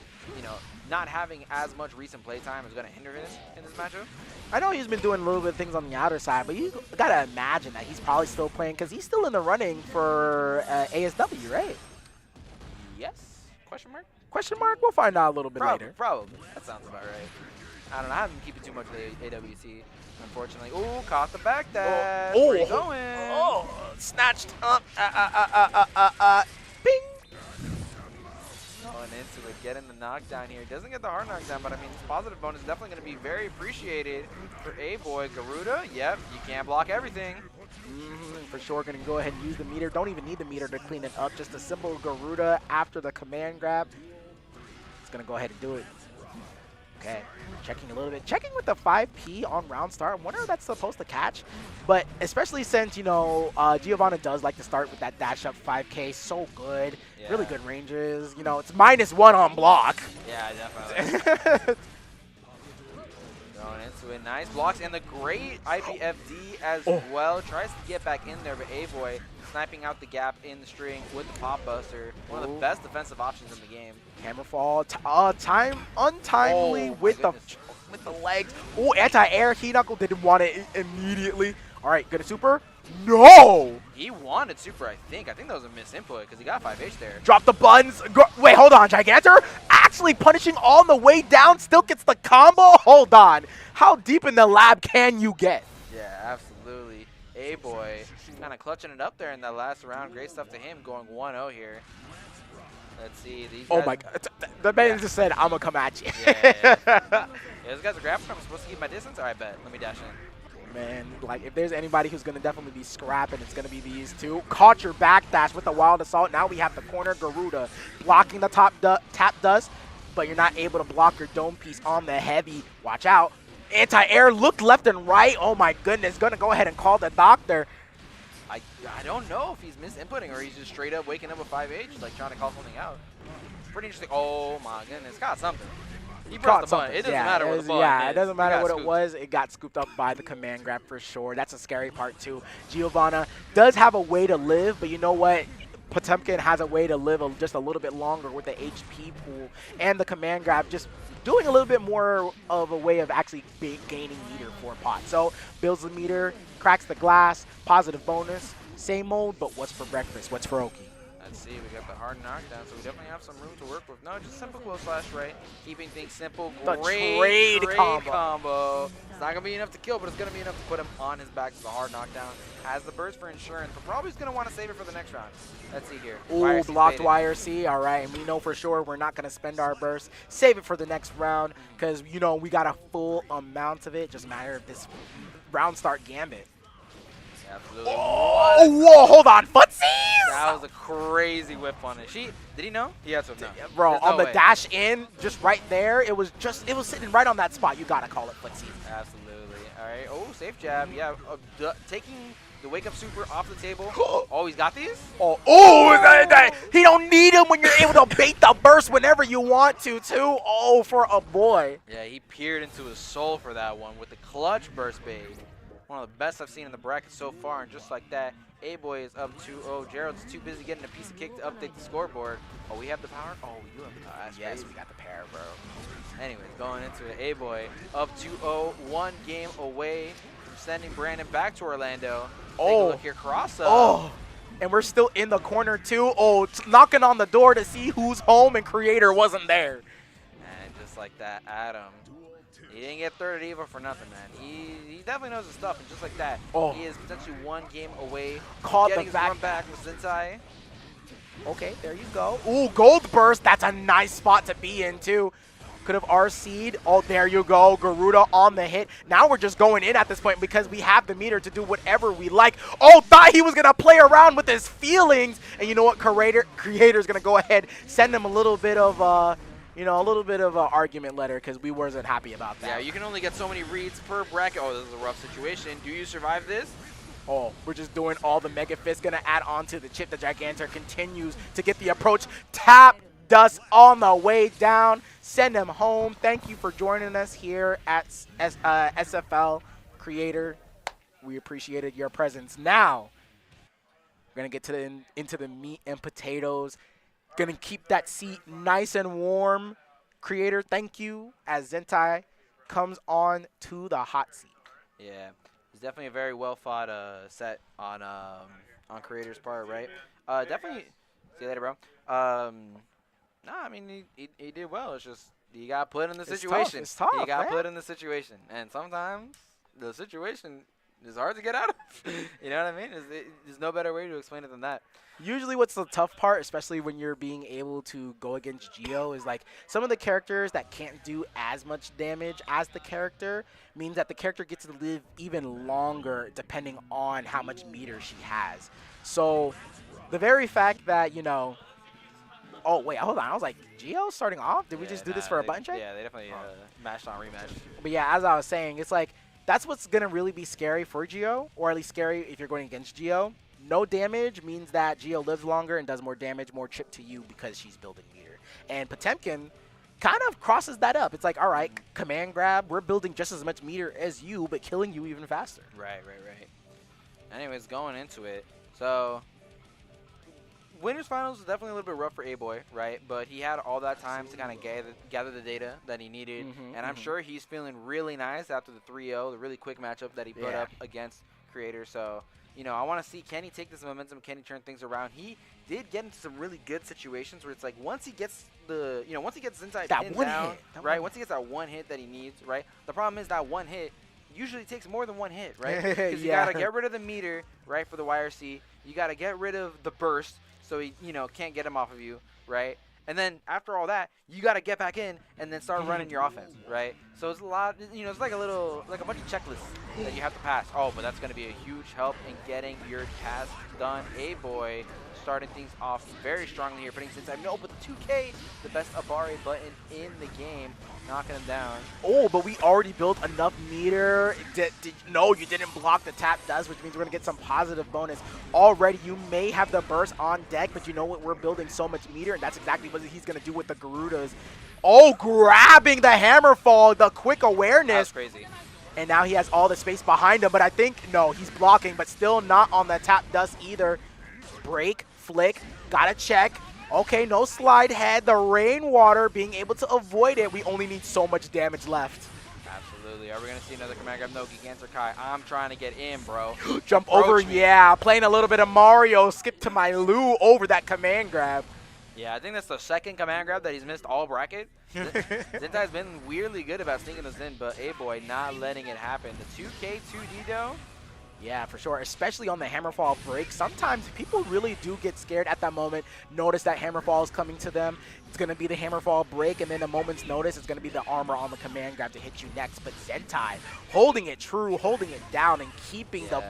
not having as much recent play time is going to hinder him in this matchup. I know he's been doing a little bit of things on the outer side, but you got to imagine that he's probably still playing because he's still in the running for ASW, right? Yes? Question mark? Question mark? We'll find out a little bit later. Probably. That sounds about right. I don't know. I haven't been keeping too much with AWC, unfortunately. Ooh, caught the back dash. Where you going? Oh, snatched up. Bing. Going into it, getting the knockdown here. Doesn't get the hard knockdown, but I mean, his positive bonus is definitely going to be very appreciated for A-Boy. Garuda, yep, you can't block everything. For sure, going to go ahead and use the meter. Don't even need the meter to clean it up. Just a simple Garuda after the command grab. It's going to go ahead and do it. Okay, checking a little bit. Checking with the 5P on round start. I wonder if that's supposed to catch. But especially since, Giovanna does like to start with that dash up 5K. So good. Yeah. Really good ranges. It's -1 on block. Yeah, definitely. Going into it. Nice blocks. And the great IPFD as well. Tries to get back in there, but A-Boy sniping out the gap in the string with the pop buster. One of the best defensive options in the game. Hammer fall, untimely with the legs. Oh, anti-air, he knuckle didn't want it immediately. All right, good super. No! He wanted super, I think. I think that was a misinput because he got 5H there. Drop the buttons. Wait, hold on, Gigantor. Actually punishing on the way down, still gets the combo. Hold on. How deep in the lab can you get? Yeah, absolutely. A-Boy kind of clutching it up there in that last round. Great stuff to him, going 1-0 here. Let's see. These guys, my God. The man just said, I'm going to come at you. Yeah. Yeah, those guys are grappling. I'm supposed to keep my distance? All right, bet. Let me dash in. Man, like, if there's anybody who's going to definitely be scrapping, it's going to be these two. Caught your backdash with the Wild Assault. Now we have the corner Garuda blocking the tap dust, but you're not able to block your dome piece on the heavy. Watch out. Anti-air, look left and right. Oh, my goodness. Going to go ahead and call the doctor. I don't know if he's misinputting or he's just straight up waking up with 5H, like trying to call something out. Pretty interesting. Oh, my goodness. Got something. He brought the button. It doesn't matter what the button Yeah, is. it doesn't matter what scooped. it was. It got scooped up by the command grab for sure. That's a scary part too. Giovanna does have a way to live, but you know what? Potemkin has a way to live just a little bit longer with the HP pool and the command grab just doing a little bit more of a way of actually gaining meter for Pot. So builds the meter, cracks the glass, positive bonus, same mode, but what's for breakfast? What's for Oki? Let's see, we got the hard knockdown, so we definitely have some room to work with. No, just simple close slash, right? Keeping things simple. The Great trade combo. It's not going to be enough to kill, but it's going to be enough to put him on his back to the hard knockdown. Has the burst for insurance, but probably is going to want to save it for the next round. Let's see here. Ooh, blocked YRC. All right, and we know for sure we're not going to spend our burst. Save it for the next round because, you know, we got a full amount of it. Just a matter of this round start gambit. Absolutely. Oh, whoa, hold on. Footsies! That was a crazy whip on it. Did he know? He had to have known. Bro, There's on no the way. dash in, just right there, it was sitting right on that spot. You got to call it footsies. Absolutely. All right. Oh, safe jab. Yeah. Taking the wake up super off the table. Oh, he's got these? He don't need him when you're able to bait the burst whenever you want to, too. Oh, for a boy. Yeah, he peered into his soul for that one with the clutch burst bait. One of the best I've seen in the bracket so far, and just like that, A-Boy is up 2-0. Gerald's too busy getting a piece of cake to update the scoreboard. Oh, we have the power? Oh, we do have the power. That's Yes, crazy. we got the power, bro. Anyways, going into it, A-Boy up 2-0, one game away from sending Brandon back to Orlando. Take a look here, cross up. Oh, and we're still in the corner, too. Oh, knocking on the door to see who's home, and Creator wasn't there. And just like that, Adam. He didn't get third at EVO for nothing, man. He definitely knows his stuff, and just like that, he is potentially one game away from getting his run back with Zintai. Okay, there you go. Ooh, gold burst. That's a nice spot to be in, too. Could have RC'd. Oh, there you go. Garuda on the hit. Now we're just going in at this point because we have the meter to do whatever we like. Oh, thought he was going to play around with his feelings. And you know what? Creator's going to go ahead, send him a little bit of, you know, a little bit of an argument letter because we wasn't happy about that. Yeah, you can only get so many reads per bracket. Oh, this is a rough situation. Do you survive this? Oh, we're just doing all the Mega Fist. Going to add on to the chip. The Gigantor continues to get the approach. Tap dust on the way down. Send him home. Thank you for joining us here at SFL Creator. We appreciated your presence. Now, we're going to get to into the meat and potatoes. Going to keep that seat nice and warm. Creator, thank you, as Zentai comes on to the hot seat. Yeah, it's definitely a very well fought set on Creator's part, right? Definitely. See you later, bro. No, I mean he did well. It's just you got put in the situation. It's tough, you got man. put in the situation, and sometimes the situation is hard to get out of. You know what I mean? There's no better way to explain it than that. Usually what's the tough part, especially when you're being able to go against Geo, is like some of the characters that can't do as much damage as the character means that the character gets to live even longer depending on how much meter she has. So the very fact that, you know, oh, wait, hold on. I was like, Geo starting off? Did we just do this for a button check? Yeah, they definitely mashed on rematch. But yeah, as I was saying, it's like that's what's going to really be scary for Geo, or at least scary if you're going against Geo. No damage means that Geo lives longer and does more damage, more chip to you because she's building meter. And Potemkin kind of crosses that up. It's like, all right, command grab, we're building just as much meter as you, but killing you even faster. Right. Anyways, going into it, so Winners Finals was definitely a little bit rough for A-Boy, right? But he had all that time to kind of gather the data that he needed. And I'm sure he's feeling really nice after the 3-0, the really quick matchup that he put up against Creator. So, you know, I want to see, can he take this momentum? Can he turn things around? He did get into some really good situations where it's like once he gets the, you know, once he gets inside pinned down, right? Once he gets that one hit that he needs, right? The problem is that one hit usually takes more than one hit, right? Because you got to get rid of the meter, right, for the YRC. You got to get rid of the burst so he, you know, can't get him off of you, right? And then after all that, you got to get back in and then start running your offense, right? So it's a lot, it's like a bunch of checklists that you have to pass. Oh, but that's going to be a huge help in getting your task done. A-Boy starting things off very strongly here, putting inside. No, but the 2K, the best Abare button in the game, knocking him down. Oh, but we already built enough meter. No, you didn't block the tap dust, which means we're going to get some positive bonus. Already, you may have the burst on deck, but you know what? We're building so much meter, and that's exactly what he's going to do with the Garudas. Oh, grabbing the Hammerfall, the quick awareness. That's crazy. And now he has all the space behind him, but I think, no, he's blocking, but still not on the tap dust either. Break, flick, gotta check. Okay, no slide head. The rainwater, being able to avoid it. We only need so much damage left. Absolutely. Are we going to see another command grab? No, Gigantor Kai. I'm trying to get in, bro. Jump over, me. yeah. Playing a little bit of Mario. Skip to my Lou over that command grab. Yeah, I think that's the second command grab that he's missed all bracket. Zentai's been weirdly good about sneaking those in, but A-Boy not letting it happen. The 2K2D, though. Yeah, for sure, especially on the Hammerfall break. Sometimes people really do get scared at that moment, notice that Hammerfall is coming to them. It's going to be the Hammerfall break, and then a moment's notice, it's going to be the armor on the command grab to hit you next. But Zentai holding it true, holding it down, and keeping the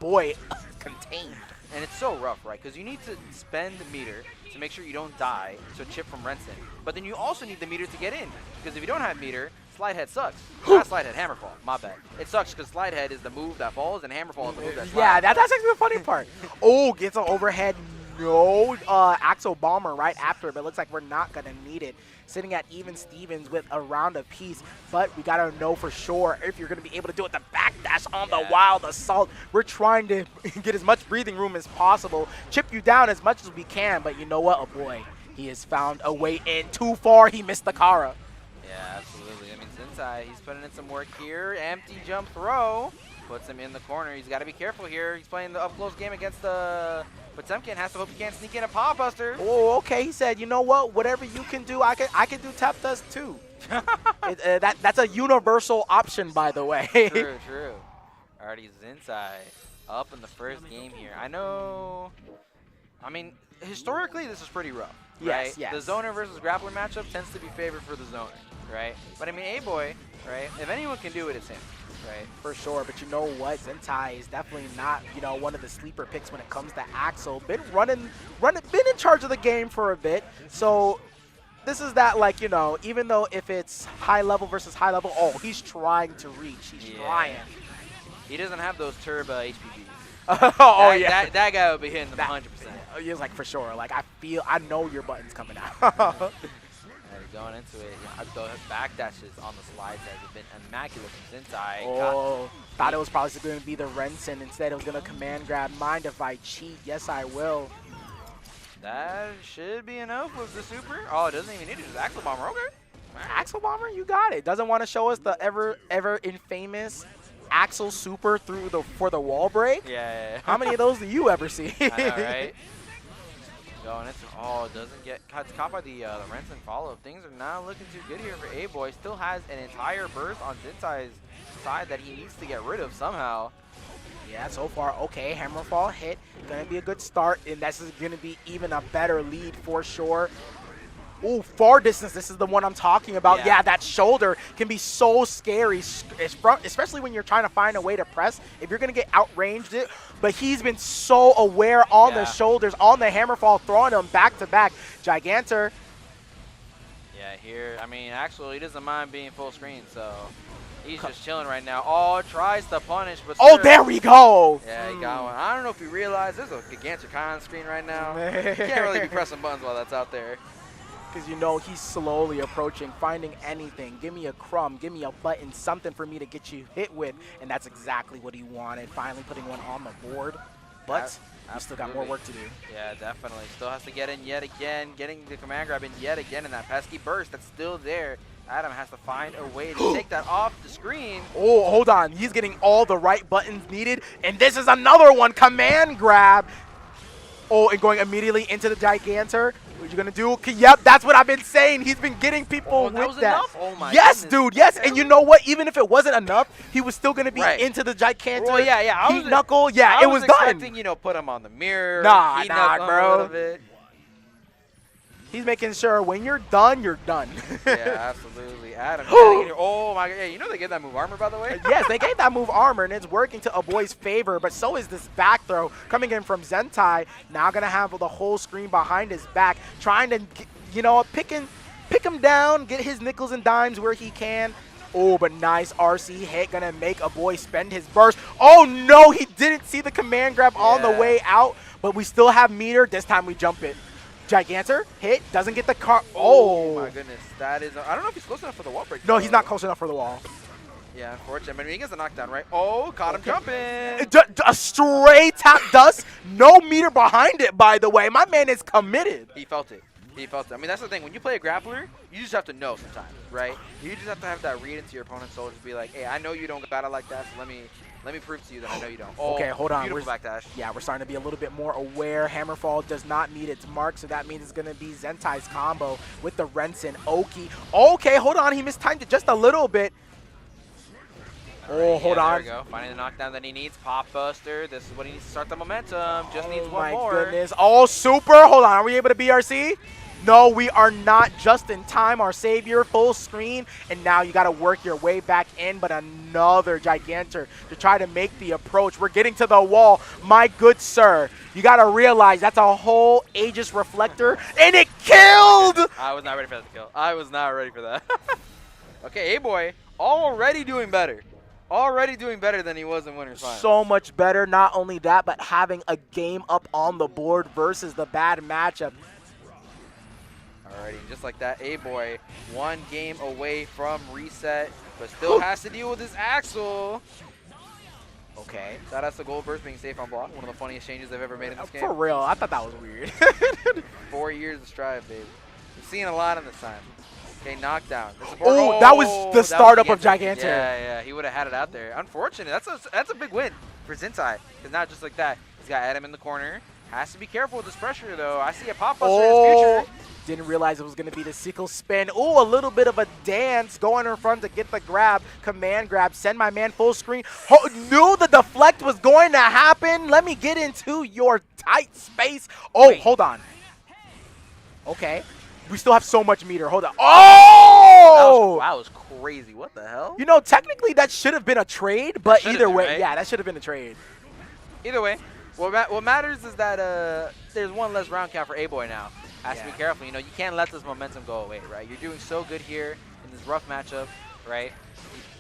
boy contained. And it's so rough, right? Because you need to spend the meter to make sure you don't die to chip from Renson. But then you also need the meter to get in. Because if you don't have meter, Slide Head sucks. Not Slide Head, Hammerfall. My bad. It sucks because Slide Head is the move that falls and Hammerfall is the move that slides. Yeah, that's actually the funny part. Oh, gets an overhead. No Axel Bomber right after, but it looks like we're not going to need it. Sitting at even Stevens with a round apiece, but we got to know for sure if you're going to be able to do it. The backdash on the Wild Assault. We're trying to get as much breathing room as possible, chip you down as much as we can, but you know what? Oh boy, he has found a way in. Too far, he missed the Kara. Yeah, absolutely. I mean, Zensai, he's putting in some work here. Empty jump throw. Puts him in the corner. He's got to be careful here. He's playing the up-close game against the Potemkin. Has to hope he can't sneak in a Paw Buster. Oh, okay. He said, you know what? Whatever you can do, I can do tap dust too. That's a universal option, by the way. True, true. Already Zensai up in the first game here. I know. I mean, historically, this is pretty rough. Right? Yes, yes. The zoner versus grappler matchup tends to be favored for the zoner, right? But I mean, A-Boy, right? If anyone can do it, it's him. Right, for sure, but you know what? Zentai is definitely not, one of the sleeper picks when it comes to Axel. Been in charge of the game for a bit. So this is that, like, even though if it's high level versus high level, oh, he's trying to reach. He's trying. He doesn't have those turbo HPGs. That guy would be hitting them 100%. He's like, for sure. Like, I know your button's coming out. Going into it, the backdashes on the slides have been immaculate from Zentai. Oh, thought it was probably going to be the Renson. Instead, it was going to command grab. Mind if I cheat? Yes, I will. That should be enough with the super. Oh, it doesn't even need it. Just Axel Bomber. Okay. Axel Bomber, you got it. Doesn't want to show us the ever infamous Axel super for the wall break. Yeah. How many of those do you ever see? I know, right? Going into, it doesn't get caught by the Renson follow. Things are not looking too good here for A-Boy. Still has an entire burst on Zentai's side that he needs to get rid of somehow. Yeah, so far, okay, Hammerfall hit. Gonna be a good start, and this is gonna be even a better lead for sure. Ooh, far distance, this is the one I'm talking about. Yeah, that shoulder can be so scary, especially when you're trying to find a way to press. If you're going to get outranged, but he's been so aware on the shoulders, on the Hammerfall, throwing them back to back. Gigantor. Yeah, here, I mean, actually, he doesn't mind being full screen, so he's just chilling right now. Oh, tries to punish, but oh, there we go. Yeah, he got one. I don't know if you realize there's a Gigantor on screen right now. You can't really be pressing buttons while that's out there. Because he's slowly approaching, finding anything. Give me a crumb, give me a button, something for me to get you hit with. And that's exactly what he wanted, finally putting one on the board. But we still got more work to do. Yeah, definitely. Still has to get in yet again, getting the command grab in yet again in that pesky burst that's still there. Adam has to find a way to take that off the screen. Oh, hold on. He's getting all the right buttons needed. And this is another one, command grab. Oh, and going immediately into the Gigantor. What are you going to do? Yep, that's what I've been saying. He's been getting people with that. Enough? Oh my yes, goodness. Dude, yes. And you know what? Even if it wasn't enough, he was still going to be into the Gigantor. Well, yeah. Heat knuckle. Yeah, it was done. I was expecting, put him on the mirror. Nah, bro. He's making sure when you're done, you're done. Yeah, absolutely. Adam, oh my god. Yeah, you know they get that move armor, by the way? Yes, they gave that move armor, and it's working to a boy's favor, but so is this back throw coming in from Zentai. Now going to have the whole screen behind his back, trying to, you know, pick him down, get his nickels and dimes where he can. Oh, but nice RC hit, going to make a boy spend his burst. Oh, no, he didn't see the command grab on the way out, but we still have meter. This time we jump it. Gigantor hit, doesn't get the car. Oh my goodness, that is. I don't know if he's close enough for the wall break. No, he's not close enough for the wall. Yeah, unfortunate. I mean, he gets a knockdown, right? Oh, caught him jumping. A stray tap dust, no meter behind it, by the way. My man is committed. He felt it. He felt it. I mean, that's the thing. When you play a grappler, you just have to know sometimes, right? You just have to have that read into your opponent's soul. Just be like, hey, I know you don't got it like that, so let me prove to you that I know you don't. Oh, okay, hold on. Beautiful backdash. Yeah, we're starting to be a little bit more aware. Hammerfall does not meet its mark, so that means it's going to be Zentai's combo with the Rensen Oki. Okay, hold on. He mistimed it just a little bit. Oh, hold on. There we go. Finding the knockdown that he needs. Pop Buster. This is what he needs to start the momentum. Just needs one more. Oh, my goodness. Oh, super. Hold on. Are we able to BRC? No, we are not. Just in time. Our savior, full screen. And now you got to work your way back in, but another Gigantor to try to make the approach. We're getting to the wall. My good sir, you got to realize that's a whole Aegis reflector, and it killed! I was not ready for that to kill. I was not ready for that. Okay, A-Boy, already doing better. Already doing better than he was in Winners Finals. So much better. Not only that, but having a game up on the board versus the bad matchup. Alrighty, just like that, A-Boy, one game away from reset, but still has to deal with his Axel. Okay, shout out to Gold Burst being safe on block. One of the funniest changes they've ever made in this game. For real, I thought that was weird. 4 years of strive, baby. We've seen a lot in this time. Okay, knockdown. Oh, that was the startup of Gigantor. Yeah, he would have had it out there. Unfortunate. That's a big win for Zentai. Because not just like that. He's got Adam in the corner. Has to be careful with this pressure, though. I see a pop buster in his future. Didn't realize it was going to be the sickle spin. Oh, a little bit of a dance going in front to get the grab. Command grab. Send my man full screen. Knew the deflect was going to happen. Let me get into your tight space. Oh, wait. Hold on. Okay. We still have so much meter. Hold on. Oh! That was crazy. What the hell? You know, technically that should have been a trade, but either way, right? Yeah, that should have been a trade. Either way, what matters is that there's one less round count for A-Boy now. Has to be careful. You know, you can't let this momentum go away, right? You're doing so good here in this rough matchup, right?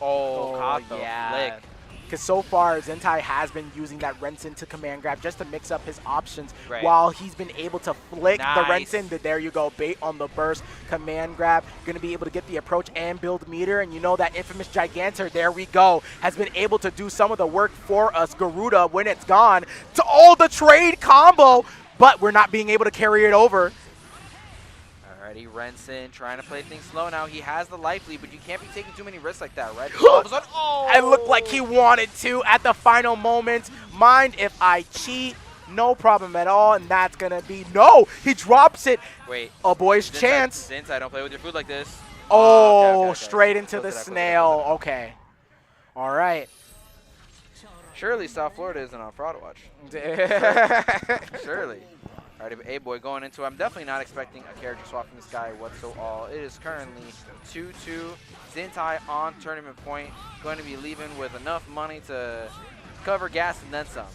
Oh, caught the flick. Because so far, Zentai has been using that Rensen to command grab just to mix up his options while he's been able to flick the Rensen. There you go, bait on the burst, command grab. Going to be able to get the approach and build meter. And you know that infamous Gigantor, there we go, has been able to do some of the work for us. Garuda, when it's gone, to all the trade combo, but we're not being able to carry it over. Alrighty, Rensen trying to play things slow now. He has the life lead, but you can't be taking too many risks like that, right? Oh! It looked like he wanted to at the final moment. Mind if I cheat? No problem at all, and that's going to be... No! He drops it. Wait. A boy's chance. Since I don't play with your food like this. Oh, okay. Straight into the snail. Okay. All right. Surely South Florida isn't on Fraud Watch. Surely. Alright, A-Boy going into it. I'm definitely not expecting a character swap from this guy whatsoever. It is currently 2-2. Zentai on tournament point. Going to be leaving with enough money to cover gas and then some.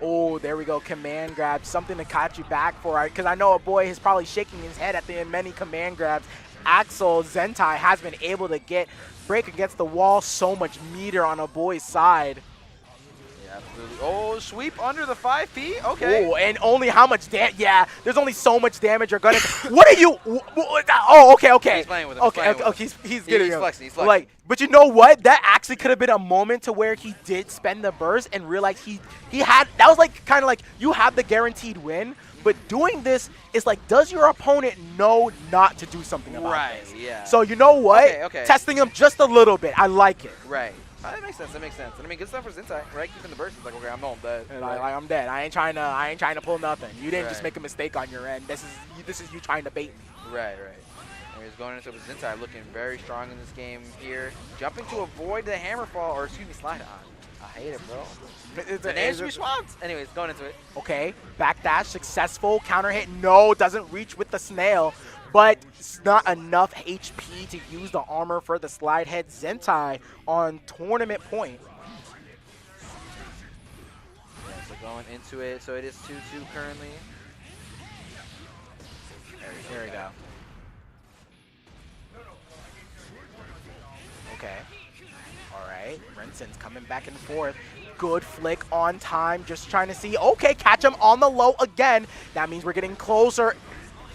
Oh, there we go. Command grab. Something to catch you back for. Because I know a boy is probably shaking his head at the many command grabs. Axel Zentai has been able to break against the wall. So much meter on a boy's side. Absolutely. Oh, sweep under the 5P? Okay. Oh, and only how much damage? Yeah, there's only so much damage you're gonna. What are you? Oh, okay. He's playing with him. Okay. He's getting him. He's flexing. Like, but you know what? That actually could have been a moment to where he did spend the burst and realized he had. That was like kind of like you have the guaranteed win, but doing this is like, does your opponent know not to do something about this? Right. Yeah. So you know what? Okay. Testing him just a little bit. I like it. Right. That makes sense. And I mean, good stuff for Zentai, right? Keeping the burst. It's like, okay, I'm dead. I'm dead. I ain't trying to pull nothing. You didn't just make a mistake on your end. This is you trying to bait me. Right. And he's going into Zentai looking very strong in this game here. Jumping to avoid the hammer fall, or excuse me, slide on. I hate it, bro. It's The names we swapped. Anyways, going into it. Okay, backdash, successful, counter hit, no, doesn't reach with the snail, but it's not enough HP to use the armor for the slide head Zentai on tournament point. Yeah, so going into it, so it is 2-2 currently. There we go. Okay. All right, Renson's coming back and forth. Good flick on time, just trying to see. Okay, catch him on the low again. That means we're getting closer.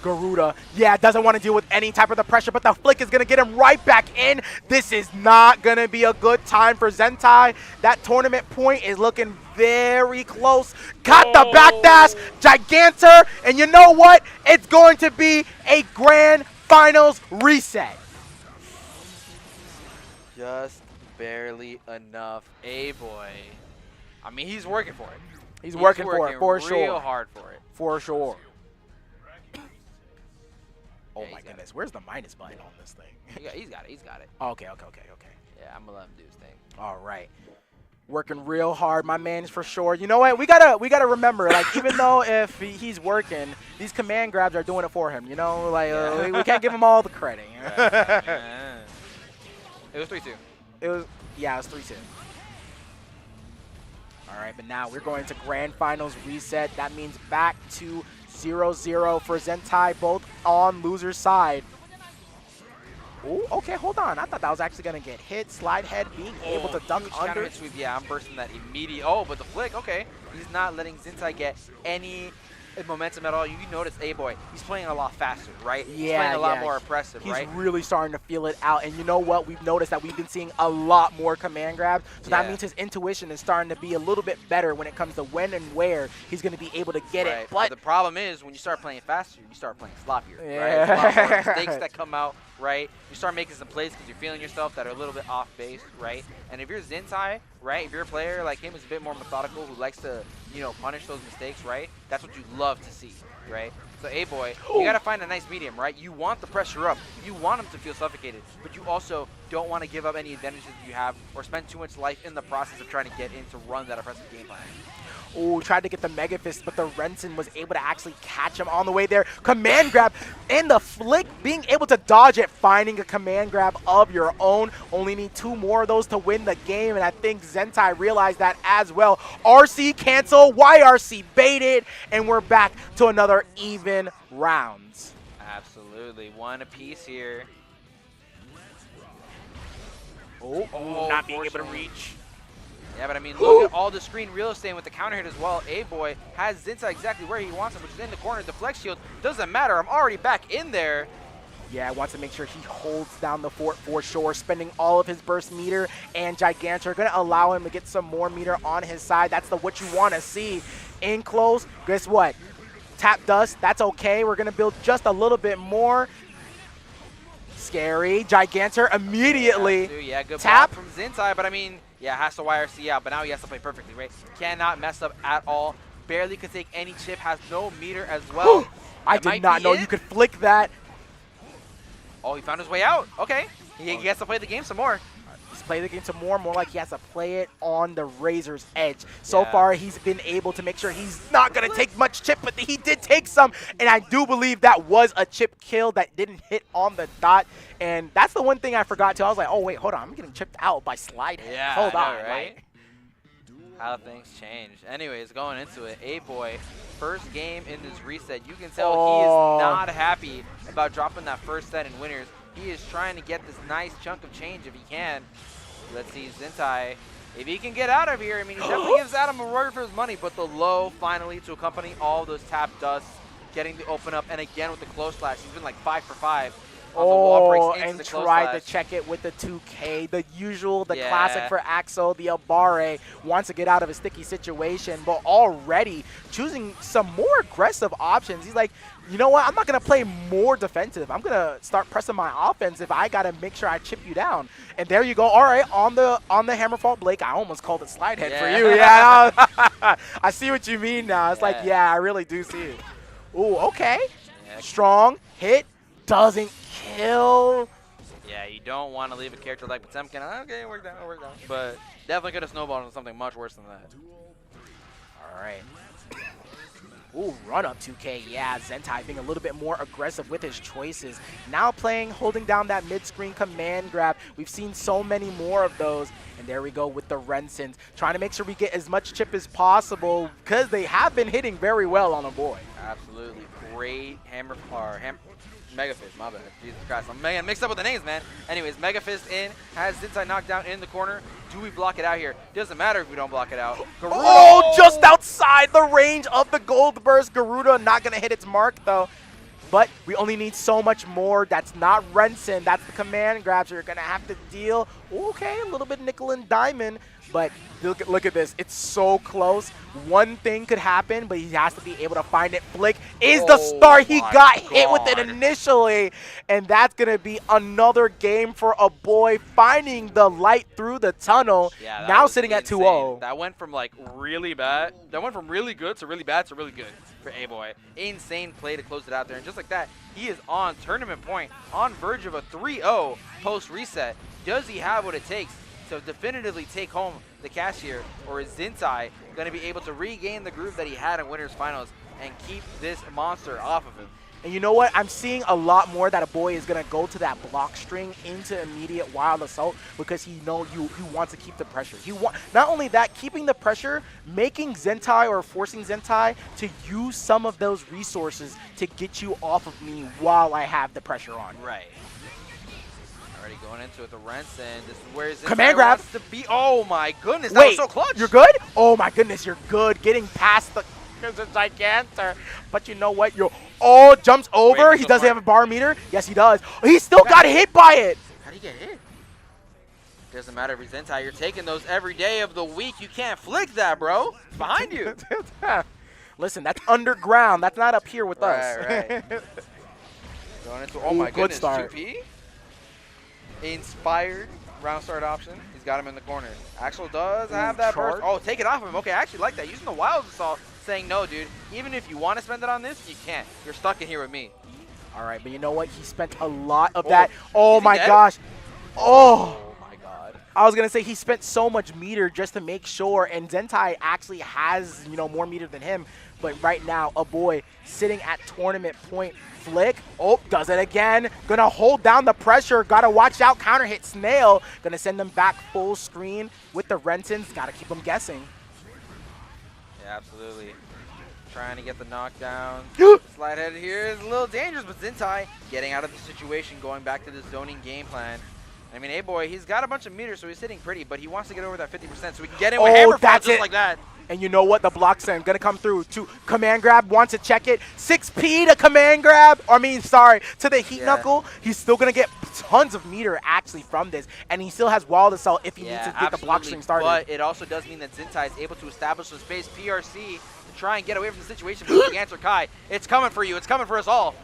Garuda, yeah, doesn't want to deal with any type of the pressure, but the flick is going to get him right back in. This is not going to be a good time for Zentai. That tournament point is looking very close. Got the backdash, Gigantor, and you know what? It's going to be a grand finals reset. Just barely enough. A-boy. I mean, he's working for it. He's working for it, for sure. Real hard for it. For sure. Oh Yeah, my goodness, where's the minus button on this thing? He's got it. He's got it. Okay. Yeah, I'm gonna let him do his thing. All right. Working real hard, my man, for sure. You know what? We gotta remember, like, even though if he's working, these command grabs are doing it for him. You know, like we can't give him all the credit. You know? Yeah. It was 3-2. It was 3-2. All right, but now we're going to grand finals reset. That means back to 0-0 for Zentai, both on loser's side. Ooh, okay, hold on. I thought that was actually going to get hit. Slide head being able to dunk Huge under. Sweep. Yeah, I'm bursting that immediate. Oh, but the flick, okay. He's not letting Zentai get any momentum at all. You notice A-boy, he's playing a lot faster, right? He's playing a lot more oppressive, He's right? really starting to feel it out. And you know what? We've noticed that we've been seeing a lot more command grabs. So that means his intuition is starting to be a little bit better when it comes to when and where he's going to be able to get it. But the problem is when you start playing faster, you start playing sloppier, right? Yeah. There's a lot more mistakes that come out, right? You start making some plays because you're feeling yourself that are a little bit off base, right? And if you're Zentai, right, if you're a player like him who's a bit more methodical, who likes to, you know, punish those mistakes, right? That's what you love to see, right? So, A-boy, you got to find a nice medium, right? You want the pressure up. You want him to feel suffocated, but you also don't want to give up any advantages you have or spend too much life in the process of trying to get in to run that oppressive game plan. Ooh, tried to get the Mega Fist, but the Renson was able to actually catch him on the way there. Command grab and the flick, being able to dodge it, finding a command grab of your own. Only need 2 more of those to win the game, and I think Zentai realized that as well. RC cancel, YRC baited, and we're back to another even rounds. Absolutely. One apiece here. Oh, not being able to reach. Yeah, but I mean, look at all the screen real estate with the counter hit as well. A-boy has Zentai exactly where he wants him, which is in the corner. Deflect shield doesn't matter. I'm already back in there. Yeah, wants to make sure he holds down the fort for sure, spending all of his burst meter, and Gigantor are going to allow him to get some more meter on his side. That's what you want to see. In close, guess what? Tap dust, that's okay. We're going to build just a little bit more. Scary. Gigantor immediately Yeah, good tap block from Zentai, but I mean, yeah, has to YRC out, but now he has to play perfectly, right? Cannot mess up at all. Barely could take any chip, has no meter as well. I did not know you could flick that. Oh, he found his way out. Okay. He has to play the game some more. He's played the game some more like he has to play it on the razor's edge. So far, he's been able to make sure he's not going to take much chip, but he did take some, and I do believe that was a chip kill that didn't hit on the dot, and that's the one thing I forgot too. I was like, oh, wait, hold on. I'm getting chipped out by slide head. Yeah, Hold on. Right? How things change. Anyways, going into it, A-boy, first game in this reset. You can tell he is not happy about dropping that first set in winners. He is trying to get this nice chunk of change if he can. Let's see Zentai. If he can get out of here, I mean, he definitely gives Adam a reward for his money, but the low finally to accompany all those tap dusts, getting the open up, and again with the close slash. He's been like 5 for 5. And tried to check it with the 2K. The usual, the classic for Axel, the Abare, wants to get out of a sticky situation, but already choosing some more aggressive options. He's like, you know what? I'm not going to play more defensive. I'm going to start pressing my offense if I got to make sure I chip you down. And there you go. All right, on the Hammerfault Blake, I almost called it slide head for you. Yeah, I see what you mean now. It's like, yeah, I really do see it. Ooh, okay. Strong hit. Doesn't kill. Yeah, you don't want to leave a character like Potemkin. Okay, it worked out, it worked out. But definitely could have snowballed into something much worse than that. All right. Ooh, run up 2K. Yeah, Zentai being a little bit more aggressive with his choices. Now holding down that mid-screen command grab. We've seen so many more of those. And there we go with the Rensons. Trying to make sure we get as much chip as possible because they have been hitting very well on a boy. Absolutely. Great Mega Fist, my bad. Jesus Christ. I'm mixed up with the names, man. Anyways, Mega Fist in. Has Zintai knocked down in the corner. Do we block it out here? Doesn't matter if we don't block it out. Garuda. Oh, just outside the range of the Gold Burst. Garuda not going to hit its mark, though. But we only need so much more. That's not Renson. That's the command grabs. You're going to have to deal. Okay, a little bit nickel and diamond. But look at this. It's so close. One thing could happen, but he has to be able to find it. Flick is the start. He got hit with it initially. And that's going to be another game for a boy finding the light through the tunnel. Yeah, now sitting at 2-0. That went from like really bad. That went from really good to really bad to really good for A-Boy. Insane play to close it out there. And just like that, he is on tournament point, on verge of a 3-0 post-reset. Does he have what it takes to definitively take home the cash here, or is Zintai going to be able to regain the groove that he had in Winners Finals and keep this monster off of him? And you know what? I'm seeing a lot more that a boy is going to go to that block string into immediate wild assault because he wants to keep the pressure. Not only that, keeping the pressure, making Zentai or forcing Zentai to use some of those resources to get you off of me while I have the pressure on. Right. Already going into it, the Renson. This is where Zintai command grab wants to be. Oh my goodness, that Wait, was so clutch. You're good? Oh my goodness, you're good. Getting past the Gigantor. But you know what? Jumps over. Wait, he doesn't have a bar meter. Yes, he does. He still got hit by it. How do you get hit? Doesn't matter if you're Zentai. You're taking those every day of the week. You can't flick that, bro. It's behind you. Listen, that's underground. That's not up here with us. Right. Going into, oh my goodness, start. 2P. Inspired round start option. He's got him in the corner. Axel does have that burst. Oh, take it off of him. Okay, I actually like that. Using the wild assault, saying no, dude. Even if you want to spend it on this, you can't. You're stuck in here with me. All right, but you know what? He spent a lot of that. Oh my dead? gosh. Oh my god. I was gonna say he spent so much meter just to make sure, and Zentai actually has more meter than him. But right now, a boy sitting at tournament point. Flick. Oh, does it again. Gonna hold down the pressure. Gotta watch out. Counter hit Snail. Gonna send them back full screen with the Rensons. Gotta keep them guessing. Yeah, absolutely. Trying to get the knockdown. Slide head here is a little dangerous, but Zintai getting out of the situation, going back to the zoning game plan. I mean, A-Boy, he's got a bunch of meters, so he's hitting pretty, but he wants to get over that 50%, so we can get in with Hammerfall just like that. And you know what? The block send gonna come through to command grab. Wants to check it. 6P to command grab. To the heat knuckle. He's still gonna get tons of meter actually from this, and he still has wild assault if he needs to get the block string started. But it also does mean that Zintai is able to establish some space PRC to try and get away from the situation with the answer Kai. It's coming for you. It's coming for us all.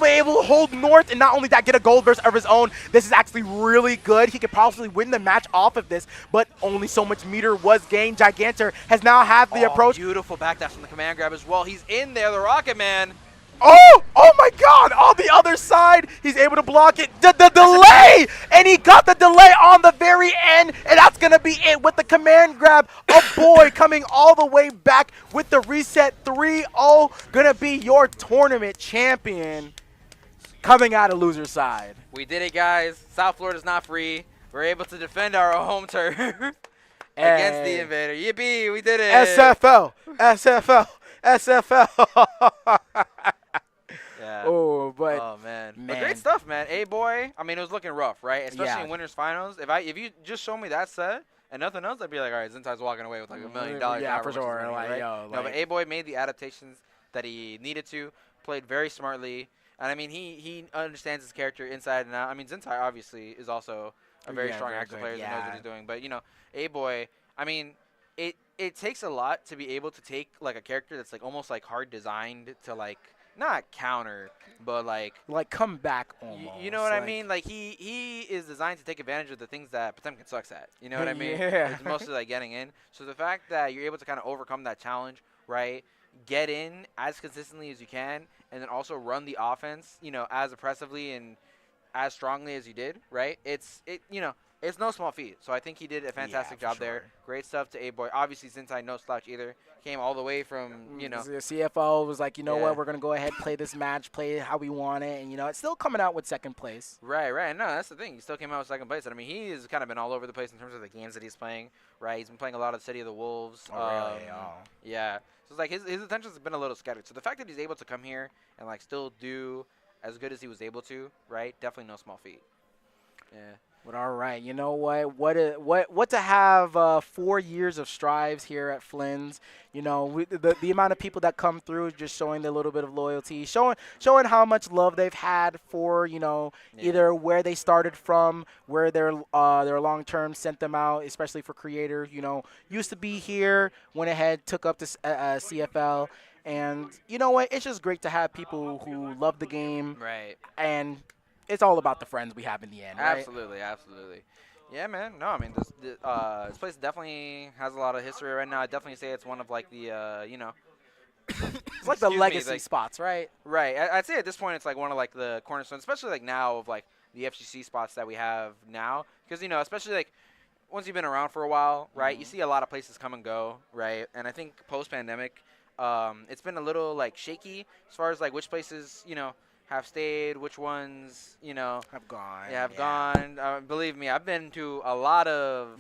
Able to hold North, and not only that, get a gold burst of his own. This is actually really good. He could possibly win the match off of this, but only so much meter was gained. Gigantor has now had the approach. Beautiful backdash from the command grab as well. He's in there, the Rocket Man. Oh my god, on the other side, he's able to block it. The delay! And he got the delay on the very end, and that's going to be it with the command grab. A boy coming all the way back with the reset 3-0. Going to be your tournament champion coming out of loser side. We did it, guys. South Florida's not free. We're able to defend our home turf against the Invader. Yippee, we did it. SFL. Yeah. Oh, but oh man. But great stuff, man. A-Boy. I mean, it was looking rough, right? Especially in Winners Finals. If you just show me that set and nothing else, I'd be like, all right, Zentai's walking away with like $1 million. Yeah, for sure. Money, right? No, but A-Boy made the adaptations that he needed to. Played very smartly, and I mean, he understands his character inside and out. I mean, Zentai obviously is also a very strong action player that knows what he's doing. But you know, A-Boy. I mean, it takes a lot to be able to take like a character that's like almost like hard designed to like. Not counter, but like come back almost. You know what I mean? Like he is designed to take advantage of the things that Potemkin sucks at. You know what I mean? Yeah. It's mostly like getting in. So the fact that you're able to kind of overcome that challenge, right? Get in as consistently as you can, and then also run the offense, you know, as oppressively and as strongly as he did, right? It's no small feat. So I think he did a fantastic for job there. sure. Great stuff to A-Boy. Obviously, Zintai no slouch either. Came all the way from, The CFO was like, you know Yeah. what, we're going to go ahead, play this match, play it how we want it. And, it's still coming out with second place. Right. No, that's the thing. He still came out with second place. And I mean, he has kind of been all over the place in terms of the games that he's playing, right? He's been playing a lot of City of the Wolves. Oh, really? Yeah. So it's like his attentions have been a little scattered. So the fact that he's able to come here and like still do as good as he was able to, right? Definitely no small feat. Yeah. But all right, you know what to have 4 years of strives here at Flynn's. The amount of people that come through, just showing a little bit of loyalty, showing how much love they've had for either where they started from, where their long term sent them out, especially for creators. Used to be here, went ahead, took up to CFL, and you know what? It's just great to have people who love the game, Right. and it's all about the friends we have in the end, right? Absolutely. Yeah, man. No, I mean, this place definitely has a lot of history right now. I definitely say it's one of like the, It's like the excuse me, legacy like- spots, right? Right. I'd say at this point it's like one of like the cornerstones, especially like now of like the FGC spots that we have now, because especially like once you've been around for a while, right? You see a lot of places come and go, right? And I think post pandemic, it's been a little like shaky as far as like which places have stayed, which ones Have gone. have gone. Believe me, I've been to a lot of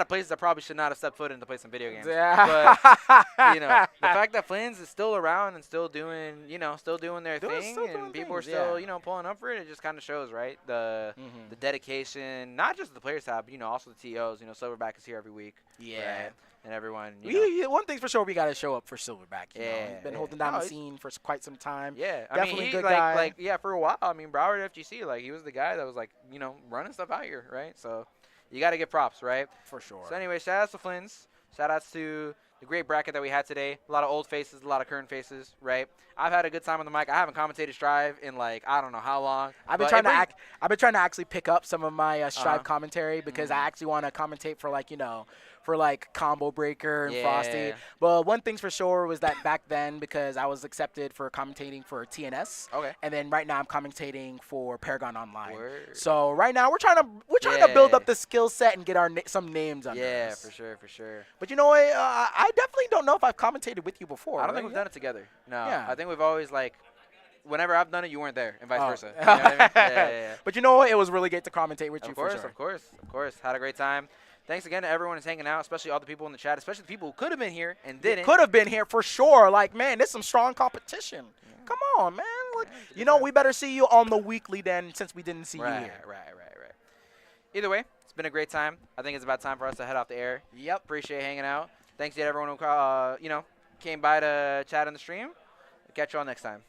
places that probably should not have stepped foot in to play some video games. Yeah. But the fact that Flynn's is still around and still doing their thing, still doing and people are things, still yeah. pulling up for it, it just kind of shows, right? The dedication, not just the players have, but also the TOs. Silverback is here every week, Yeah. right? And everyone. You know, One thing's for sure, we got to show up for Silverback. Yeah, He's been yeah. holding down No, the it's- scene for quite some time. Yeah, I Definitely mean, good he's guy. for a while. I mean, Broward FGC, like he was the guy that was like, running stuff out here, right? So you got to give props, right? For sure. So anyway, shout outs to Flynn's. Shout outs to the great bracket that we had today. A lot of old faces, a lot of current faces, right? I've had a good time on the mic. I haven't commentated Strive in like I don't know how long. I've been but trying it to brings- I've been trying to actually pick up some of my Strive Uh-huh. commentary because I actually want to commentate for like Combo Breaker and Frosty. Yeah. But one thing's for sure was that back then, because I was accepted for commentating for TNS, Okay. and then right now I'm commentating for Paragon Online. Word. So right now we're trying to build Yeah. up the skill set and get our some names under Yeah, us. for sure. But you know what? I definitely don't know if I've commentated with you before. I don't think right? we've done it together. No. Yeah. I think we've always like, whenever I've done it, you weren't there, and vice Oh. versa. You know what I mean? Yeah. But you know what? It was really great to commentate with you Of course, for sure. of course. Had a great time. Thanks again to everyone who's hanging out, especially all the people in the chat, especially the people who could have been here and didn't. Could have been here for sure. Like, man, there's some strong competition. Come on, man. Look, we better see you on the weekly then, since we didn't see you Right. here. Either way, it's been a great time. I think it's about time for us to head off the air. Yep. Appreciate hanging out. Thanks to everyone who came by to chat on the stream. Catch you all next time.